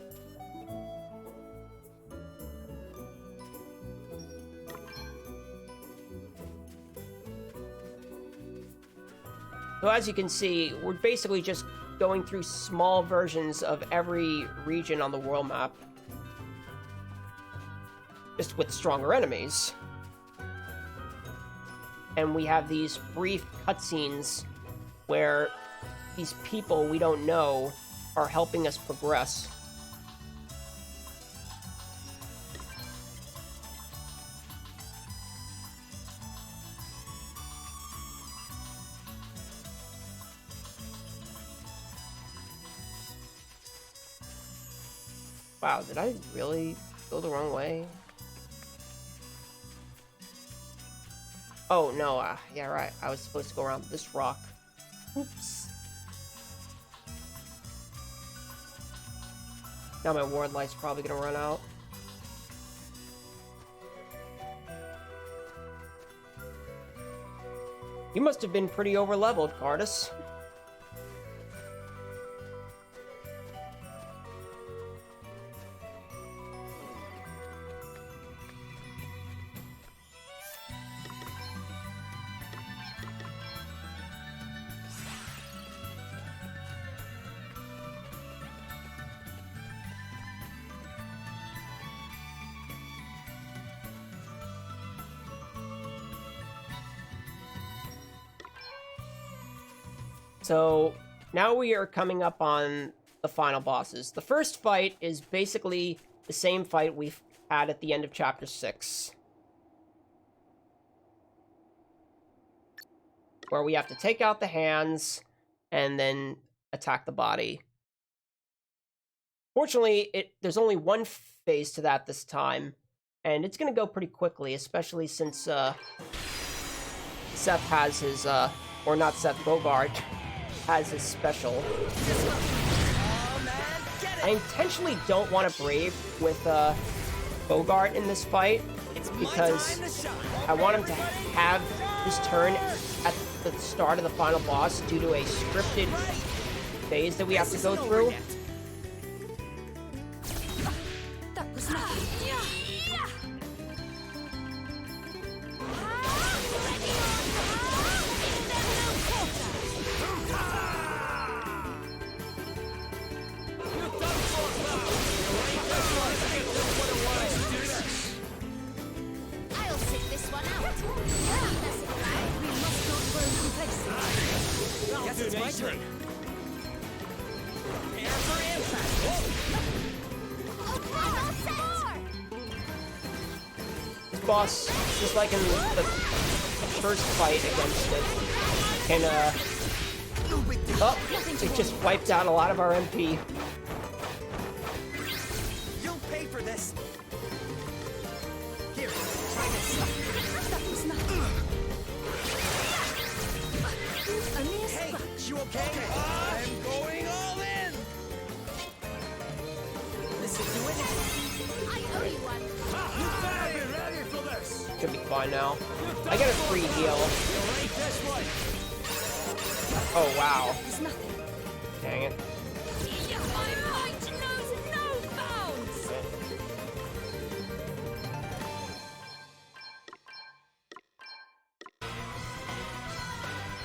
So as you can see, we're basically just going through small versions of every region on the world map. Just with stronger enemies. And we have these brief cutscenes where these people we don't know are helping us progress. Wow, did I really go the wrong way? Oh, no, yeah, right. I was supposed to go around this rock. Oops. Now my ward light's probably gonna run out. You must have been pretty over-leveled, Cardus. So now we are coming up on the final bosses. The first fight is basically the same fight we've had at the end of Chapter 6. Where we have to take out the hands and then attack the body. Fortunately, there's only one phase to that this time. And it's going to go pretty quickly, especially since Seth has his, or not Seth, Bogart has his special. I intentionally don't want to Brave with Bogart in this fight because I want him to have his turn at the start of the final boss due to a scripted phase that we have to go through. That was nothing. I'll sit this one out. We must not grow complacent. Guess it's my turn. Prepare for impact. This boss, just like in the first fight against it, can, oh, it just wiped out a lot of our MP. You'll pay for this. Here, try this. That was nothing. Only a Hey, scratch. you okay? I'm fine now. I get a free heal. Oh, wow. There's nothing. Dang it. My might knows no bounds.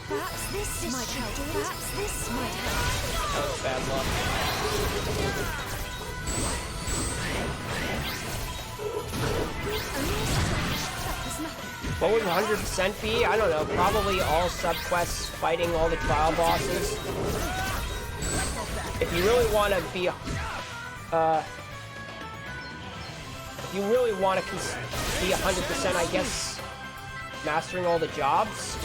Perhaps this might help. Perhaps this might help. That was bad luck. That was nothing. What would 100% be? I don't know. Probably all subquests fighting all the trial bosses. If you really want to be, if you really want to be 100%, I guess, mastering all the jobs.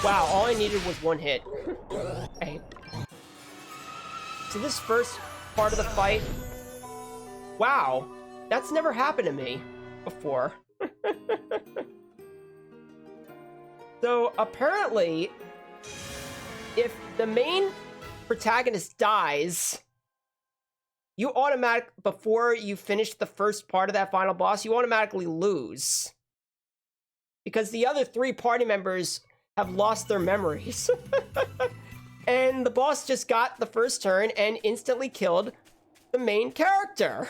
Wow, all I needed was one hit. Hey. So this first part of the fight, wow, that's never happened to me before. So apparently, if the main protagonist dies, you before you finish the first part of that final boss, you automatically lose. Because the other 3 party members have lost their memories. And the boss just got the first turn and instantly killed the main character.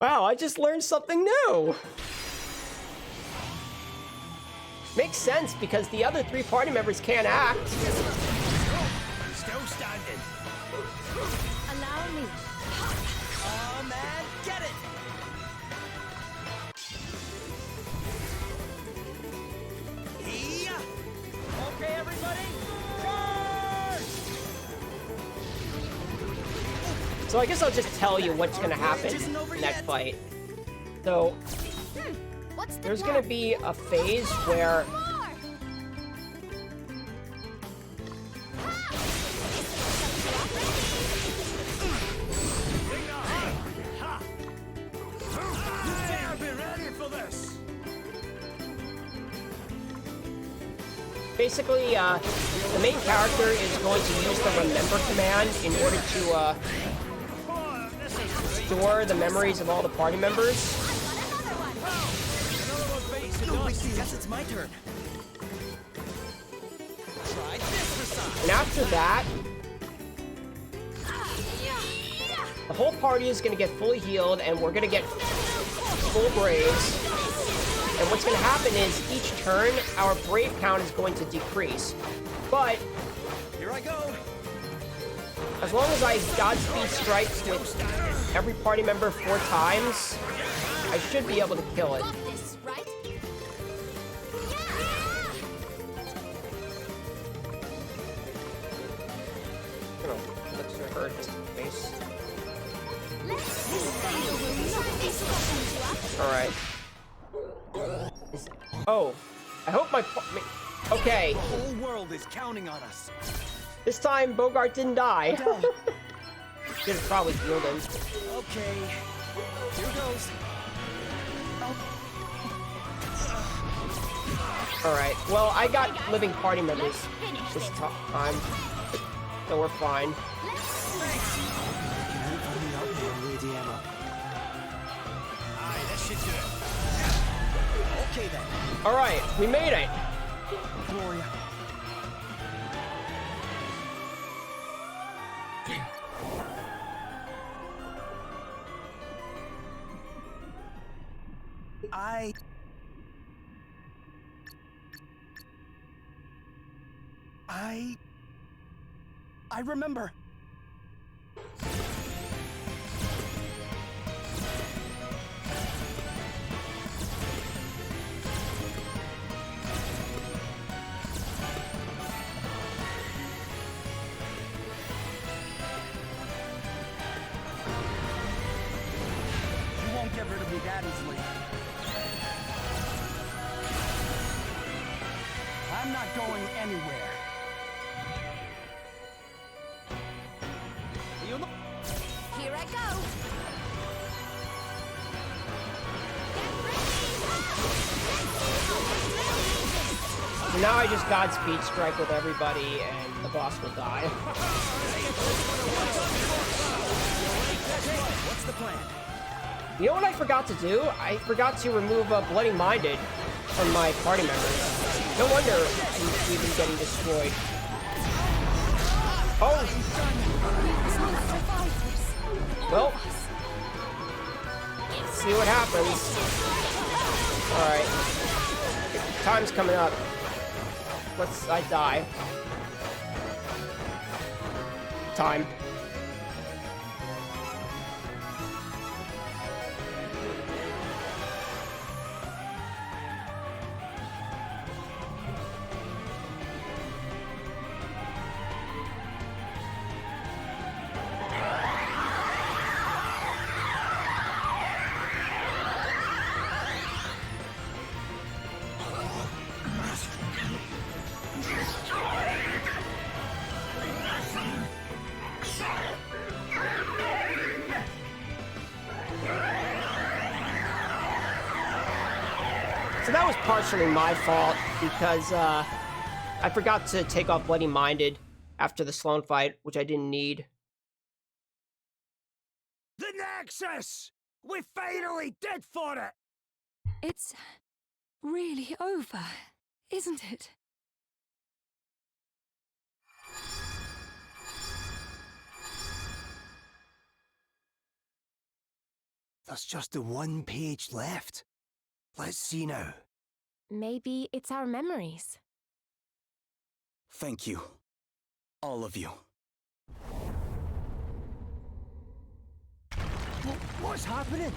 Wow, I just learned something new. Makes sense because the other 3 party members can't act. Still standing. Allow me. Oh man, get it! Yeah. Okay, everybody, charge! So I guess I'll just tell you what's gonna happen in that fight. So What's the there's plan? gonna be a phase where More. I've been ready for this. basically the main character is going to use the remember command in order to store the memories of all the party members. Guess it's my turn. Try this for size. And after that, the whole party is going to get fully healed, and we're going to get full braves. And what's going to happen is, each turn, our brave count is going to decrease. But Here I go. as long as I Godspeed strikes with every party member 4 times, I should be able to kill it. Got this, right? Let's hurt his face. Alright. Oh, I hope okay, The whole world is counting on us. this time Bogart didn't die. Should have probably healed him. Okay. Here goes. Alright, well, I got living party members this time, so we're fine. Aye, that should do it. Okay then. Alright, we made it. Gloria. I remember. You won't get rid of me that easily. I'm not going anywhere. So now I just Godspeed strike with everybody, and the boss will die. What's the plan? You know what I forgot to do? I forgot to remove Bloody Minded from my party members. No wonder we've been getting destroyed. Oh! Well, see what happens. Alright. Time's coming up. I die. Time. So that was partially my fault, because I forgot to take off Bloody Minded after the Sloan fight, which I didn't need. The Nexus! We finally did for it! It's really over, isn't it? There's just the one page left. Let's see now. Maybe it's our memories. Thank you. All of you. What's happening?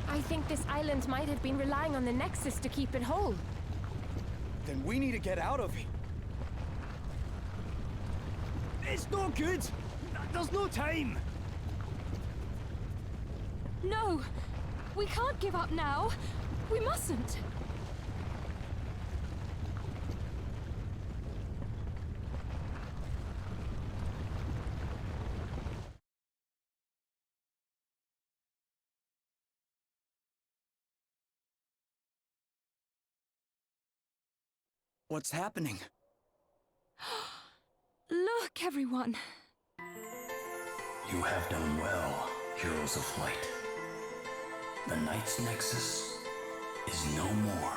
I think this island might have been relying on the Nexus to keep it whole. Then we need to get out of here. It's no good. There's no time. No! We can't give up now! We mustn't! What's happening? Look, everyone! You have done well, heroes of light. The Knight's Nexus is no more.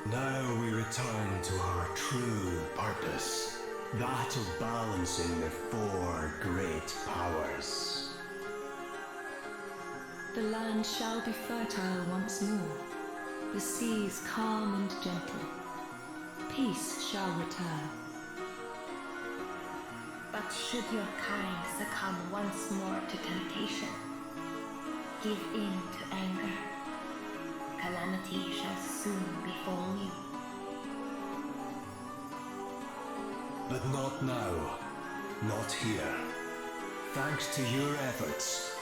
Now we return to our true purpose, that of balancing the four great powers. The land shall be fertile once more, the seas calm and gentle. Peace shall return. But should your kind succumb once more to temptation, give in to anger, calamity shall soon befall you. But not now, not here. Thanks to your efforts,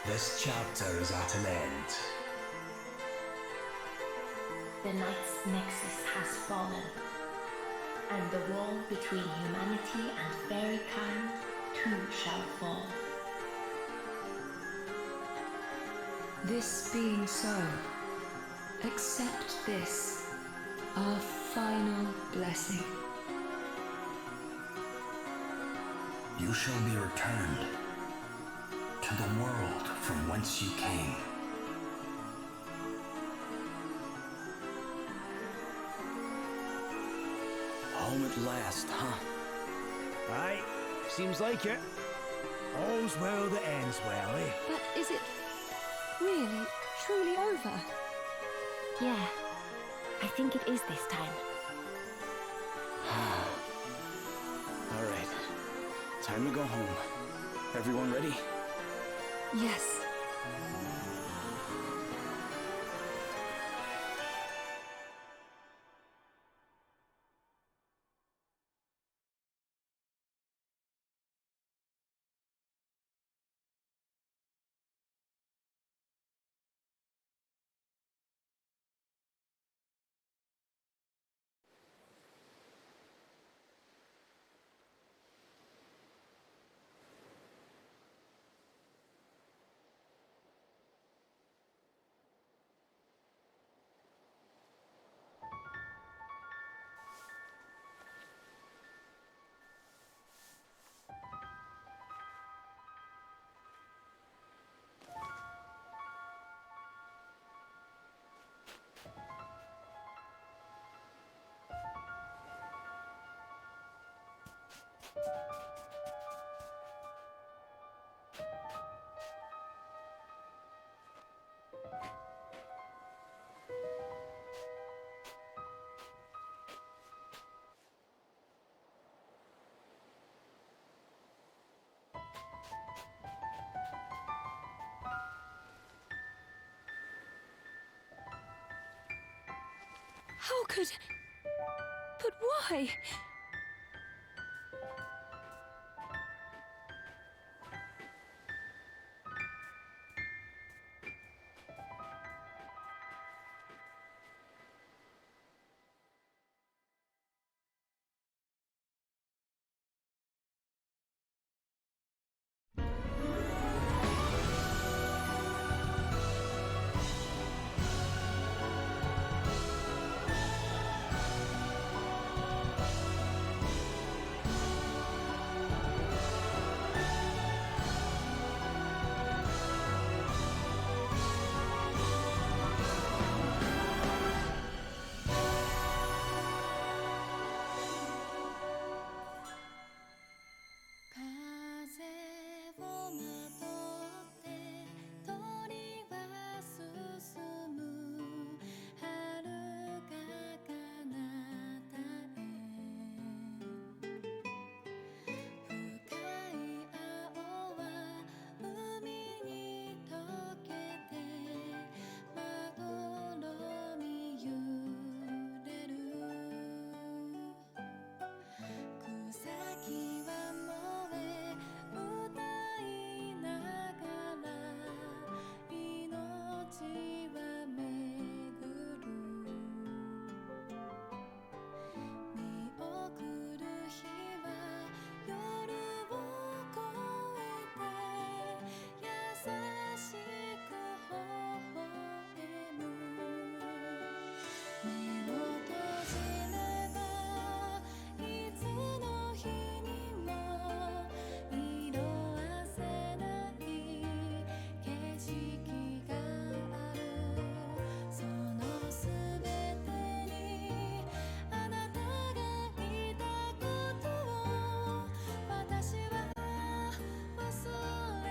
this chapter is at an end. The Knight's Nexus has fallen, and the wall between humanity and fairykind too shall fall. This being so, accept this, our final blessing. You shall be returned to the world from whence you came. Home at last, huh? Aye, seems like it. All's well that ends well, eh? But is it really, truly over? Yeah, I think it is this time. All right. Time to go home. Everyone ready? Yes. How could... But why?